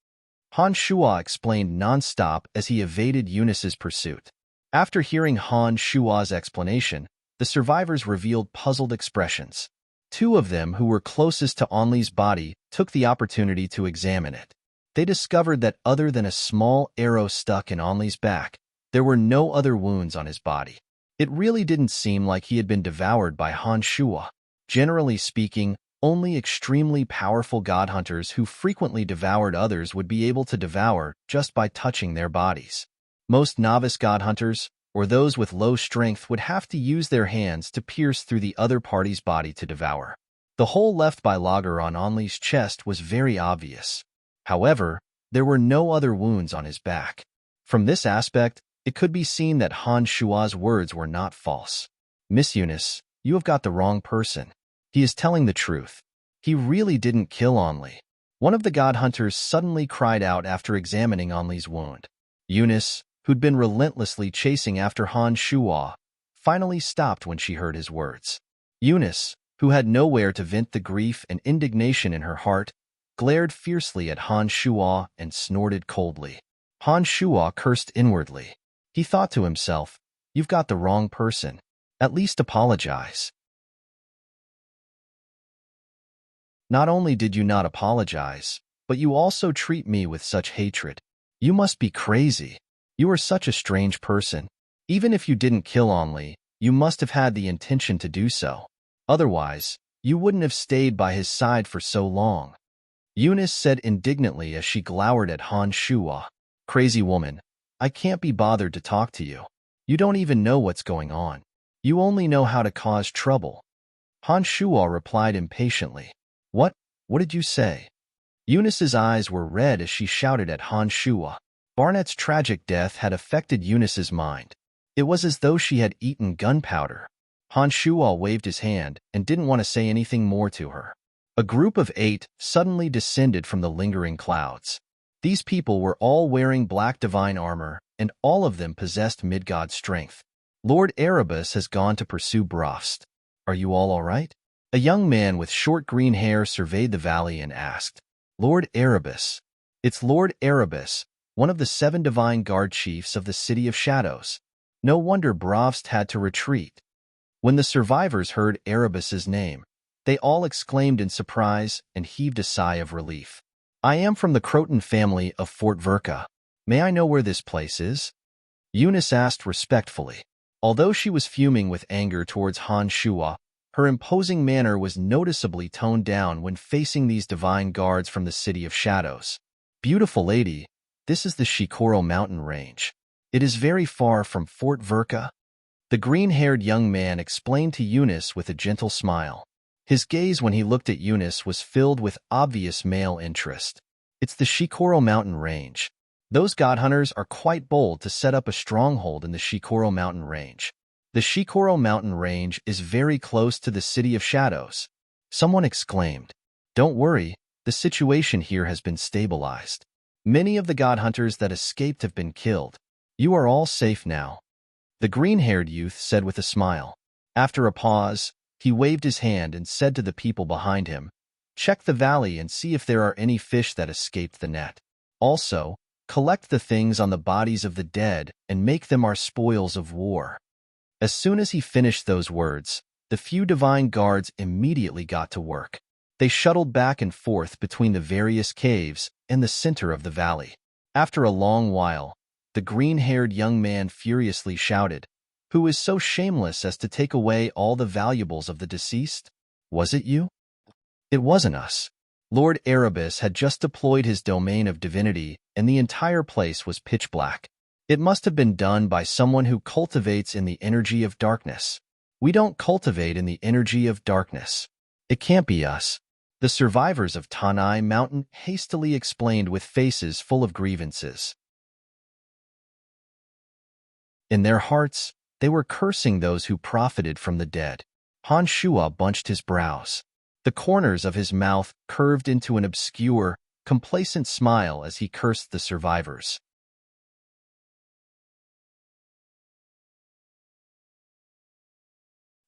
S1: Han Shuo explained non-stop as he evaded Eunice's pursuit. After hearing Han Shuo's explanation, the survivors revealed puzzled expressions. Two of them who were closest to Only's body took the opportunity to examine it. They discovered that other than a small arrow stuck in Onli's back, there were no other wounds on his body. It really didn't seem like he had been devoured by Han Shuo. Generally speaking, only extremely powerful god hunters who frequently devoured others would be able to devour just by touching their bodies. Most novice god hunters, or those with low strength, would have to use their hands to pierce through the other party's body to devour. The hole left by Lager on Onli's chest was very obvious. However, there were no other wounds on his back. From this aspect, it could be seen that Han Shuo's words were not false. Miss Eunice, you have got the wrong person. He is telling the truth. He really didn't kill Onli. One of the god hunters suddenly cried out after examining Onli's wound. Eunice, who'd been relentlessly chasing after Han Shuo, finally stopped when she heard his words. Eunice, who had nowhere to vent the grief and indignation in her heart, glared fiercely at Han Shuo and snorted coldly. Han Shuo cursed inwardly. He thought to himself, "You've got the wrong person. At least apologize." Not only did you not apologize, but you also treat me with such hatred. You must be crazy. You are such a strange person. Even if you didn't kill Onli, you must have had the intention to do so. Otherwise, you wouldn't have stayed by his side for so long. Eunice said indignantly as she glowered at Han Shuo. Crazy woman, I can't be bothered to talk to you. You don't even know what's going on. You only know how to cause trouble. Han Shuo replied impatiently. What? What did you say? Eunice's eyes were red as she shouted at Han Shuo. Barnett's tragic death had affected Eunice's mind. It was as though she had eaten gunpowder. Han Shuo waved his hand and didn't want to say anything more to her. A group of 8 suddenly descended from the lingering clouds. These people were all wearing black divine armor, and all of them possessed mid-god strength. Lord Erebus has gone to pursue Brofst. Are you all right? A young man with short green hair surveyed the valley and asked, Lord Erebus. It's Lord Erebus, one of the 7 divine guard chiefs of the City of Shadows. No wonder Brofst had to retreat. When the survivors heard Erebus's name, they all exclaimed in surprise and heaved a sigh of relief. I am from the Croton family of Fort Verka. May I know where this place is? Eunice asked respectfully. Although she was fuming with anger towards Han Shuo, her imposing manner was noticeably toned down when facing these divine guards from the City of Shadows. Beautiful lady, this is the Shikoro mountain range. It is very far from Fort Verka. The green-haired young man explained to Eunice with a gentle smile. His gaze when he looked at Eunice was filled with obvious male interest. It's the Shikoro mountain range. Those god hunters are quite bold to set up a stronghold in the Shikoro mountain range. The Shikoro mountain range is very close to the City of Shadows. Someone exclaimed. Don't worry, the situation here has been stabilized. Many of the god hunters that escaped have been killed. You are all safe now. The green-haired youth said with a smile. After a pause, he waved his hand and said to the people behind him, check the valley and see if there are any fish that escaped the net. Also, collect the things on the bodies of the dead and make them our spoils of war. As soon as he finished those words, the few divine guards immediately got to work. They shuttled back and forth between the various caves and the center of the valley. After a long while, the green-haired young man furiously shouted, Who is so shameless as to take away all the valuables of the deceased? Was it you? It wasn't us. Lord Erebus had just deployed his domain of divinity, and the entire place was pitch black. It must have been done by someone who cultivates in the energy of darkness. We don't cultivate in the energy of darkness. It can't be us. The survivors of Tanai Mountain hastily explained with faces full of grievances. In their hearts, they were cursing those who profited from the dead. Han Shuo bunched his brows. The corners of his mouth curved into an obscure, complacent smile as he cursed the survivors.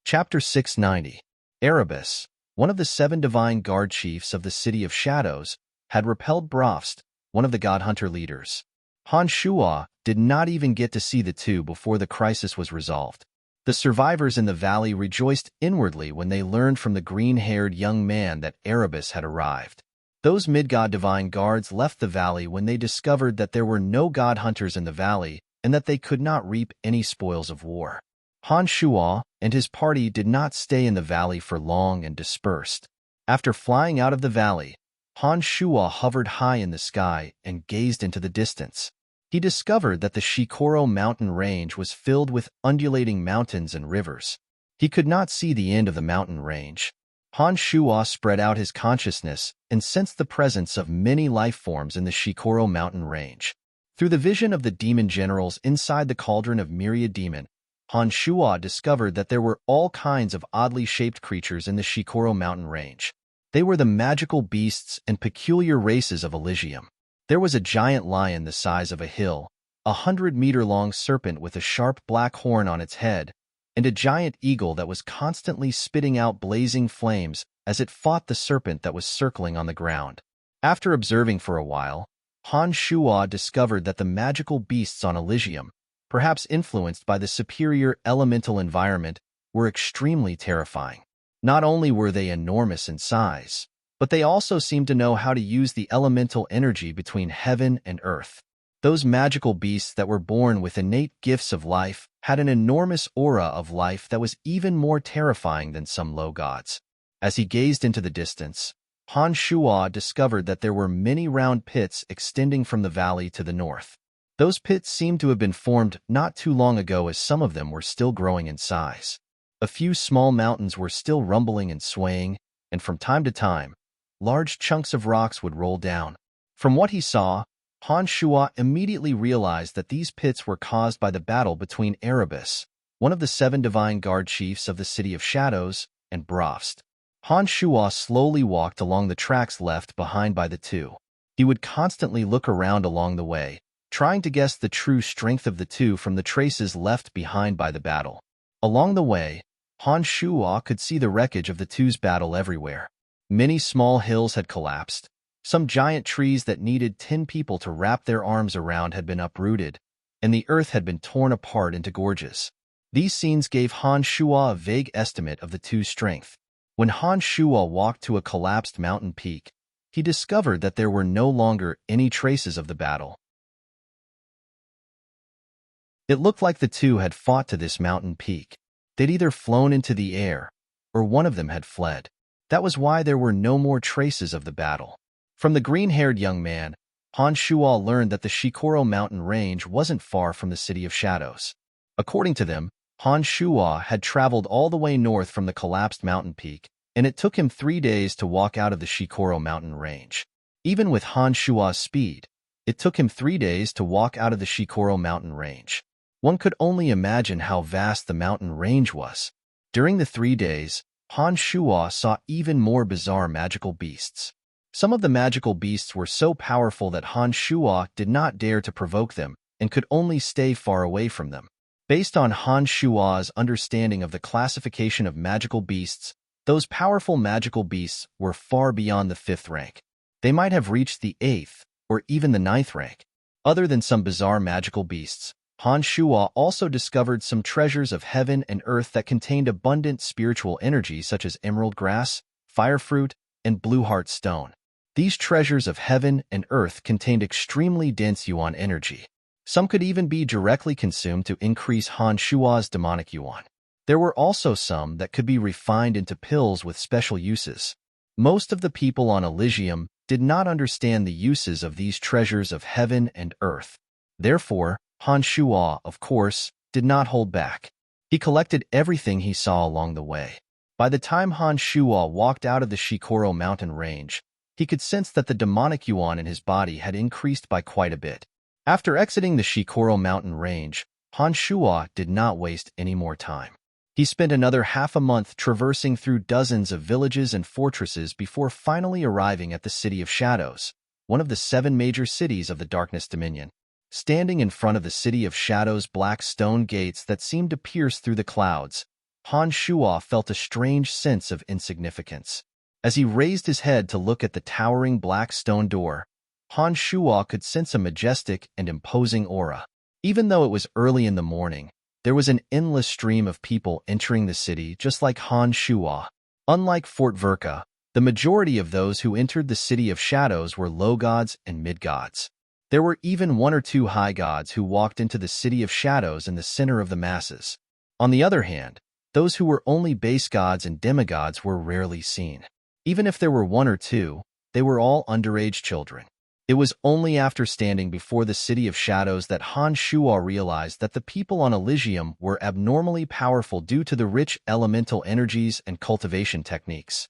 S1: Chapter 690. Erebus, one of the 7 divine guard chiefs of the City of Shadows, had repelled Brofst, one of the god hunter leaders. Han Shuo did not even get to see the two before the crisis was resolved. The survivors in the valley rejoiced inwardly when they learned from the green-haired young man that Erebus had arrived. Those mid-god divine guards left the valley when they discovered that there were no god hunters in the valley and that they could not reap any spoils of war. Han Shuo and his party did not stay in the valley for long and dispersed. After flying out of the valley, Han Shuo hovered high in the sky and gazed into the distance. He discovered that the Shikoro mountain range was filled with undulating mountains and rivers. He could not see the end of the mountain range. Han Shuo spread out his consciousness and sensed the presence of many life forms in the Shikoro mountain range. Through the vision of the demon generals inside the cauldron of myriad demon, Han Shuo discovered that there were all kinds of oddly shaped creatures in the Shikoro mountain range. They were the magical beasts and peculiar races of Elysium. There was a giant lion the size of a hill, 100-meter-long serpent with a sharp black horn on its head, and a giant eagle that was constantly spitting out blazing flames as it fought the serpent that was circling on the ground. After observing for a while, Han Shuo discovered that the magical beasts on Elysium, perhaps influenced by the superior elemental environment, were extremely terrifying. Not only were they enormous in size, but they also seemed to know how to use the elemental energy between heaven and earth. Those magical beasts that were born with innate gifts of life had an enormous aura of life that was even more terrifying than some low gods. As he gazed into the distance, Han Shuo discovered that there were many round pits extending from the valley to the north. Those pits seemed to have been formed not too long ago, as some of them were still growing in size. A few small mountains were still rumbling and swaying, and from time to time, large chunks of rocks would roll down. From what he saw, Han Shuo immediately realized that these pits were caused by the battle between Erebus, one of the 7 divine guard chiefs of the City of Shadows, and Bravst. Han Shuo slowly walked along the tracks left behind by the two. He would constantly look around along the way, trying to guess the true strength of the two from the traces left behind by the battle. Along the way, Han Shuo could see the wreckage of the two's battle everywhere. Many small hills had collapsed. Some giant trees that needed 10 people to wrap their arms around had been uprooted, and the earth had been torn apart into gorges. These scenes gave Han Shuo a vague estimate of the two's strength. When Han Shuo walked to a collapsed mountain peak, he discovered that there were no longer any traces of the battle. It looked like the two had fought to this mountain peak. They'd either flown into the air, or one of them had fled. That was why there were no more traces of the battle. From the green-haired young man, Han Shuo learned that the Shikoro mountain range wasn't far from the City of Shadows. According to them, Han Shuo had traveled all the way north from the collapsed mountain peak, and it took him 3 days to walk out of the Shikoro mountain range. Even with Han Shuo's speed, it took him 3 days to walk out of the Shikoro mountain range. One could only imagine how vast the mountain range was. During the 3 days, Han Shuo saw even more bizarre magical beasts. Some of the magical beasts were so powerful that Han Shuo did not dare to provoke them and could only stay far away from them. Based on Han Shuo's understanding of the classification of magical beasts, those powerful magical beasts were far beyond the 5th rank. They might have reached the 8th or even the 9th rank. Other than some bizarre magical beasts, Han Shuo also discovered some treasures of heaven and earth that contained abundant spiritual energy such as emerald grass, fire fruit, and blue heart stone. These treasures of heaven and earth contained extremely dense yuan energy. Some could even be directly consumed to increase Han Shuo's demonic yuan. There were also some that could be refined into pills with special uses. Most of the people on Elysium did not understand the uses of these treasures of heaven and earth. Therefore, Han Shuo, of course, did not hold back. He collected everything he saw along the way. By the time Han Shuo walked out of the Shikoro mountain range, he could sense that the demonic yuan in his body had increased by quite a bit. After exiting the Shikoro mountain range, Han Shuo did not waste any more time. He spent another half a month traversing through dozens of villages and fortresses before finally arriving at the City of Shadows, one of the 7 major cities of the Darkness Dominion. Standing in front of the City of Shadows' black stone gates that seemed to pierce through the clouds, Han Shuo felt a strange sense of insignificance. As he raised his head to look at the towering black stone door, Han Shuo could sense a majestic and imposing aura. Even though it was early in the morning, there was an endless stream of people entering the city just like Han Shuo. Unlike Fort Verka, The majority of those who entered the City of Shadows were low gods and mid-gods. There were even one or two high gods who walked into the City of Shadows in the center of the masses. On the other hand, those who were only base gods and demigods were rarely seen. Even if there were one or two, they were all underage children. It was only after standing before the City of Shadows that Han Shuo realized that the people on Elysium were abnormally powerful due to the rich elemental energies and cultivation techniques.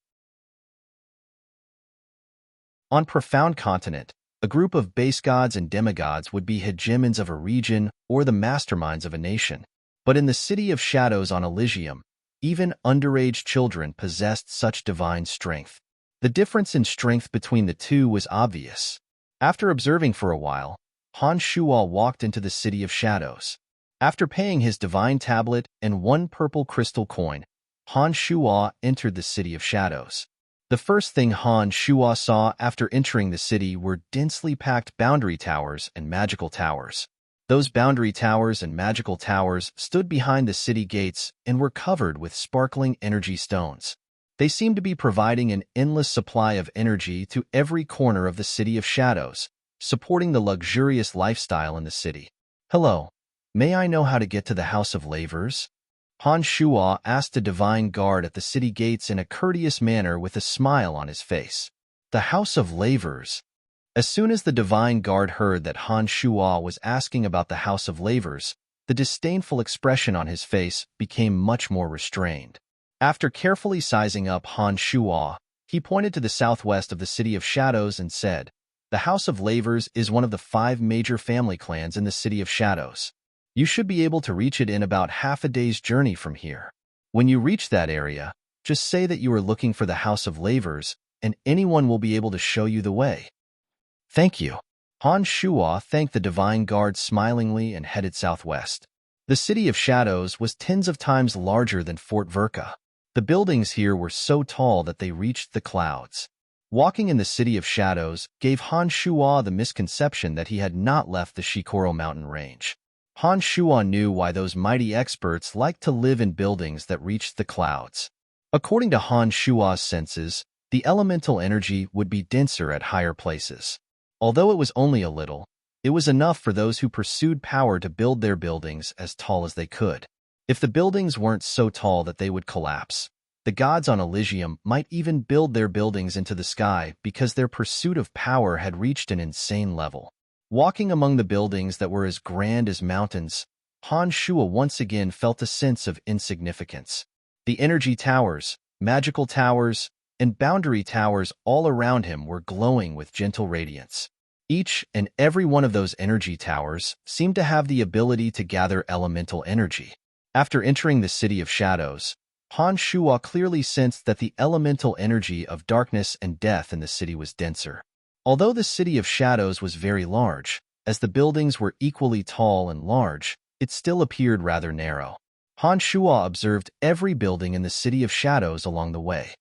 S1: On Profound Continent, a group of base gods and demigods would be hegemons of a region or the masterminds of a nation. But in the City of Shadows on Elysium, even underage children possessed such divine strength. The difference in strength between the two was obvious. After observing for a while, Han Shuo walked into the City of Shadows. After paying his divine tablet and one purple crystal coin, Han Shuo entered the City of Shadows. The first thing Han Shuo saw after entering the city were densely packed boundary towers and magical towers. Those boundary towers and magical towers stood behind the city gates and were covered with sparkling energy stones. They seemed to be providing an endless supply of energy to every corner of the City of Shadows, supporting the luxurious lifestyle in the city. "Hello, may I know how to get to the House of Lavers?" Han Shuo asked a divine guard at the city gates in a courteous manner with a smile on his face. The House of Lavers. As soon as the divine guard heard that Han Shuo was asking about the House of Lavers, the disdainful expression on his face became much more restrained. After carefully sizing up Han Shuo, he pointed to the southwest of the City of Shadows and said, "The House of Lavers is one of the 5 major family clans in the City of Shadows. You should be able to reach it in about half a day's journey from here. When you reach that area, just say that you are looking for the House of Lavers, and anyone will be able to show you the way." "Thank you." Han Shuo thanked the divine guard smilingly and headed southwest. The City of Shadows was tens of times larger than Fort Verka. The buildings here were so tall that they reached the clouds. Walking in the City of Shadows gave Han Shuo the misconception that he had not left the Shikoro mountain range. Han Shuo knew why those mighty experts liked to live in buildings that reached the clouds. According to Han Shuo's senses, the elemental energy would be denser at higher places. Although it was only a little, it was enough for those who pursued power to build their buildings as tall as they could. If the buildings weren't so tall that they would collapse, the gods on Elysium might even build their buildings into the sky because their pursuit of power had reached an insane level. Walking among the buildings that were as grand as mountains, Han Shuo once again felt a sense of insignificance. The energy towers, magical towers, and boundary towers all around him were glowing with gentle radiance. Each and every one of those energy towers seemed to have the ability to gather elemental energy. After entering the City of Shadows, Han Shuo clearly sensed that the elemental energy of darkness and death in the city was denser. Although the City of Shadows was very large, as the buildings were equally tall and large, it still appeared rather narrow. Han Shuo observed every building in the City of Shadows along the way.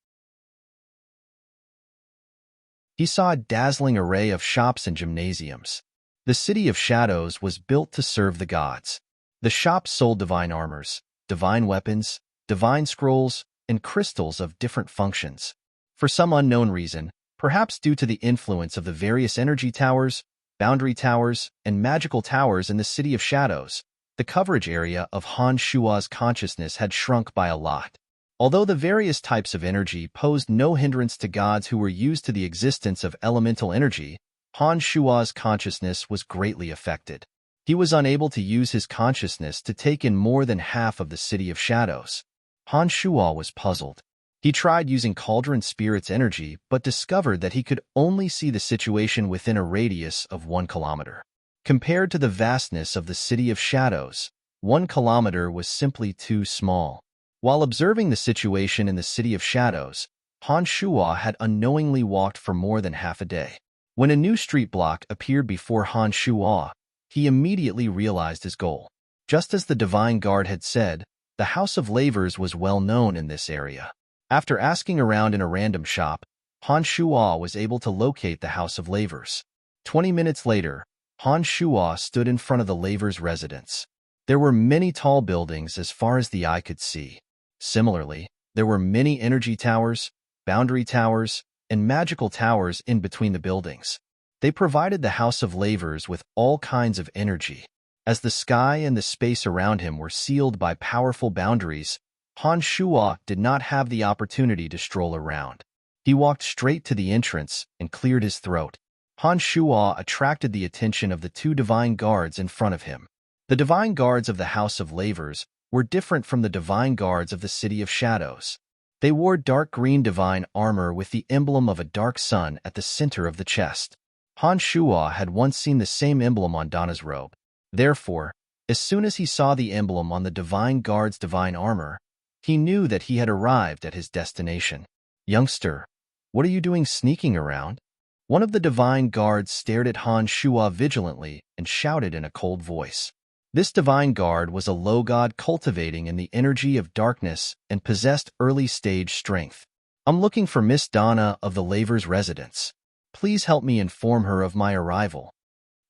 S1: He saw a dazzling array of shops and gymnasiums. The City of Shadows was built to serve the gods. The shops sold divine armors, divine weapons, divine scrolls, and crystals of different functions. For some unknown reason, perhaps due to the influence of the various energy towers, boundary towers, and magical towers in the City of Shadows, the coverage area of Han Shuo's consciousness had shrunk by a lot. Although the various types of energy posed no hindrance to gods who were used to the existence of elemental energy, Han Shuo's consciousness was greatly affected. He was unable to use his consciousness to take in more than half of the City of Shadows. Han Shuo was puzzled. He tried using Cauldron Spirit's energy, but discovered that he could only see the situation within a radius of 1 kilometer. Compared to the vastness of the City of Shadows, 1 kilometer was simply too small. While observing the situation in the City of Shadows, Han Shuo had unknowingly walked for more than half a day. When a new street block appeared before Han Shuo, he immediately realized his goal. Just as the Divine Guard had said, the House of Lavers was well known in this area. After asking around in a random shop, Han Shuo was able to locate the House of Lavers. 20 minutes later, Han Shuo stood in front of the Lavers' residence. There were many tall buildings as far as the eye could see. Similarly, there were many energy towers, boundary towers, and magical towers in between the buildings. They provided the House of Lavers with all kinds of energy. As the sky and the space around him were sealed by powerful boundaries, Han Shuo did not have the opportunity to stroll around. He walked straight to the entrance and cleared his throat. Han Shuo attracted the attention of the two divine guards in front of him. The divine guards of the House of Lavers were different from the divine guards of the City of Shadows. They wore dark green divine armor with the emblem of a dark sun at the center of the chest. Han Shuo had once seen the same emblem on Donna's robe. Therefore, as soon as he saw the emblem on the divine guard's divine armor, he knew that he had arrived at his destination. "Youngster, what are you doing sneaking around?" One of the divine guards stared at Han Shuo vigilantly and shouted in a cold voice. This divine guard was a low god cultivating in the energy of darkness and possessed early-stage strength. "I'm looking for Miss Donna of the Lavers' residence. Please help me inform her of my arrival."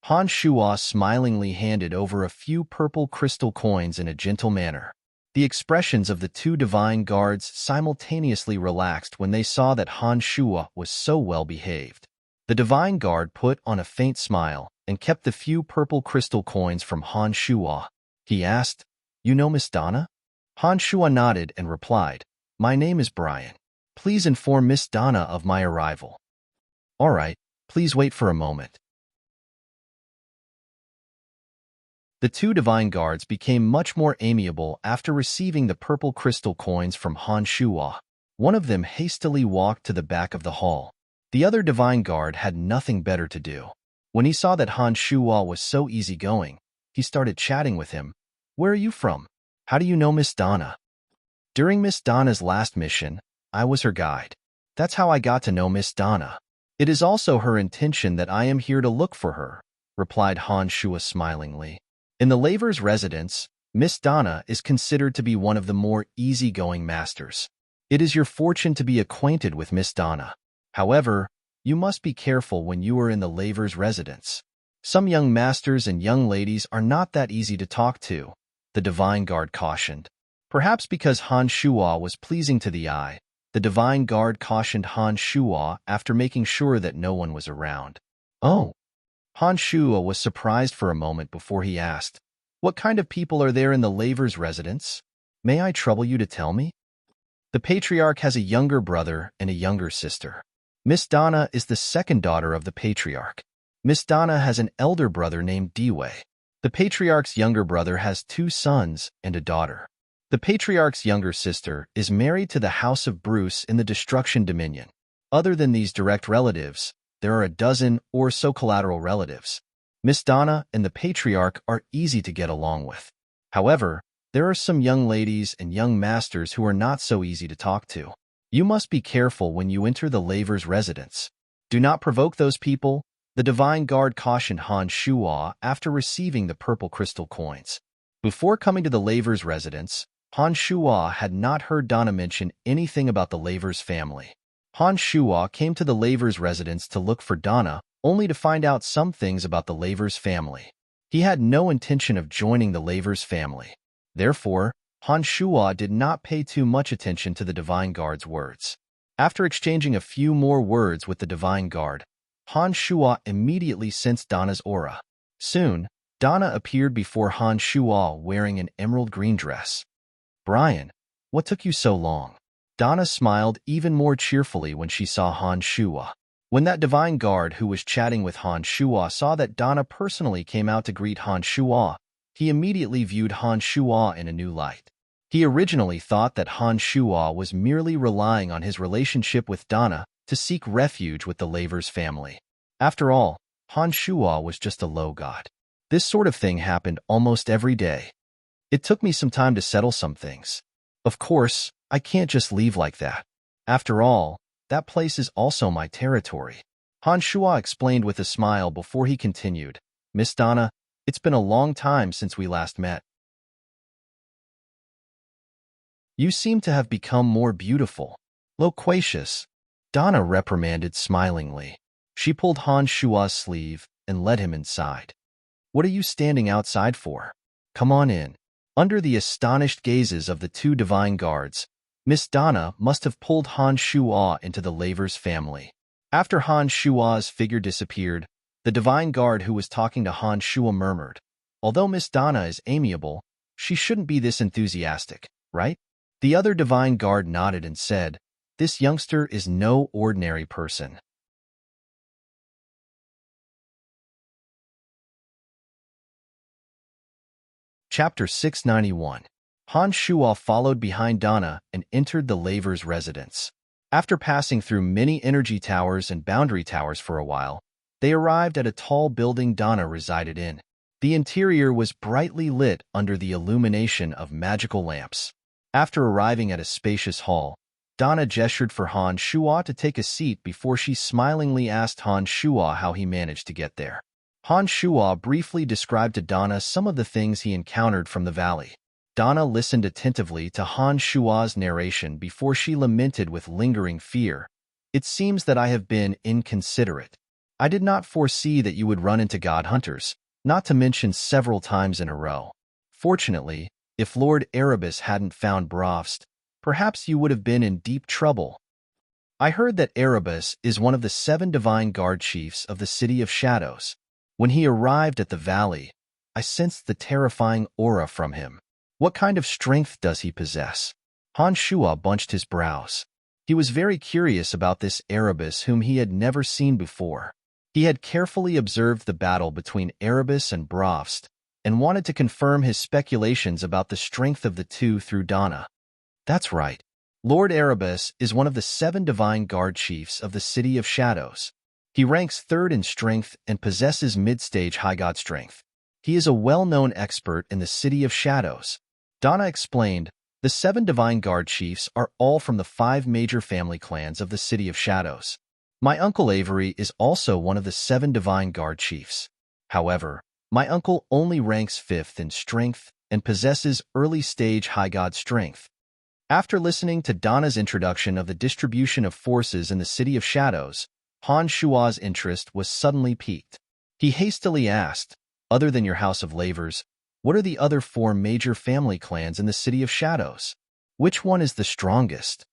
S1: Han Shuo smilingly handed over a few purple crystal coins in a gentle manner. The expressions of the two divine guards simultaneously relaxed when they saw that Han Shuo was so well behaved. The divine guard put on a faint smile and kept the few purple crystal coins from Han Shuo. He asked, "You know Miss Donna?" Han Shuo nodded and replied, "My name is Brian. Please inform Miss Donna of my arrival." "All right, please wait for a moment." The two divine guards became much more amiable after receiving the purple crystal coins from Han Shuo. One of them hastily walked to the back of the hall. The other divine guard had nothing better to do. When he saw that Han Shuo was so easygoing, he started chatting with him. "Where are you from? How do you know Miss Donna?" "During Miss Donna's last mission, I was her guide. That's how I got to know Miss Donna. It is also her intention that I am here to look for her," replied Han Shuo smilingly. In the Lavers' residence, Miss Donna is considered to be one of the more easygoing masters. It is your fortune to be acquainted with Miss Donna. However, you must be careful when you are in the Lavers' residence. Some young masters and young ladies are not that easy to talk to, the divine guard cautioned. Perhaps because Han Shuo was pleasing to the eye, the divine guard cautioned Han Shuo after making sure that no one was around. "Oh." Han Shuo was surprised for a moment before he asked, "What kind of people are there in the Lavers' residence? May I trouble you to tell me?" "The patriarch has a younger brother and a younger sister. Miss Donna is the second daughter of the patriarch. Miss Donna has an elder brother named Dewey. The patriarch's younger brother has 2 sons and a daughter. The patriarch's younger sister is married to the House of Bruce in the Destruction Dominion. Other than these direct relatives, there are a dozen or so collateral relatives. Miss Donna and the patriarch are easy to get along with. However, there are some young ladies and young masters who are not so easy to talk to. You must be careful when you enter the Lavers' residence. Do not provoke those people," the divine guard cautioned Han Shuo after receiving the purple crystal coins. Before coming to the Lavers' residence, Han Shuo had not heard Donna mention anything about the Lavers' family. Han Shuo came to the Lavers' residence to look for Donna, only to find out some things about the Lavers' family. He had no intention of joining the Lavers' family. Therefore, Han Shuo did not pay too much attention to the divine guard's words. After exchanging a few more words with the divine guard, Han Shuo immediately sensed Donna's aura. Soon, Donna appeared before Han Shuo wearing an emerald green dress. "Brian, what took you so long?" Donna smiled even more cheerfully when she saw Han Shuo. When that divine guard who was chatting with Han Shuo saw that Donna personally came out to greet Han Shuo, he immediately viewed Han Shuo in a new light. He originally thought that Han Shuo was merely relying on his relationship with Donna to seek refuge with the Lavers' family. After all, Han Shuo was just a low god. This sort of thing happened almost every day. It took me some time to settle some things. Of course, I can't just leave like that. After all, that place is also my territory. Han Shuo explained with a smile before he continued, "Miss Donna, it's been a long time since we last met. You seem to have become more beautiful, loquacious." Donna reprimanded smilingly. She pulled Han Shuo's sleeve and led him inside. "What are you standing outside for? Come on in." Under the astonished gazes of the two divine guards, Miss Donna must have pulled Han Shuo into the Laver's family. After Han Shuo's figure disappeared, the divine guard who was talking to Han Shuo murmured, "Although Miss Donna is amiable, she shouldn't be this enthusiastic, right?" The other divine guard nodded and said, "This youngster is no ordinary person." Chapter 691. Han Shuo followed behind Donna and entered the Laver's residence. After passing through many energy towers and boundary towers for a while, they arrived at a tall building Donna resided in. The interior was brightly lit under the illumination of magical lamps. After arriving at a spacious hall, Donna gestured for Han Shuo to take a seat before she smilingly asked Han Shuo how he managed to get there. Han Shuo briefly described to Donna some of the things he encountered from the valley. Donna listened attentively to Han Shuo's narration before she lamented with lingering fear. "It seems that I have been inconsiderate. I did not foresee that you would run into god hunters, not to mention several times in a row. Fortunately, if Lord Erebus hadn't found Brofst, perhaps you would have been in deep trouble. I heard that Erebus is one of the 7 divine guard chiefs of the City of Shadows. When he arrived at the valley, I sensed the terrifying aura from him. What kind of strength does he possess?" Han Shuo bunched his brows. He was very curious about this Erebus whom he had never seen before. He had carefully observed the battle between Erebus and Brofst and wanted to confirm his speculations about the strength of the two through Donna. "That's right. Lord Erebus is one of the 7 divine guard chiefs of the City of Shadows. He ranks 3rd in strength and possesses mid-stage high god strength. He is a well-known expert in the City of Shadows." Donna explained, "The 7 divine guard chiefs are all from the 5 major family clans of the City of Shadows. My uncle Avery is also one of the 7 divine guard chiefs. However, my uncle only ranks 5th in strength and possesses early-stage high god strength." After listening to Donna's introduction of the distribution of forces in the City of Shadows, Han Shuo's interest was suddenly piqued. He hastily asked, "Other than your House of Lavers, what are the other 4 major family clans in the City of Shadows? Which one is the strongest?"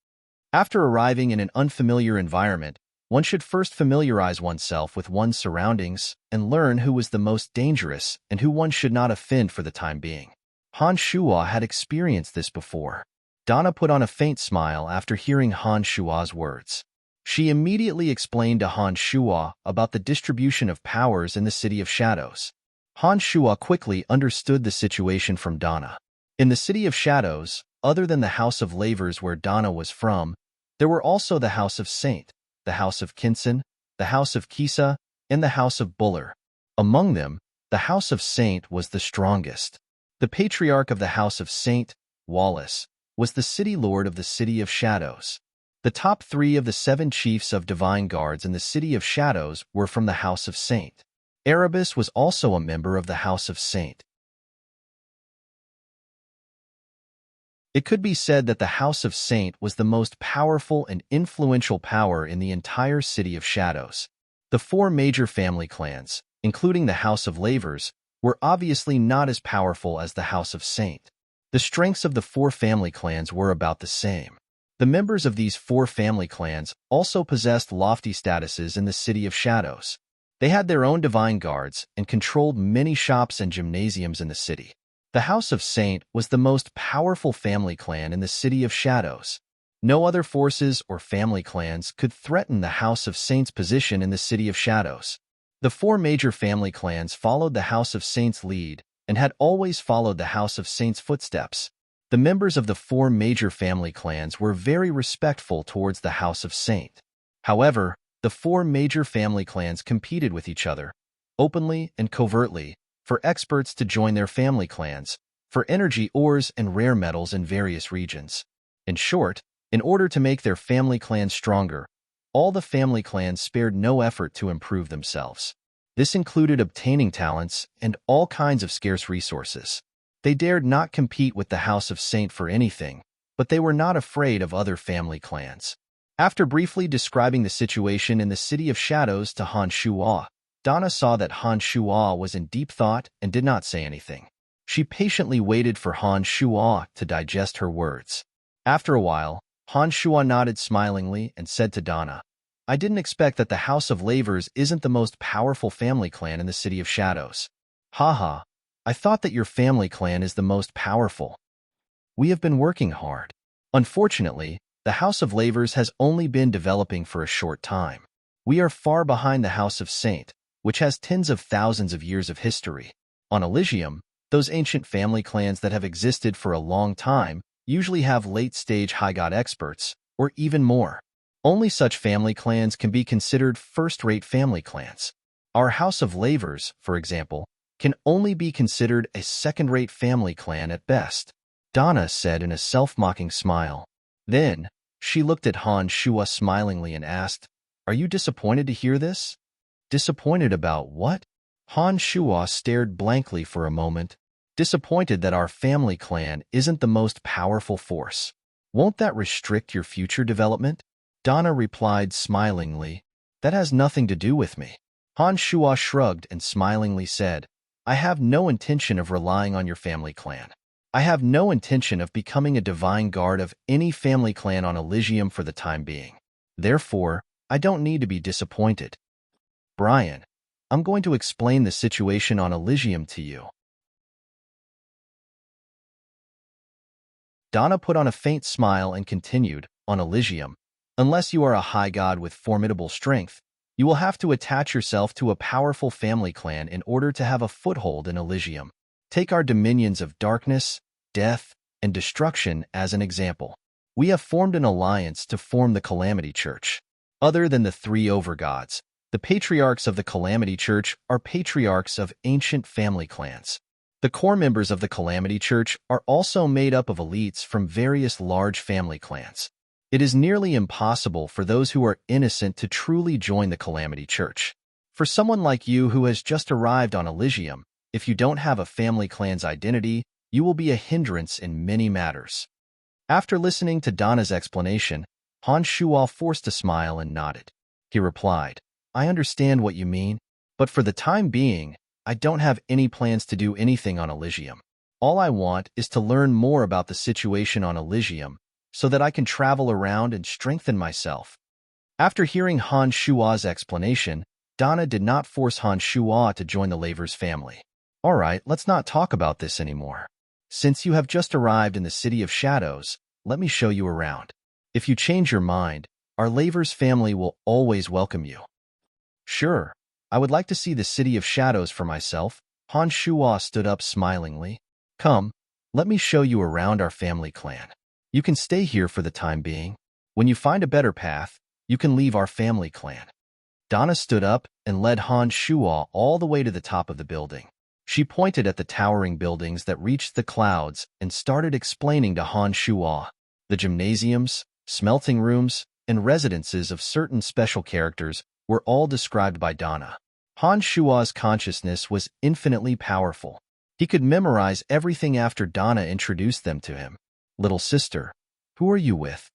S1: After arriving in an unfamiliar environment, one should first familiarize oneself with one's surroundings and learn who was the most dangerous and who one should not offend for the time being. Han Shuo had experienced this before. Donna put on a faint smile after hearing Han Shuo's words. She immediately explained to Han Shuo about the distribution of powers in the City of Shadows. Han Shuo quickly understood the situation from Donna. In the City of Shadows, other than the House of Lavers where Donna was from, there were also the House of Saint, the House of Kinson, the House of Kisa, and the House of Buller. Among them, the House of Saint was the strongest. The patriarch of the House of Saint, Wallace, was the city lord of the City of Shadows. The top 3 of the 7 chiefs of divine guards in the City of Shadows were from the House of Saint. Erebus was also a member of the House of Saint. It could be said that the House of Saint was the most powerful and influential power in the entire City of Shadows. The 4 major family clans, including the House of Lavers, were obviously not as powerful as the House of Saint. The strengths of the 4 family clans were about the same. The members of these 4 family clans also possessed lofty statuses in the City of Shadows. They had their own divine guards and controlled many shops and gymnasiums in the city. The House of Saint was the most powerful family clan in the City of Shadows. No other forces or family clans could threaten the House of Saint's position in the City of Shadows. The 4 major family clans followed the House of Saint's lead and had always followed the House of Saint's footsteps. The members of the 4 major family clans were very respectful towards the House of Saint. However, the 4 major family clans competed with each other, openly and covertly, for experts to join their family clans, for energy ores and rare metals in various regions. In short, in order to make their family clans stronger, all the family clans spared no effort to improve themselves. This included obtaining talents and all kinds of scarce resources. They dared not compete with the House of Saint for anything, but they were not afraid of other family clans. After briefly describing the situation in the City of Shadows to Han Shuo, Donna saw that Han Shuo was in deep thought and did not say anything. She patiently waited for Han Shuo to digest her words. After a while, Han Shuo nodded smilingly and said to Donna, I didn't expect that the House of Lavers isn't the most powerful family clan in the City of Shadows. Haha, I thought that your family clan is the most powerful. We have been working hard. Unfortunately, the House of Lavers has only been developing for a short time. We are far behind the House of Saint, which has tens of thousands of years of history. On Elysium, those ancient family clans that have existed for a long time usually have late-stage high god experts, or even more. Only such family clans can be considered first-rate family clans. Our House of Lavers, for example, can only be considered a second-rate family clan at best, Donna said in a self-mocking smile. Then, she looked at Han Shuo smilingly and asked, Are you disappointed to hear this? Disappointed about what? Han Shuo stared blankly for a moment, disappointed that our family clan isn't the most powerful force. Won't that restrict your future development? Donna replied smilingly, That has nothing to do with me. Han Shuo shrugged and smilingly said, I have no intention of relying on your family clan. I have no intention of becoming a divine guard of any family clan on Elysium for the time being. Therefore, I don't need to be disappointed. Brian, I'm going to explain the situation on Elysium to you. Donna put on a faint smile and continued, On Elysium, unless you are a high god with formidable strength, you will have to attach yourself to a powerful family clan in order to have a foothold in Elysium. Take our dominions of darkness, death, and destruction as an example. We have formed an alliance to form the Calamity Church. Other than the three overgods, the patriarchs of the Calamity Church are patriarchs of ancient family clans. The core members of the Calamity Church are also made up of elites from various large family clans. It is nearly impossible for those who are innocent to truly join the Calamity Church. For someone like you who has just arrived on Elysium, if you don't have a family clan's identity, you will be a hindrance in many matters. After listening to Donna's explanation, Han Shuo forced a smile and nodded. He replied, I understand what you mean, but for the time being, I don't have any plans to do anything on Elysium. All I want is to learn more about the situation on Elysium so that I can travel around and strengthen myself. After hearing Han Shuo's explanation, Donna did not force Han Shuo to join the Lavers family. All right, let's not talk about this anymore. Since you have just arrived in the City of Shadows, let me show you around. If you change your mind, our Lavers family will always welcome you. Sure, I would like to see the City of Shadows for myself. Han Shuo stood up smilingly. Come, let me show you around our family clan. You can stay here for the time being. When you find a better path, you can leave our family clan. Donna stood up and led Han Shuo all the way to the top of the building. She pointed at the towering buildings that reached the clouds and started explaining to Han Shuo. The gymnasiums, smelting rooms, and residences of certain special characters were all described by Donna. Han Shuo's consciousness was infinitely powerful. He could memorize everything after Donna introduced them to him. Little sister, who are you with?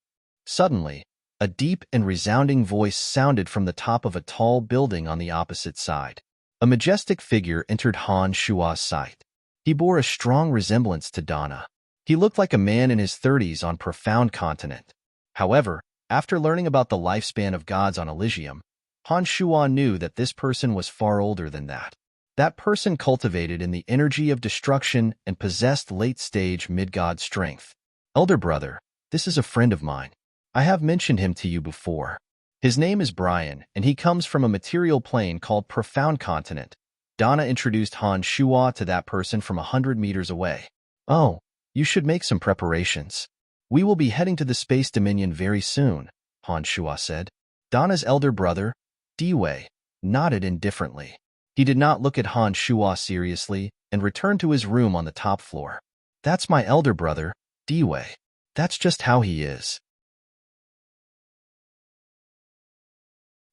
S1: Suddenly, a deep and resounding voice sounded from the top of a tall building on the opposite side. A majestic figure entered Han Shuo's sight. He bore a strong resemblance to Donna. He looked like a man in his 30s on Profound Continent. However, after learning about the lifespan of gods on Elysium, Han Shuo knew that this person was far older than that. That person cultivated in the energy of destruction and possessed late-stage mid-god strength. Elder brother, this is a friend of mine. I have mentioned him to you before. His name is Brian, and he comes from a material plane called Profound Continent. Donna introduced Han Shuo to that person from 100 meters away. Oh, you should make some preparations. We will be heading to the Space Dominion very soon, Han Shuo said. Donna's elder brother, Dway, nodded indifferently. He did not look at Han Shuo seriously and returned to his room on the top floor. That's my elder brother, Dway. That's just how he is.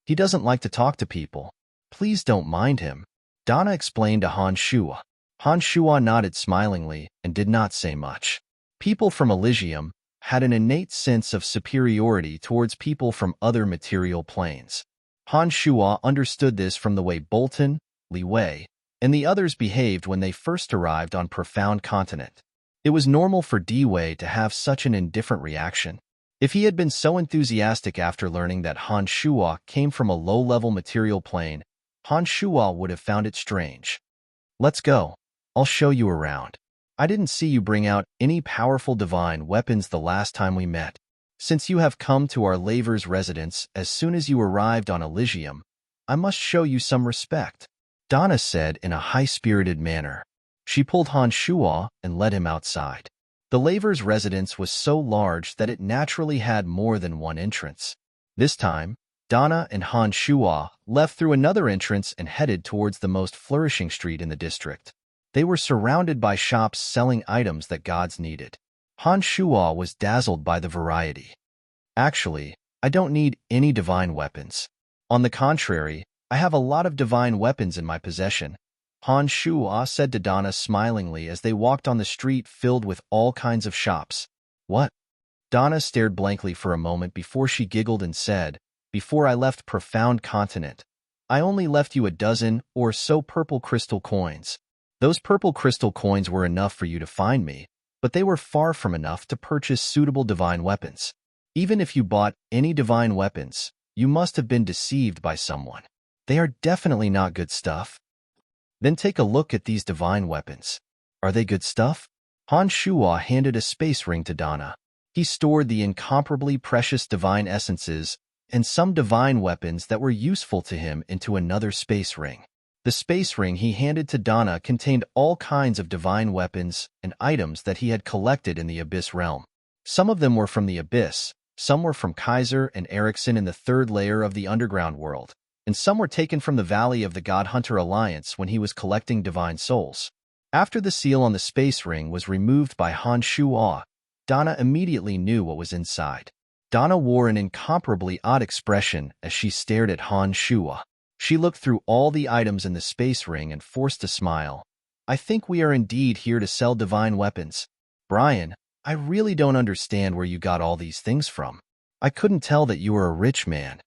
S1: He doesn't like to talk to people. Please don't mind him, Donna explained to Han Shuo. Han Shuo nodded smilingly and did not say much. People from Elysium had an innate sense of superiority towards people from other material planes. Han Shuo understood this from the way Bolton, Li Wei, and the others behaved when they first arrived on Profound Continent. It was normal for Dway to have such an indifferent reaction. If he had been so enthusiastic after learning that Han Shuo came from a low-level material plane, Han Shuo would have found it strange. Let's go. I'll show you around. I didn't see you bring out any powerful divine weapons the last time we met. Since you have come to our laver's residence as soon as you arrived on Elysium, I must show you some respect, Donna said in a high-spirited manner. She pulled Han Shuo and led him outside. The laver's residence was so large that it naturally had more than one entrance. This time, Donna and Han Shuo left through another entrance and headed towards the most flourishing street in the district. They were surrounded by shops selling items that gods needed. Han Shuo was dazzled by the variety. Actually, I don't need any divine weapons. On the contrary, I have a lot of divine weapons in my possession, Han Shuo said to Donna smilingly as they walked on the street filled with all kinds of shops. What? Donna stared blankly for a moment before she giggled and said, Before I left Profound Continent, I only left you a dozen or so purple crystal coins. Those purple crystal coins were enough for you to find me, but they were far from enough to purchase suitable divine weapons. Even if you bought any divine weapons, you must have been deceived by someone. They are definitely not good stuff. Then take a look at these divine weapons. Are they good stuff? Han Shuo handed a space ring to Donna. He stored the incomparably precious divine essences and some divine weapons that were useful to him into another space ring. The space ring he handed to Donna contained all kinds of divine weapons and items that he had collected in the Abyss realm. Some of them were from the Abyss, some were from Kaiser and Erickson in the third layer of the underground world, and some were taken from the Valley of the God Hunter Alliance when he was collecting divine souls. After the seal on the space ring was removed by Han Shuo, Donna immediately knew what was inside. Donna wore an incomparably odd expression as she stared at Han Shuo. She looked through all the items in the space ring and forced a smile. I think we are indeed here to sell divine weapons. Brian, I really don't understand where you got all these things from. I couldn't tell that you were a rich man.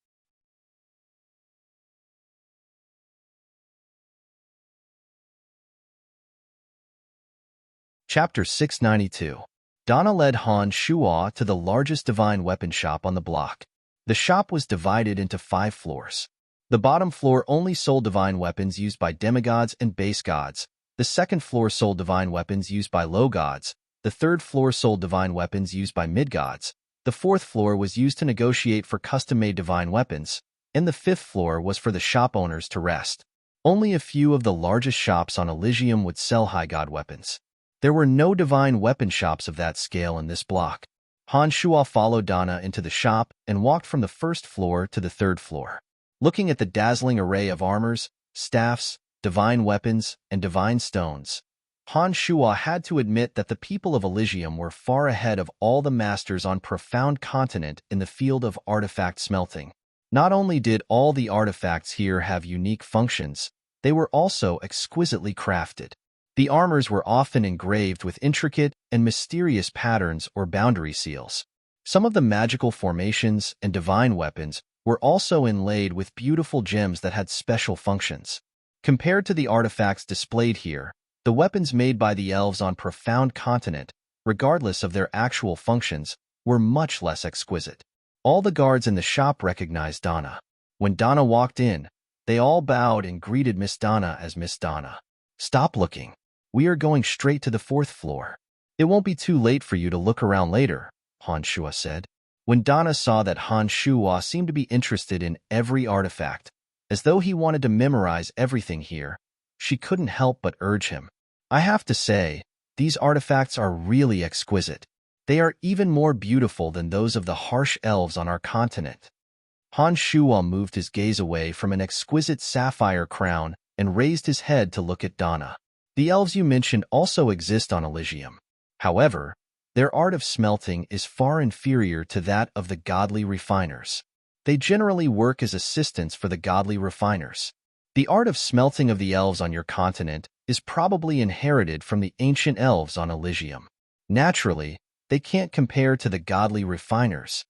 S1: Chapter 692. Donna led Han Shuo to the largest divine weapon shop on the block. The shop was divided into 5 floors. The bottom floor only sold divine weapons used by demigods and base gods. The second floor sold divine weapons used by low gods. The third floor sold divine weapons used by mid-gods. The fourth floor was used to negotiate for custom-made divine weapons. And the fifth floor was for the shop owners to rest. Only a few of the largest shops on Elysium would sell high god weapons. There were no divine weapon shops of that scale in this block. Han Shuo followed Donna into the shop and walked from the first floor to the third floor. Looking at the dazzling array of armors, staffs, divine weapons, and divine stones, Han Shuo had to admit that the people of Elysium were far ahead of all the masters on Profound Continent in the field of artifact smelting. Not only did all the artifacts here have unique functions, they were also exquisitely crafted. The armors were often engraved with intricate and mysterious patterns or boundary seals. Some of the magical formations and divine weapons were also inlaid with beautiful gems that had special functions. Compared to the artifacts displayed here, the weapons made by the elves on Profound Continent, regardless of their actual functions, were much less exquisite. All the guards in the shop recognized Donna. When Donna walked in, they all bowed and greeted Miss Donna as Miss Donna. Stop looking. We are going straight to the 4th floor. It won't be too late for you to look around later, Han Shuo said. When Donna saw that Han Shuo seemed to be interested in every artifact, as though he wanted to memorize everything here, she couldn't help but urge him. I have to say, these artifacts are really exquisite. They are even more beautiful than those of the harsh elves on our continent. Han Shuo moved his gaze away from an exquisite sapphire crown and raised his head to look at Donna. The elves you mentioned also exist on Elysium. However, their art of smelting is far inferior to that of the godly refiners. They generally work as assistants for the godly refiners. The art of smelting of the elves on your continent is probably inherited from the ancient elves on Elysium. Naturally, they can't compare to the godly refiners.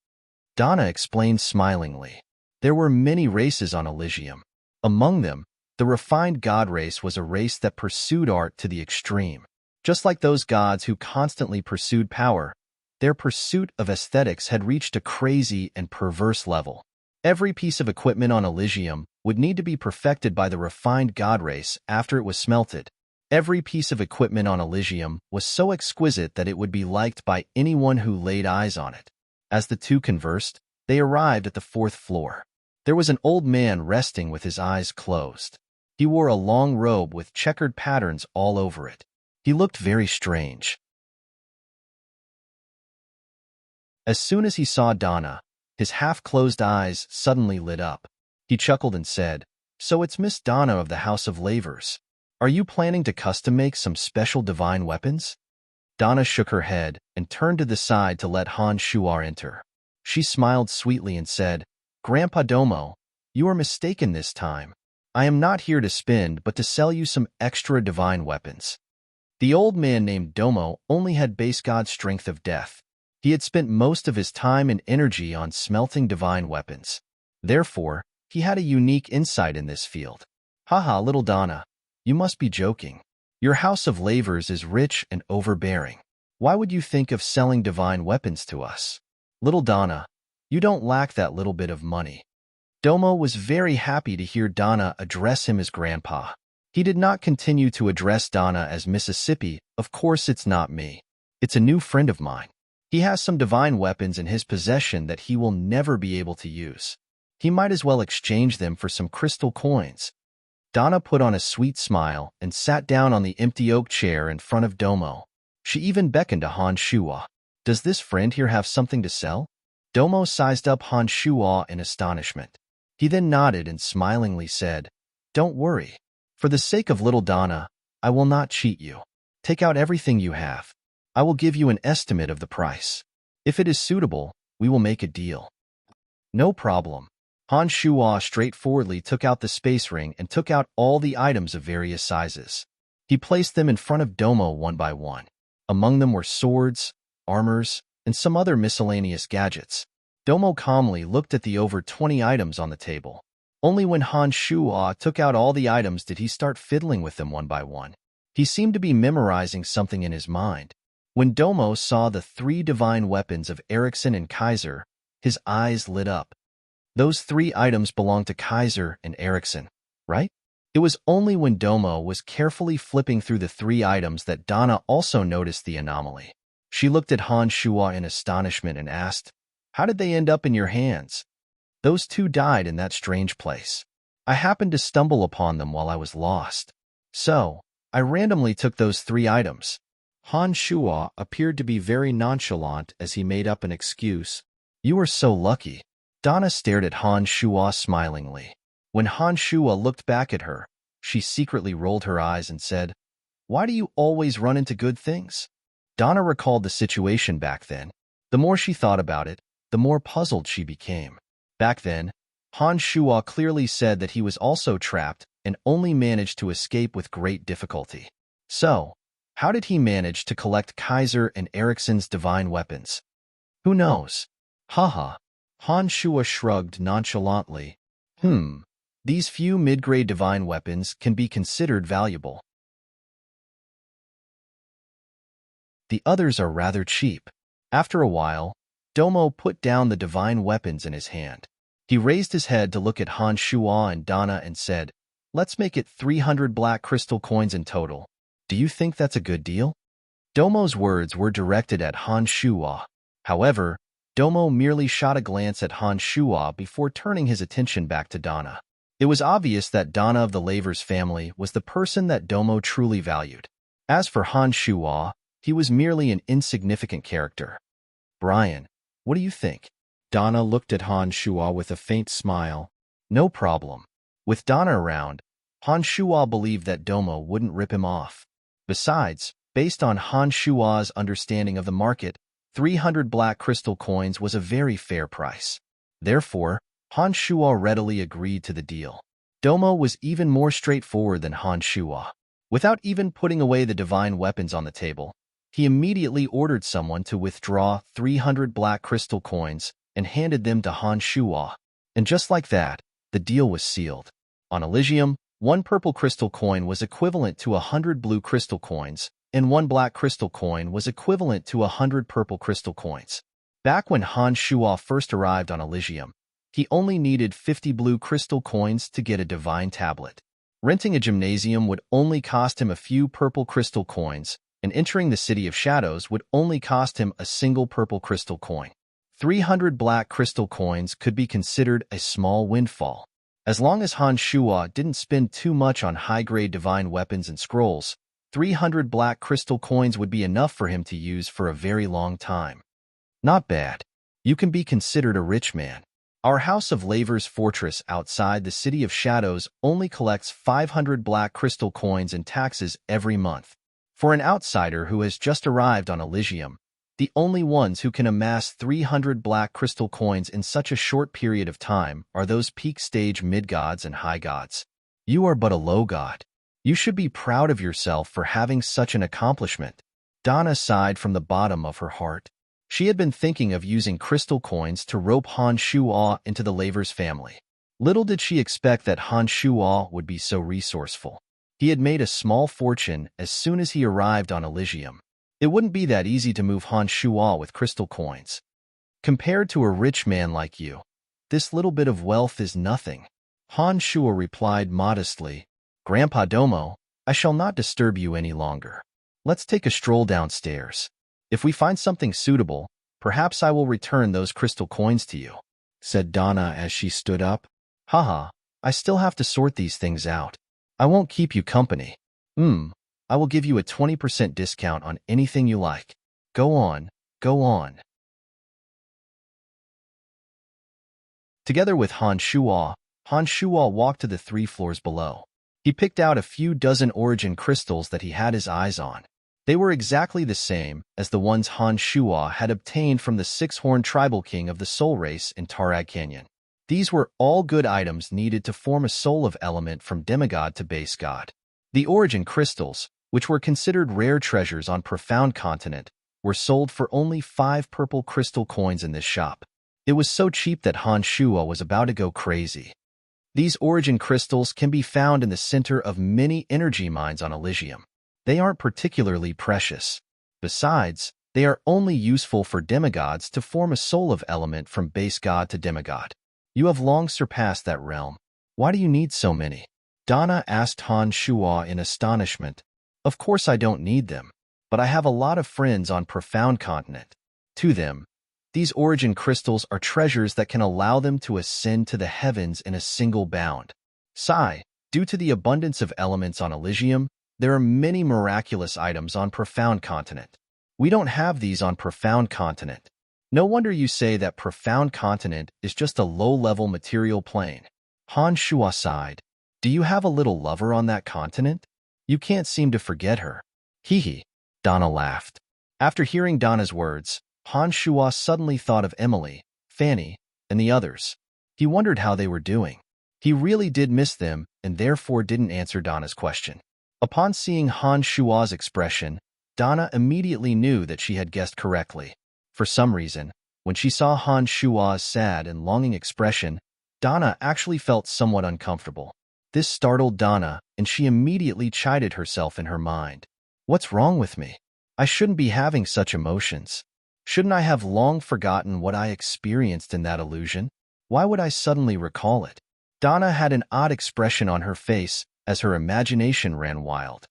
S1: Donna explained smilingly. There were many races on Elysium. Among them, the refined god race was a race that pursued art to the extreme. Just like those gods who constantly pursued power, their pursuit of aesthetics had reached a crazy and perverse level. Every piece of equipment on Elysium would need to be perfected by the refined god race after it was smelted. Every piece of equipment on Elysium was so exquisite that it would be liked by anyone who laid eyes on it. As the two conversed, they arrived at the 4th floor. There was an old man resting with his eyes closed. He wore a long robe with checkered patterns all over it. He looked very strange. As soon as he saw Donna, his half-closed eyes suddenly lit up. He chuckled and said, "So it's Miss Donna of the House of Lavers. Are you planning to custom-make some special divine weapons?" Donna shook her head and turned to the side to let Han Shuar enter. She smiled sweetly and said, "Grandpa Domo, you are mistaken this time. I am not here to spend but to sell you some extra divine weapons." The old man named Domo only had base god strength of death. He had spent most of his time and energy on smelting divine weapons. Therefore, he had a unique insight in this field. "Haha, little Donna, you must be joking. Your House of Lavers is rich and overbearing. Why would you think of selling divine weapons to us? Little Donna, you don't lack that little bit of money." Domo was very happy to hear Donna address him as Grandpa. He did not continue to address Donna as Mississippi. "Of course it's not me. It's a new friend of mine. He has some divine weapons in his possession that he will never be able to use. He might as well exchange them for some crystal coins." Donna put on a sweet smile and sat down on the empty oak chair in front of Domo. She even beckoned to Han Shuo. "Does this friend here have something to sell?" Domo sized up Han Shuo in astonishment. He then nodded and smilingly said, "Don't worry. For the sake of little Donna, I will not cheat you. Take out everything you have. I will give you an estimate of the price. If it is suitable, we will make a deal." "No problem." Han Shuo straightforwardly took out the space ring and took out all the items of various sizes. He placed them in front of Domo one by one. Among them were swords, armors, and some other miscellaneous gadgets. Domo calmly looked at the over 20 items on the table. Only when Han Shuo took out all the items did he start fiddling with them one by one. He seemed to be memorizing something in his mind. When Domo saw the 3 divine weapons of Erickson and Kaiser, his eyes lit up. Those 3 items belonged to Kaiser and Erickson, right? It was only when Domo was carefully flipping through the 3 items that Donna also noticed the anomaly. She looked at Han Shuo in astonishment and asked, "How did they end up in your hands?" "Those 2 died in that strange place. I happened to stumble upon them while I was lost. So, I randomly took those 3 items." Han Shuo appeared to be very nonchalant as he made up an excuse. "You are so lucky." Donna stared at Han Shuo smilingly. When Han Shuo looked back at her, she secretly rolled her eyes and said, "Why do you always run into good things?" Donna recalled the situation back then. The more she thought about it, the more puzzled she became. Back then, Han Shuo clearly said that he was also trapped and only managed to escape with great difficulty. So, how did he manage to collect Kaiser and Erickson's divine weapons? Who knows? Haha. Han Shuo shrugged nonchalantly. These few mid-grade divine weapons can be considered valuable. The others are rather cheap. After a while, Domo put down the divine weapons in his hand. He raised his head to look at Han Shuo and Donna and said, "Let's make it 300 black crystal coins in total. Do you think that's a good deal?" Domo's words were directed at Han Shuo. However, Domo merely shot a glance at Han Shuo before turning his attention back to Donna. It was obvious that Donna of the Lavers family was the person that Domo truly valued. As for Han Shuo, he was merely an insignificant character. "Brian, what do you think?" Donna looked at Han Shuo with a faint smile. No problem. With Donna around, Han Shuo believed that Domo wouldn't rip him off. Besides, based on Han Shuo's understanding of the market, 300 black crystal coins was a very fair price. Therefore, Han Shuo readily agreed to the deal. Domo was even more straightforward than Han Shuo. Without even putting away the divine weapons on the table, he immediately ordered someone to withdraw 300 black crystal coins and handed them to Han Shuo. And just like that, the deal was sealed. On Elysium, 1 purple crystal coin was equivalent to 100 blue crystal coins, and 1 black crystal coin was equivalent to 100 purple crystal coins. Back when Han Shuo first arrived on Elysium, he only needed 50 blue crystal coins to get a divine tablet. Renting a gymnasium would only cost him a few purple crystal coins, and entering the City of Shadows would only cost him a single purple crystal coin. 300 black crystal coins could be considered a small windfall. As long as Han Shuo didn't spend too much on high-grade divine weapons and scrolls, 300 black crystal coins would be enough for him to use for a very long time. Not bad. You can be considered a rich man. Our House of Laver's fortress outside the City of Shadows only collects 500 black crystal coins and taxes every month. For an outsider who has just arrived on Elysium, the only ones who can amass 300 black crystal coins in such a short period of time are those peak-stage mid-gods and high-gods. You are but a low god. You should be proud of yourself for having such an accomplishment. Donna sighed from the bottom of her heart. She had been thinking of using crystal coins to rope Han Shuo into the Laver's family. Little did she expect that Han Shuo would be so resourceful. He had made a small fortune as soon as he arrived on Elysium. It wouldn't be that easy to move Han Shuo with crystal coins. Compared to a rich man like you, this little bit of wealth is nothing. Han Shuo replied modestly, Grandpa Domo, I shall not disturb you any longer. Let's take a stroll downstairs. If we find something suitable, perhaps I will return those crystal coins to you, said Donna as she stood up. Haha, I still have to sort these things out. I won't keep you company. I will give you a 20% discount on anything you like. Go on, go on. Together with Han Shuo walked to the 3 floors below. He picked out a few dozen origin crystals that he had his eyes on. They were exactly the same as the ones Han Shuo had obtained from the 6-horned tribal king of the Soul Race in Tarag Canyon. These were all good items needed to form a soul of element from demigod to base god. The origin crystals, which were considered rare treasures on Profound Continent, were sold for only 5 purple crystal coins in this shop. It was so cheap that Han Shuo was about to go crazy. These origin crystals can be found in the center of many energy mines on Elysium. They aren't particularly precious. Besides, they are only useful for demigods to form a soul of element from base god to demigod. You have long surpassed that realm. Why do you need so many? Donna asked Han Shuo in astonishment. Of course I don't need them, but I have a lot of friends on Profound Continent. To them, these origin crystals are treasures that can allow them to ascend to the heavens in a single bound. Due to the abundance of elements on Elysium, there are many miraculous items on Profound Continent. We don't have these on Profound Continent. No wonder you say that Profound Continent is just a low-level material plane. Han Shuo sighed. Do you have a little lover on that continent? You can't seem to forget her. Hee. Donna laughed. After hearing Donna's words, Han Shuo suddenly thought of Emily, Fanny, and the others. He wondered how they were doing. He really did miss them and therefore didn't answer Donna's question. Upon seeing Han Shuo's expression, Donna immediately knew that she had guessed correctly. For some reason, when she saw Han Shuo's sad and longing expression, Donna actually felt somewhat uncomfortable. This startled Donna, and she immediately chided herself in her mind. What's wrong with me? I shouldn't be having such emotions. Shouldn't I have long forgotten what I experienced in that illusion? Why would I suddenly recall it? Donna had an odd expression on her face as her imagination ran wild.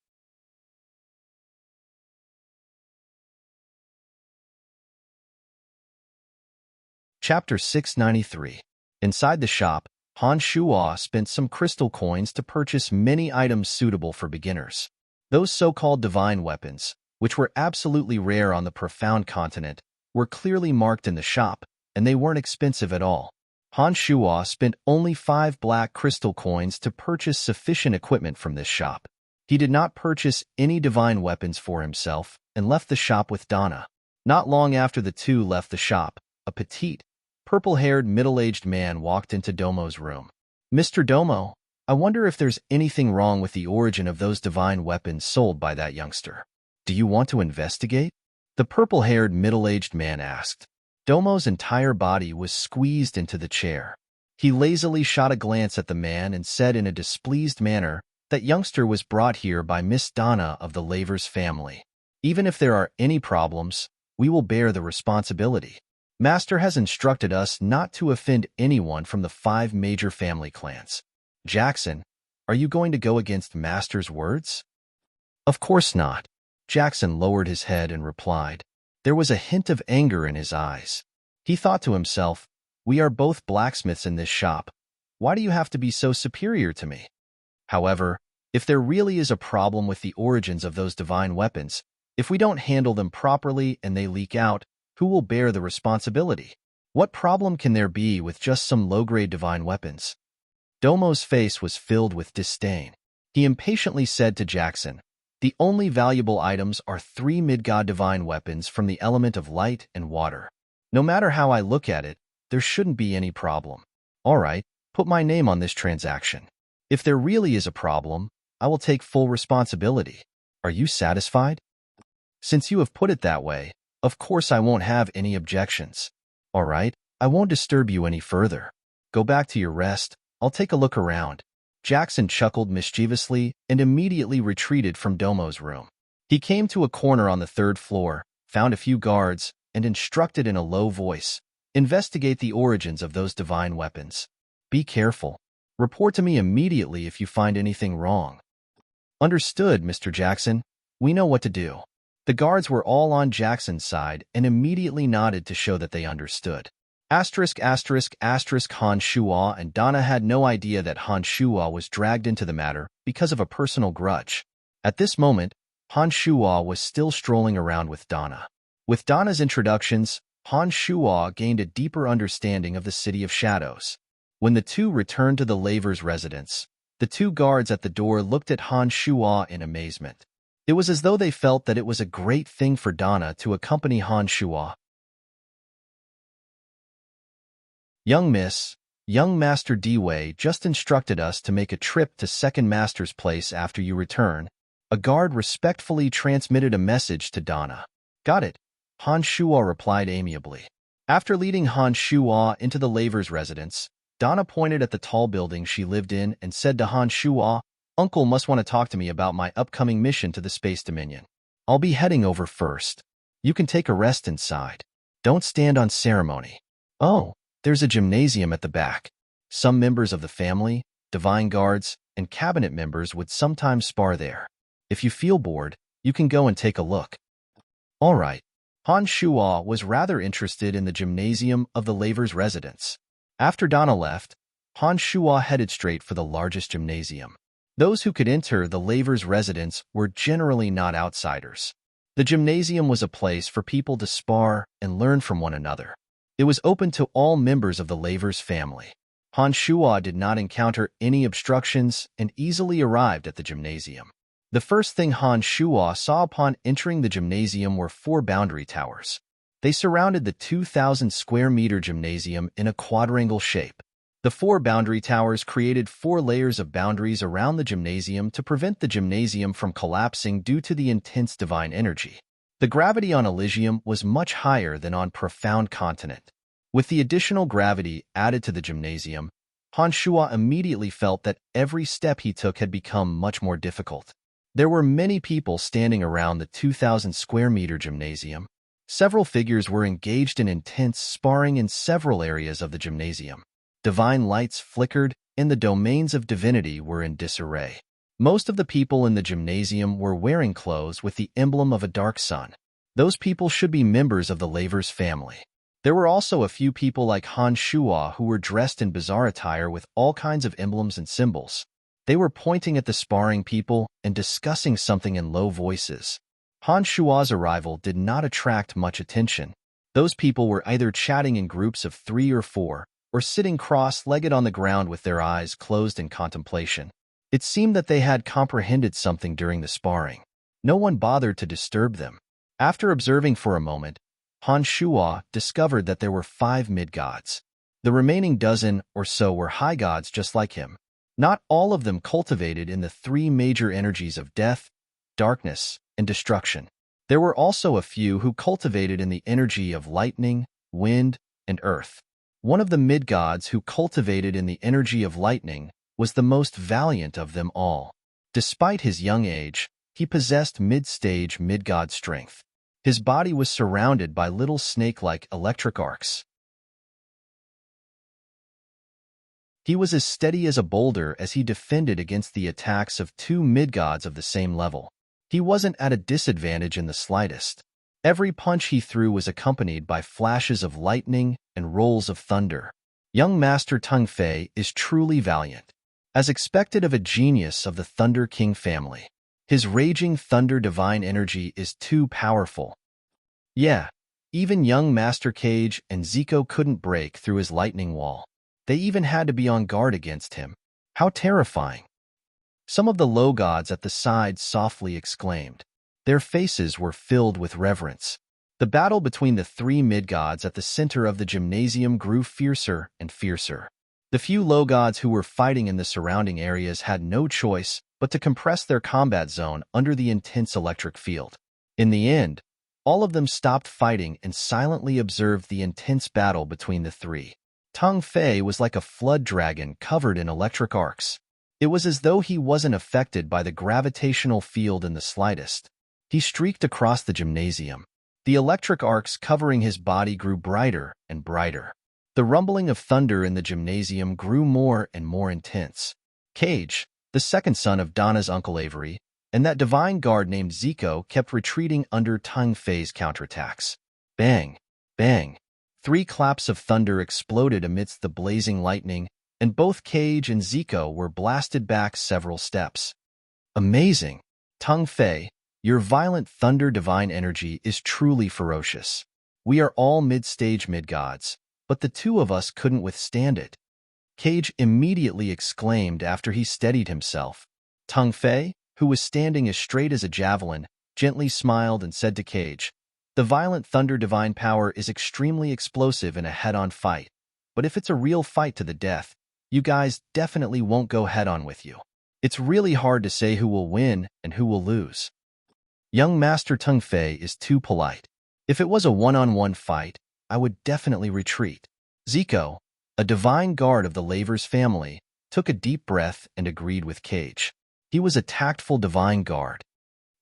S1: Chapter 693. Inside the shop, Han Shuo spent some crystal coins to purchase many items suitable for beginners. Those so-called divine weapons, which were absolutely rare on the Profound Continent, were clearly marked in the shop, and they weren't expensive at all. Han Shuo spent only 5 black crystal coins to purchase sufficient equipment from this shop. He did not purchase any divine weapons for himself and left the shop with Donna. Not long after the two left the shop, a petite, purple-haired middle-aged man walked into Domo's room. Mr. Domo, I wonder if there's anything wrong with the origin of those divine weapons sold by that youngster. Do you want to investigate? The purple-haired middle-aged man asked. Domo's entire body was squeezed into the chair. He lazily shot a glance at the man and said in a displeased manner that youngster was brought here by Miss Donna of the Laver's family. Even if there are any problems, we will bear the responsibility. Master has instructed us not to offend anyone from the 5 major family clans. Jackson, are you going to go against Master's words? Of course not. Jackson lowered his head and replied. There was a hint of anger in his eyes. He thought to himself, we are both blacksmiths in this shop. Why do you have to be so superior to me? However, if there really is a problem with the origins of those divine weapons, if we don't handle them properly and they leak out, who will bear the responsibility? What problem can there be with just some low-grade divine weapons? Domo's face was filled with disdain. He impatiently said to Jackson, the only valuable items are 3 mid-god divine weapons from the element of light and water. No matter how I look at it, there shouldn't be any problem. All right, put my name on this transaction. If there really is a problem, I will take full responsibility. Are you satisfied? Since you have put it that way, of course I won't have any objections. All right, I won't disturb you any further. Go back to your rest. I'll take a look around. Jackson chuckled mischievously and immediately retreated from Domo's room. He came to a corner on the 3rd floor, found a few guards, and instructed in a low voice, investigate the origins of those divine weapons. Be careful. Report to me immediately if you find anything wrong. Understood, Mr. Jackson. We know what to do. The guards were all on Jackson's side and immediately nodded to show that they understood. Han Shuo and Donna had no idea that Han Shuo was dragged into the matter because of a personal grudge. At this moment, Han Shuo was still strolling around with Donna. With Donna's introductions, Han Shuo gained a deeper understanding of the City of Shadows. When the two returned to the Laver's residence, the 2 guards at the door looked at Han Shuo in amazement. It was as though they felt that it was a great thing for Donna to accompany Han Shuo. Young Master Dewey just instructed us to make a trip to Second Master's place after you return. A guard respectfully transmitted a message to Donna. Got it, Han Shuo replied amiably. After leading Han Shuo into the Laver's residence, Donna pointed at the tall building she lived in and said to Han Shuo, Uncle must want to talk to me about my upcoming mission to the Space Dominion. I'll be heading over first. You can take a rest inside. Don't stand on ceremony. Oh, there's a gymnasium at the back. Some members of the family, divine guards, and cabinet members would sometimes spar there. If you feel bored, you can go and take a look. All right. Han Shuo was rather interested in the gymnasium of the Laver's residence. After Donna left, Han Shuo headed straight for the largest gymnasium. Those who could enter the Laver's residence were generally not outsiders. The gymnasium was a place for people to spar and learn from one another. It was open to all members of the Laver's family. Han Shuo did not encounter any obstructions and easily arrived at the gymnasium. The first thing Han Shuo saw upon entering the gymnasium were 4 boundary towers. They surrounded the 2,000-square-meter gymnasium in a quadrangle shape. The 4 boundary towers created 4 layers of boundaries around the gymnasium to prevent the gymnasium from collapsing due to the intense divine energy. The gravity on Elysium was much higher than on Profound Continent. With the additional gravity added to the gymnasium, Han Shuo immediately felt that every step he took had become much more difficult. There were many people standing around the 2,000-square-meter gymnasium. Several figures were engaged in intense sparring in several areas of the gymnasium. Divine lights flickered, and the domains of divinity were in disarray. Most of the people in the gymnasium were wearing clothes with the emblem of a dark sun. Those people should be members of the Laver's family. There were also a few people like Han Shuo who were dressed in bizarre attire with all kinds of emblems and symbols. They were pointing at the sparring people and discussing something in low voices. Han Shuo's arrival did not attract much attention. Those people were either chatting in groups of 3 or 4, or sitting cross-legged on the ground with their eyes closed in contemplation. It seemed that they had comprehended something during the sparring. No one bothered to disturb them. After observing for a moment, Han Shuo discovered that there were 5 mid-gods. The remaining dozen or so were high gods just like him. Not all of them cultivated in the 3 major energies of death, darkness, and destruction. There were also a few who cultivated in the energy of lightning, wind, and earth. One of the mid-gods who cultivated in the energy of lightning was the most valiant of them all. Despite his young age, He possessed mid-stage, mid-god strength. His body was surrounded by little snake-like electric arcs. He was as steady as a boulder as he defended against the attacks of two mid-gods of the same level. He wasn't at a disadvantage in the slightest. Every punch he threw was accompanied by flashes of lightning and rolls of thunder. Young Master Teng Fei is truly valiant. As expected of a genius of the Thunder King family, his raging thunder divine energy is too powerful. Yeah, even young Master Cage and Zico couldn't break through his lightning wall. They even had to be on guard against him. How terrifying! Some of the low gods at the side softly exclaimed. Their faces were filled with reverence. The battle between the three mid-gods at the center of the gymnasium grew fiercer and fiercer. The few low gods who were fighting in the surrounding areas had no choice but to compress their combat zone under the intense electric field. In the end, all of them stopped fighting and silently observed the intense battle between the three. Teng Fei was like a flood dragon covered in electric arcs. It was as though he wasn't affected by the gravitational field in the slightest. He streaked across the gymnasium. The electric arcs covering his body grew brighter and brighter. The rumbling of thunder in the gymnasium grew more and more intense. Cage, the second son of Donna's Uncle Avery, and that divine guard named Zico kept retreating under Teng Fei's counterattacks. Bang! Bang! 3 claps of thunder exploded amidst the blazing lightning, and both Cage and Zico were blasted back several steps. Amazing! Teng Fei, your violent thunder divine energy is truly ferocious. We are all mid-stage mid-gods, but the two of us couldn't withstand it. Cage immediately exclaimed after he steadied himself. Teng Fei, who was standing as straight as a javelin, gently smiled and said to Cage, "The violent thunder divine power is extremely explosive in a head-on fight, but if it's a real fight to the death, you guys definitely won't go head-on with you. It's really hard to say who will win and who will lose." Young Master Teng Fei is too polite. If it was a one-on-one fight, I would definitely retreat. Zico, a divine guard of the Lavers family, took a deep breath and agreed with Cage. He was a tactful divine guard.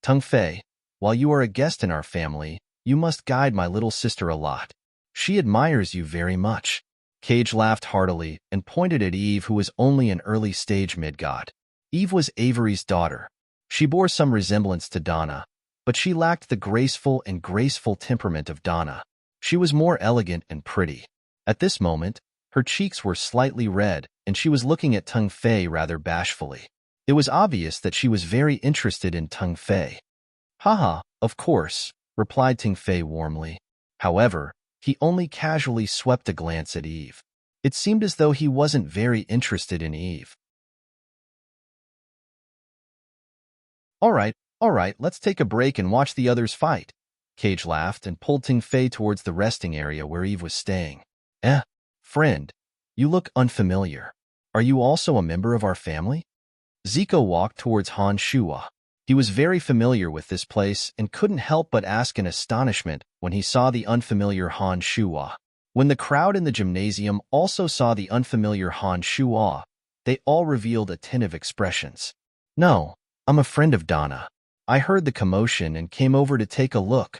S1: Teng Fei, while you are a guest in our family, you must guide my little sister a lot. She admires you very much. Cage laughed heartily and pointed at Eve, who was only an early-stage mid-god. Eve was Avery's daughter. She bore some resemblance to Donna, but she lacked the graceful and graceful temperament of Donna. She was more elegant and pretty. At this moment, her cheeks were slightly red, and she was looking at Teng Fei rather bashfully. It was obvious that she was very interested in Teng Fei. "Haha, of course," replied Teng Fei warmly. However, he only casually swept a glance at Eve. It seemed as though he wasn't very interested in Eve. All right, let's take a break and watch the others fight." Cage laughed and pulled Teng Fei towards the resting area where Eve was staying. Friend, you look unfamiliar. Are you also a member of our family?" Zico walked towards Han Shuhua. He was very familiar with this place and couldn't help but ask in astonishment when he saw the unfamiliar Han Shuhua. When the crowd in the gymnasium also saw the unfamiliar Han Shuhua, they all revealed attentive expressions. "No, I'm a friend of Donna. I heard the commotion and came over to take a look."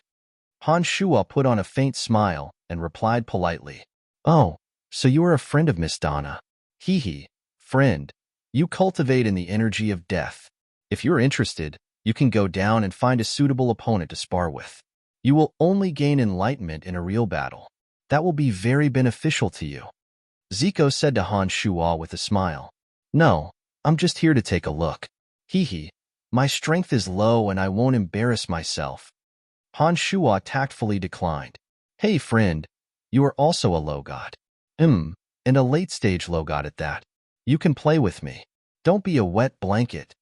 S1: Han Shuhua put on a faint smile and replied politely, "Oh, so you are a friend of Miss Donna. Hee, friend, you cultivate in the energy of death. If you're interested, you can go down and find a suitable opponent to spar with. You will only gain enlightenment in a real battle. That will be very beneficial to you." Zico said to Han Shuhua with a smile. "No, I'm just here to take a look. My strength is low and I won't embarrass myself." Han Shuhua tactfully declined. "Hey friend, you are also a low god. And a late-stage low god at that. You can play with me. Don't be a wet blanket."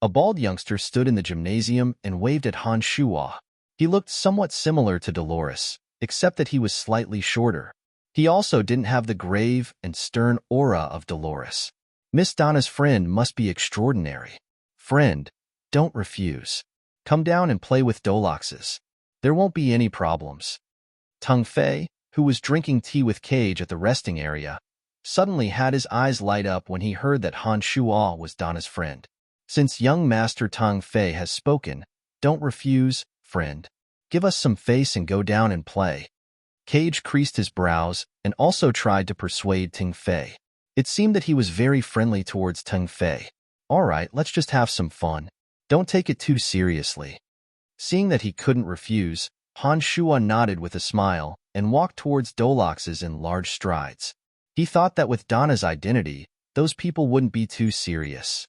S1: A bald youngster stood in the gymnasium and waved at Han Shuhua. He looked somewhat similar to Dolores, except that he was slightly shorter. He also didn't have the grave and stern aura of Dolores. Miss Donna's friend must be extraordinary. Friend, don't refuse. Come down and play with Doloxes. There won't be any problems. Teng Fei, who was drinking tea with Cage at the resting area, suddenly had his eyes light up when he heard that Han Shuhua was Donna's friend. Since young Master Tang Fei has spoken, don't refuse, friend. Give us some face and go down and play. Cage creased his brows and also tried to persuade Ting Fei. It seemed that he was very friendly towards Ting Fei. All right, let's just have some fun. Don't take it too seriously. Seeing that he couldn't refuse, Han Shuo nodded with a smile and walked towards Dolox's in large strides. He thought that with Donna's identity, those people wouldn't be too serious.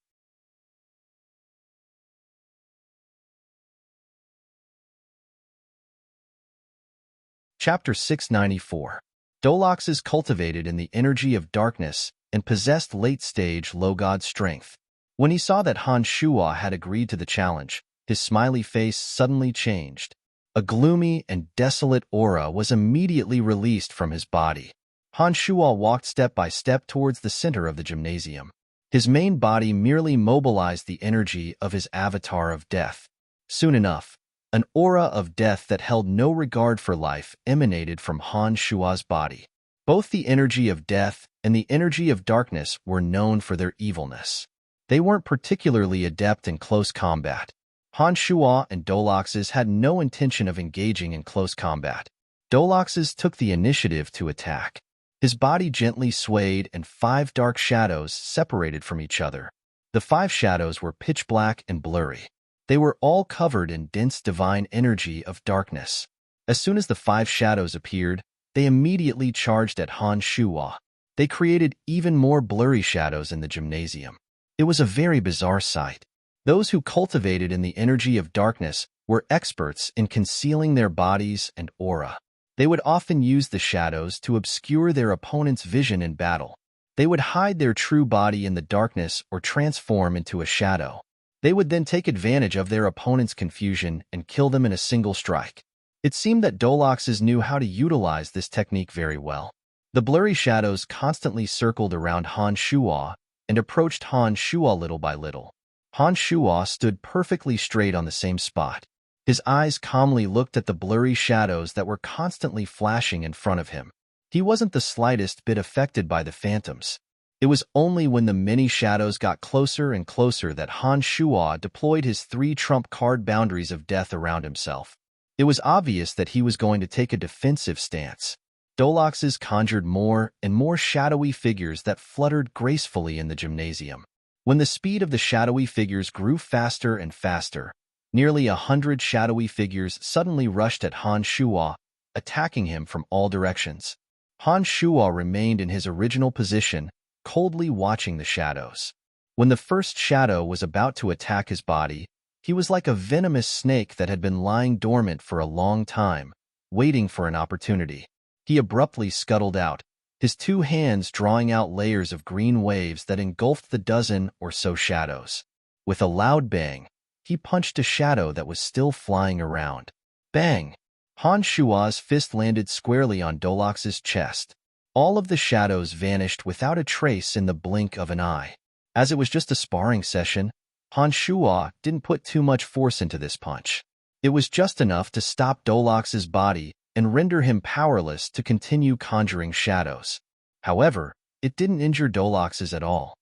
S1: Chapter 694. Dolox is cultivated in the energy of darkness and possessed late-stage low-god strength. When he saw that Han Shuo had agreed to the challenge, his smiley face suddenly changed. A gloomy and desolate aura was immediately released from his body. Han Shuo walked step by step towards the center of the gymnasium. His main body merely mobilized the energy of his avatar of death. Soon enough, an aura of death that held no regard for life emanated from Han Shuo's body. Both the energy of death and the energy of darkness were known for their evilness. They weren't particularly adept in close combat. Han Shuo and Dolox's had no intention of engaging in close combat. Dolox's took the initiative to attack. His body gently swayed and 5 dark shadows separated from each other. The 5 shadows were pitch black and blurry. They were all covered in dense divine energy of darkness. As soon as the 5 shadows appeared, they immediately charged at Han Shuo. They created even more blurry shadows in the gymnasium. It was a very bizarre sight. Those who cultivated in the energy of darkness were experts in concealing their bodies and aura. They would often use the shadows to obscure their opponent's vision in battle. They would hide their true body in the darkness or transform into a shadow. They would then take advantage of their opponent's confusion and kill them in a single strike. It seemed that Dolox's knew how to utilize this technique very well. The blurry shadows constantly circled around Han Shuo and approached Han Shuo little by little. Han Shuo stood perfectly straight on the same spot. His eyes calmly looked at the blurry shadows that were constantly flashing in front of him. He wasn't the slightest bit affected by the phantoms. It was only when the many shadows got closer and closer that Han Shuo deployed his 3 trump card boundaries of death around himself. It was obvious that he was going to take a defensive stance. Dolox's conjured more and more shadowy figures that fluttered gracefully in the gymnasium. When the speed of the shadowy figures grew faster and faster, nearly 100 shadowy figures suddenly rushed at Han Shuo, attacking him from all directions. Han Shuo remained in his original position, coldly watching the shadows. When the first shadow was about to attack his body, he was like a venomous snake that had been lying dormant for a long time, waiting for an opportunity. He abruptly scuttled out, his 2 hands drawing out layers of green waves that engulfed the dozen or so shadows. With a loud bang, he punched a shadow that was still flying around. Bang! Han Shuo's fist landed squarely on Dolox's chest. All of the shadows vanished without a trace in the blink of an eye. As it was just a sparring session, Han Shuo didn't put too much force into this punch. It was just enough to stop Dolox's body and render him powerless to continue conjuring shadows. However, it didn't injure Dolox's at all.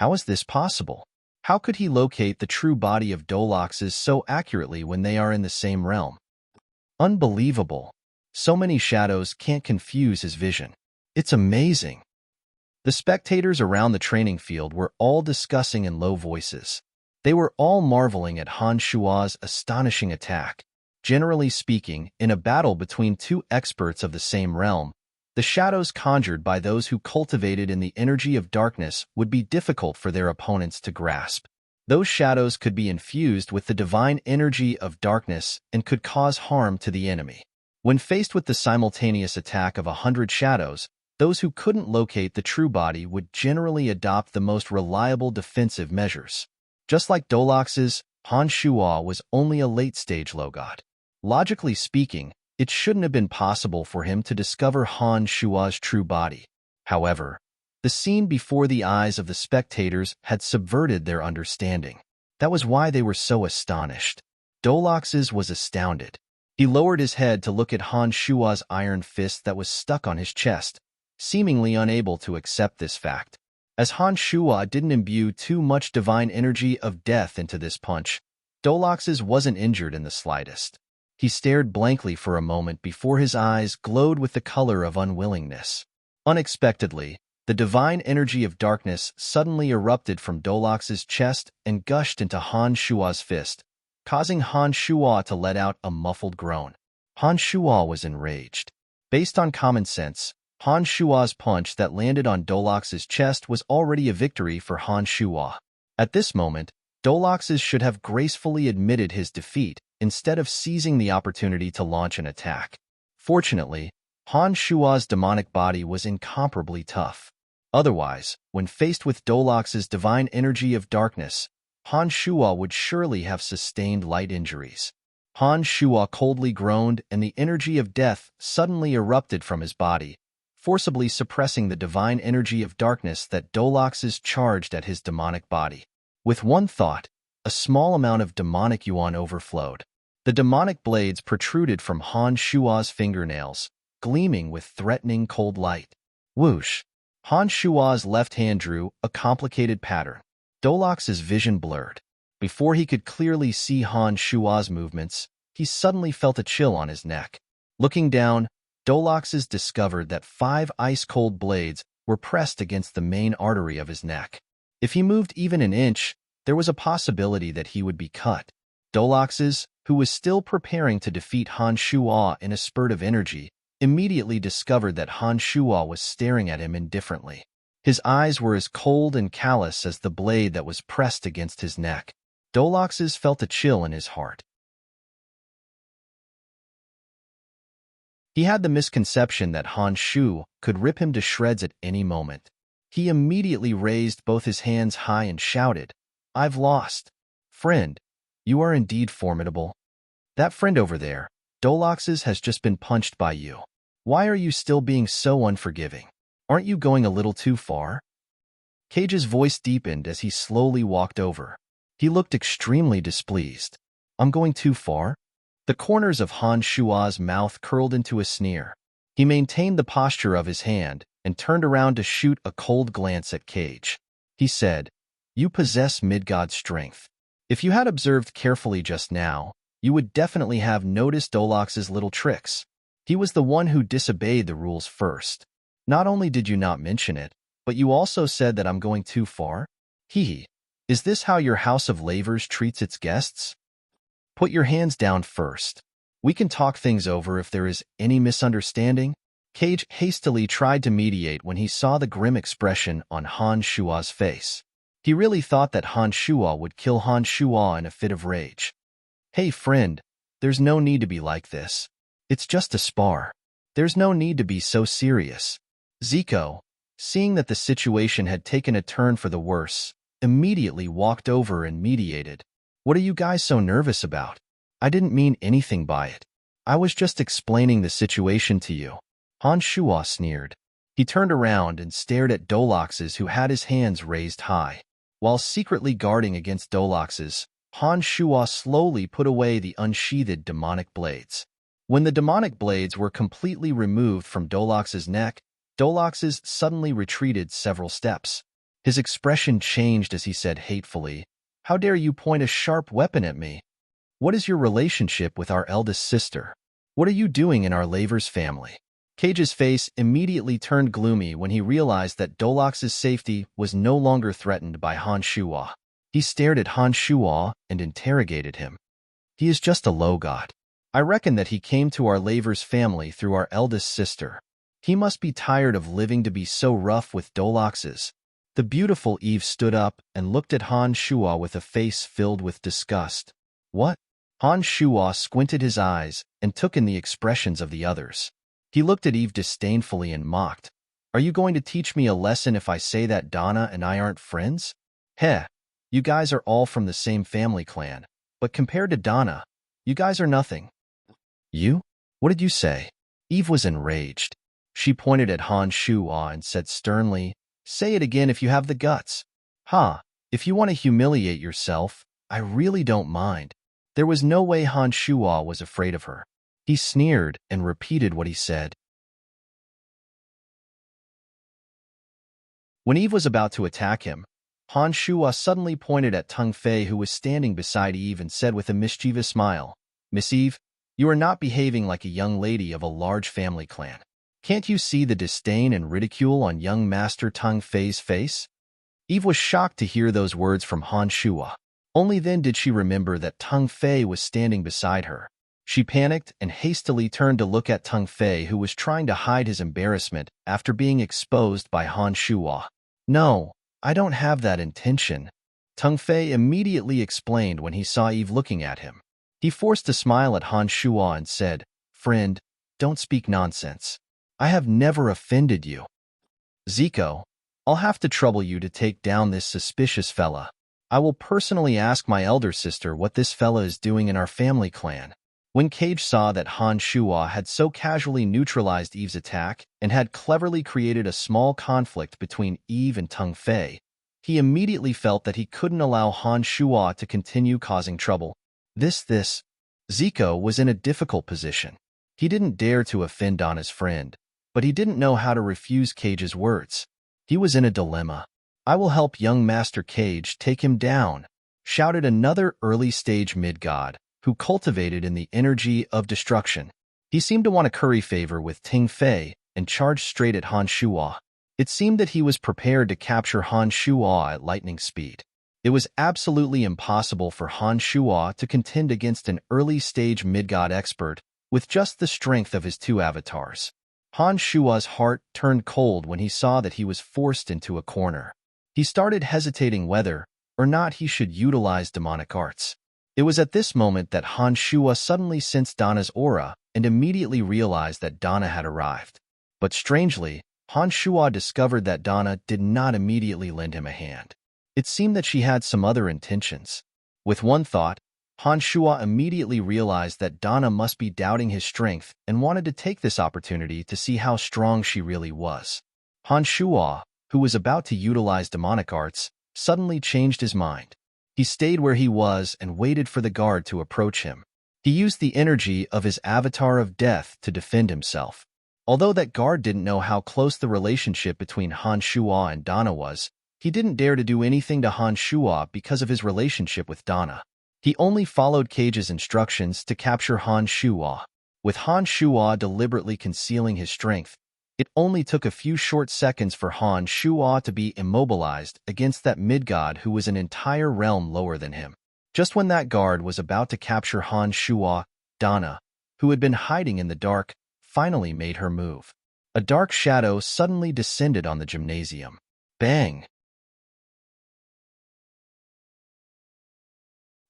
S1: How is this possible? How could he locate the true body of Dolox's so accurately when they are in the same realm? Unbelievable. So many shadows can't confuse his vision. It's amazing. The spectators around the training field were all discussing in low voices. They were all marveling at Han Shuo's astonishing attack. Generally speaking, in a battle between 2 experts of the same realm, the shadows conjured by those who cultivated in the energy of darkness would be difficult for their opponents to grasp. Those shadows could be infused with the divine energy of darkness and could cause harm to the enemy. When faced with the simultaneous attack of 100 shadows, those who couldn't locate the true body would generally adopt the most reliable defensive measures. Just like Dolox's, Han Shuo was only a late-stage low god. Logically speaking, it shouldn't have been possible for him to discover Han Shuo's true body. However, the scene before the eyes of the spectators had subverted their understanding. That was why they were so astonished. Dolox's was astounded. He lowered his head to look at Han Shuo's iron fist that was stuck on his chest. seemingly unable to accept this fact. As Han Shuo didn't imbue too much divine energy of death into this punch, Dolox's wasn't injured in the slightest. He stared blankly for a moment before his eyes glowed with the color of unwillingness. Unexpectedly, the divine energy of darkness suddenly erupted from Dolox's chest and gushed into Han Shuo's fist, causing Han Shuo to let out a muffled groan. Han Shuo was enraged. Based on common sense, Han Shuo's punch that landed on Dolox's chest was already a victory for Han Shuo. At this moment, Dolox's should have gracefully admitted his defeat instead of seizing the opportunity to launch an attack. Fortunately, Han Shuo's demonic body was incomparably tough. Otherwise, when faced with Dolox's divine energy of darkness, Han Shuo would surely have sustained light injuries. Han Shuo coldly groaned, and the energy of death suddenly erupted from his body, forcibly suppressing the divine energy of darkness that Dolox's charged at his demonic body. With one thought, a small amount of demonic yuan overflowed. The demonic blades protruded from Han Shuo's fingernails, gleaming with threatening cold light. Whoosh! Han Shuo's left hand drew a complicated pattern. Dolox's vision blurred. Before he could clearly see Han Shuo's movements, he suddenly felt a chill on his neck. Looking down, Dolox's discovered that 5 ice-cold blades were pressed against the main artery of his neck. If he moved even an inch, there was a possibility that he would be cut. Dolox's, who was still preparing to defeat Han Shuo in a spurt of energy, immediately discovered that Han Shuo was staring at him indifferently. His eyes were as cold and callous as the blade that was pressed against his neck. Dolox's felt a chill in his heart. He had the misconception that Han Shu could rip him to shreds at any moment. He immediately raised both his hands high and shouted, "I've lost. Friend, you are indeed formidable. That friend over there, Dolox's, has just been punched by you. Why are you still being so unforgiving? Aren't you going a little too far?" Cage's voice deepened as he slowly walked over. He looked extremely displeased. "I'm going too far?" The corners of Han Shuo's mouth curled into a sneer. He maintained the posture of his hand and turned around to shoot a cold glance at Cage. He said, "You possess mid-god strength. If you had observed carefully just now, you would definitely have noticed Dolox's little tricks. He was the one who disobeyed the rules first. Not only did you not mention it, but you also said that I'm going too far? Hee. Is this how your House of Lavers treats its guests? Put your hands down first. We can talk things over if there is any misunderstanding." Cage hastily tried to mediate when he saw the grim expression on Han Shuo's face. He really thought that Han Shuo would kill Han Shuo in a fit of rage. "Hey friend, there's no need to be like this. It's just a spar. There's no need to be so serious." Zico, seeing that the situation had taken a turn for the worse, immediately walked over and mediated. "What are you guys so nervous about? I didn't mean anything by it. I was just explaining the situation to you." Han Shuo sneered. He turned around and stared at Dolox's, who had his hands raised high. While secretly guarding against Dolox's, Han Shuo slowly put away the unsheathed demonic blades. When the demonic blades were completely removed from Dolox's neck, Dolox's suddenly retreated several steps. His expression changed as he said hatefully, "How dare you point a sharp weapon at me? What is your relationship with our eldest sister? What are you doing in our Lavers family?" Cage's face immediately turned gloomy when he realized that Dolox's safety was no longer threatened by Han Shuo. He stared at Han Shuo and interrogated him. "He is just a low god. I reckon that he came to our Lavers family through our eldest sister. He must be tired of living to be so rough with Dolox's." The beautiful Eve stood up and looked at Han Shuo with a face filled with disgust. "What?" Han Shuo squinted his eyes and took in the expressions of the others. He looked at Eve disdainfully and mocked. "Are you going to teach me a lesson if I say that Donna and I aren't friends? Heh, you guys are all from the same family clan, but compared to Donna, you guys are nothing." "You? What did you say?" Eve was enraged. She pointed at Han Shuo and said sternly, "Say it again if you have the guts." "Ha, if you want to humiliate yourself, I really don't mind." There was no way Han Shuo was afraid of her. He sneered and repeated what he said. When Eve was about to attack him, Han Shua suddenly pointed at Tung Fei, who was standing beside Eve, and said with a mischievous smile, "Miss Eve, you are not behaving like a young lady of a large family clan. Can't you see the disdain and ridicule on young Master Tung Fei's face?" Eve was shocked to hear those words from Han Shua. Only then did she remember that Tung Fei was standing beside her. She panicked and hastily turned to look at Tung Fei, who was trying to hide his embarrassment after being exposed by Han Shua. "No, I don't have that intention," Tung Fei immediately explained when he saw Eve looking at him. He forced a smile at Han Shua and said, "Friend, don't speak nonsense. I have never offended you. Zico, I'll have to trouble you to take down this suspicious fella. I will personally ask my elder sister what this fella is doing in our family clan." When Cage saw that Han Shua had so casually neutralized Eve's attack and had cleverly created a small conflict between Eve and Tung Fei, he immediately felt that he couldn't allow Han Shua to continue causing trouble. Zico was in a difficult position. He didn't dare to offend Donna's friend, but he didn't know how to refuse Cage's words. He was in a dilemma. "I will help young Master Cage take him down," shouted another early-stage mid-god, who cultivated in the energy of destruction. He seemed to want to curry favor with Tung Fei and charged straight at Han Shua. It seemed that he was prepared to capture Han Shua at lightning speed. It was absolutely impossible for Han Shua to contend against an early-stage mid-god expert with just the strength of his two avatars. Han Shua's heart turned cold when he saw that he was forced into a corner. He started hesitating whether or not he should utilize demonic arts. It was at this moment that Han Shua suddenly sensed Donna's aura and immediately realized that Donna had arrived. But strangely, Han Shua discovered that Donna did not immediately lend him a hand. It seemed that she had some other intentions. With one thought, Han Shua immediately realized that Donna must be doubting his strength and wanted to take this opportunity to see how strong she really was. Han Shua, who was about to utilize demonic arts, suddenly changed his mind. He stayed where he was and waited for the guard to approach him. He used the energy of his avatar of death to defend himself. Although that guard didn't know how close the relationship between Han Shua and Donna was, he didn't dare to do anything to Han Shua because of his relationship with Donna. He only followed Cage's instructions to capture Han Shua. With Han Shua deliberately concealing his strength, it only took a few short seconds for Han Shua to be immobilized against that mid-god who was an entire realm lower than him. Just when that guard was about to capture Han Shua, Donna, who had been hiding in the dark, finally made her move. A dark shadow suddenly descended on the gymnasium. Bang!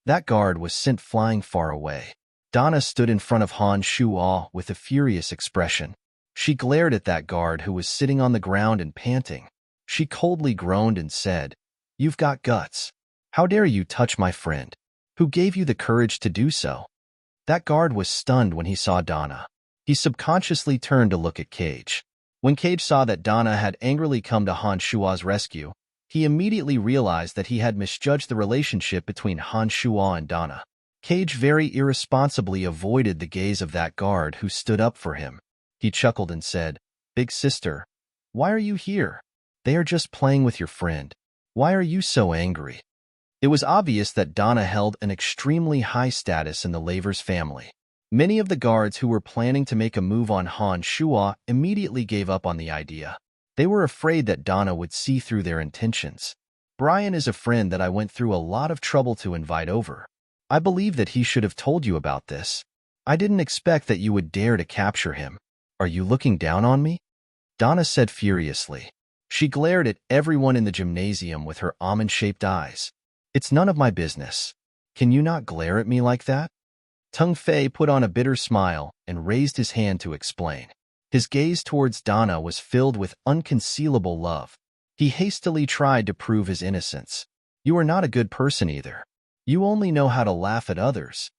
S1: That guard was sent flying far away. Donna stood in front of Han Shua with a furious expression. She glared at that guard who was sitting on the ground and panting. She coldly groaned and said, "You've got guts. How dare you touch my friend? Who gave you the courage to do so?" That guard was stunned when he saw Donna. He subconsciously turned to look at Cage. When Cage saw that Donna had angrily come to Han Shua's rescue, he immediately realized that he had misjudged the relationship between Han Shua and Donna. Cage very irresponsibly avoided the gaze of that guard who stood up for him. He chuckled and said, "Big sister, why are you here? They are just playing with your friend. Why are you so angry?" It was obvious that Donna held an extremely high status in the Lavers family. Many of the guards who were planning to make a move on Han Shua immediately gave up on the idea. They were afraid that Donna would see through their intentions. "Brian is a friend that I went through a lot of trouble to invite over. I believe that he should have told you about this. I didn't expect that you would dare to capture him. Are you looking down on me?" Donna said furiously. She glared at everyone in the gymnasium with her almond-shaped eyes. "It's none of my business. Can you not glare at me like that?" Tung Fei put on a bitter smile and raised his hand to explain. His gaze towards Donna was filled with unconcealable love. He hastily tried to prove his innocence. "You are not a good person either. You only know how to laugh at others."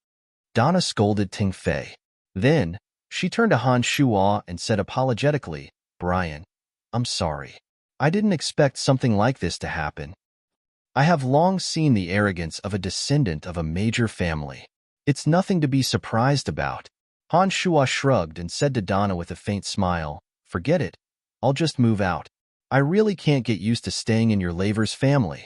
S1: Donna scolded Tung Fei. Then, she turned to Han Shua and said apologetically, "Brian, I'm sorry. I didn't expect something like this to happen. I have long seen the arrogance of a descendant of a major family. It's nothing to be surprised about." Han Shua shrugged and said to Donna with a faint smile, "Forget it. I'll just move out. I really can't get used to staying in your Laver's family.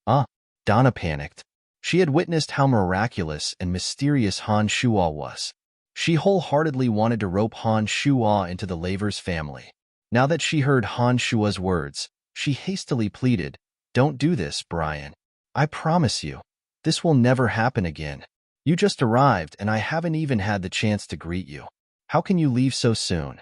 S1: Ah, Donna panicked. She had witnessed how miraculous and mysterious Han Shuo was. She wholeheartedly wanted to rope Han Shuo into the Laver's family. Now that she heard Han Shuo's words, she hastily pleaded, "Don't do this, Brian. I promise you, this will never happen again. You just arrived and I haven't even had the chance to greet you. How can you leave so soon?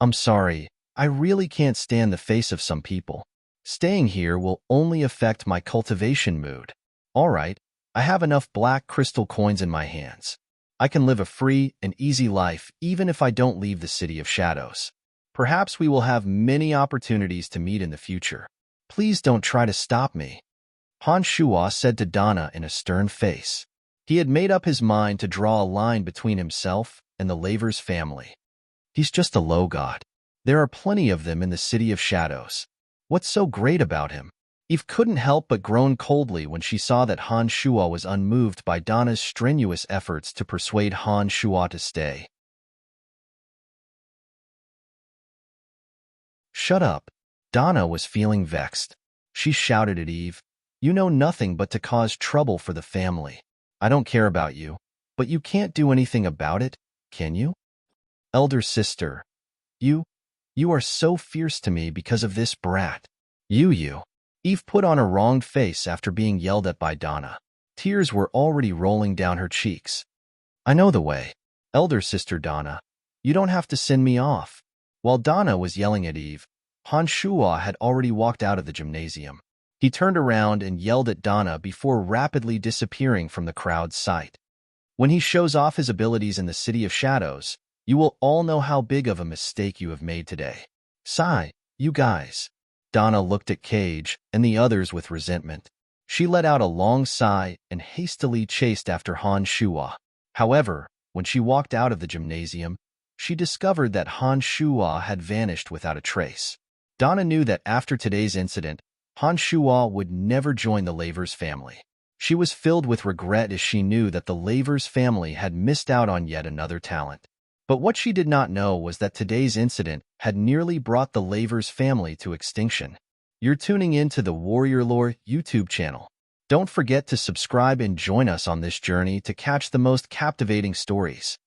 S1: I'm sorry, I really can't stand the face of some people. Staying here will only affect my cultivation mood. All right, I have enough black crystal coins in my hands. I can live a free and easy life even if I don't leave the City of Shadows. Perhaps we will have many opportunities to meet in the future. Please don't try to stop me." Han Shuo said to Donna in a stern face. He had made up his mind to draw a line between himself and the Laver's family. He's just a low god. There are plenty of them in the City of Shadows. What's so great about him? Eve couldn't help but groan coldly when she saw that Han Shuo was unmoved by Donna's strenuous efforts to persuade Han Shuo to stay. Shut up. Donna was feeling vexed. She shouted at Eve, "You know nothing but to cause trouble for the family. I don't care about you, but you can't do anything about it, can you? Elder sister, you are so fierce to me because of this brat. You. Eve put on a wronged face after being yelled at by Donna. Tears were already rolling down her cheeks. "I know the way. Elder sister Donna, you don't have to send me off." While Donna was yelling at Eve, Han Shuo had already walked out of the gymnasium. He turned around and yelled at Donna before rapidly disappearing from the crowd's sight. When he shows off his abilities in the City of Shadows, you will all know how big of a mistake you have made today. Sigh, you guys. Donna looked at Cage and the others with resentment. She let out a long sigh and hastily chased after Han Shuo. However, when she walked out of the gymnasium, she discovered that Han Shuo had vanished without a trace. Donna knew that after today's incident, Han Shuo would never join the Laver's family. She was filled with regret as she knew that the Laver's family had missed out on yet another talent. But what she did not know was that today's incident had nearly brought the Laver's family to extinction. You're tuning in to the Warrior Lore YouTube channel. Don't forget to subscribe and join us on this journey to catch the most captivating stories.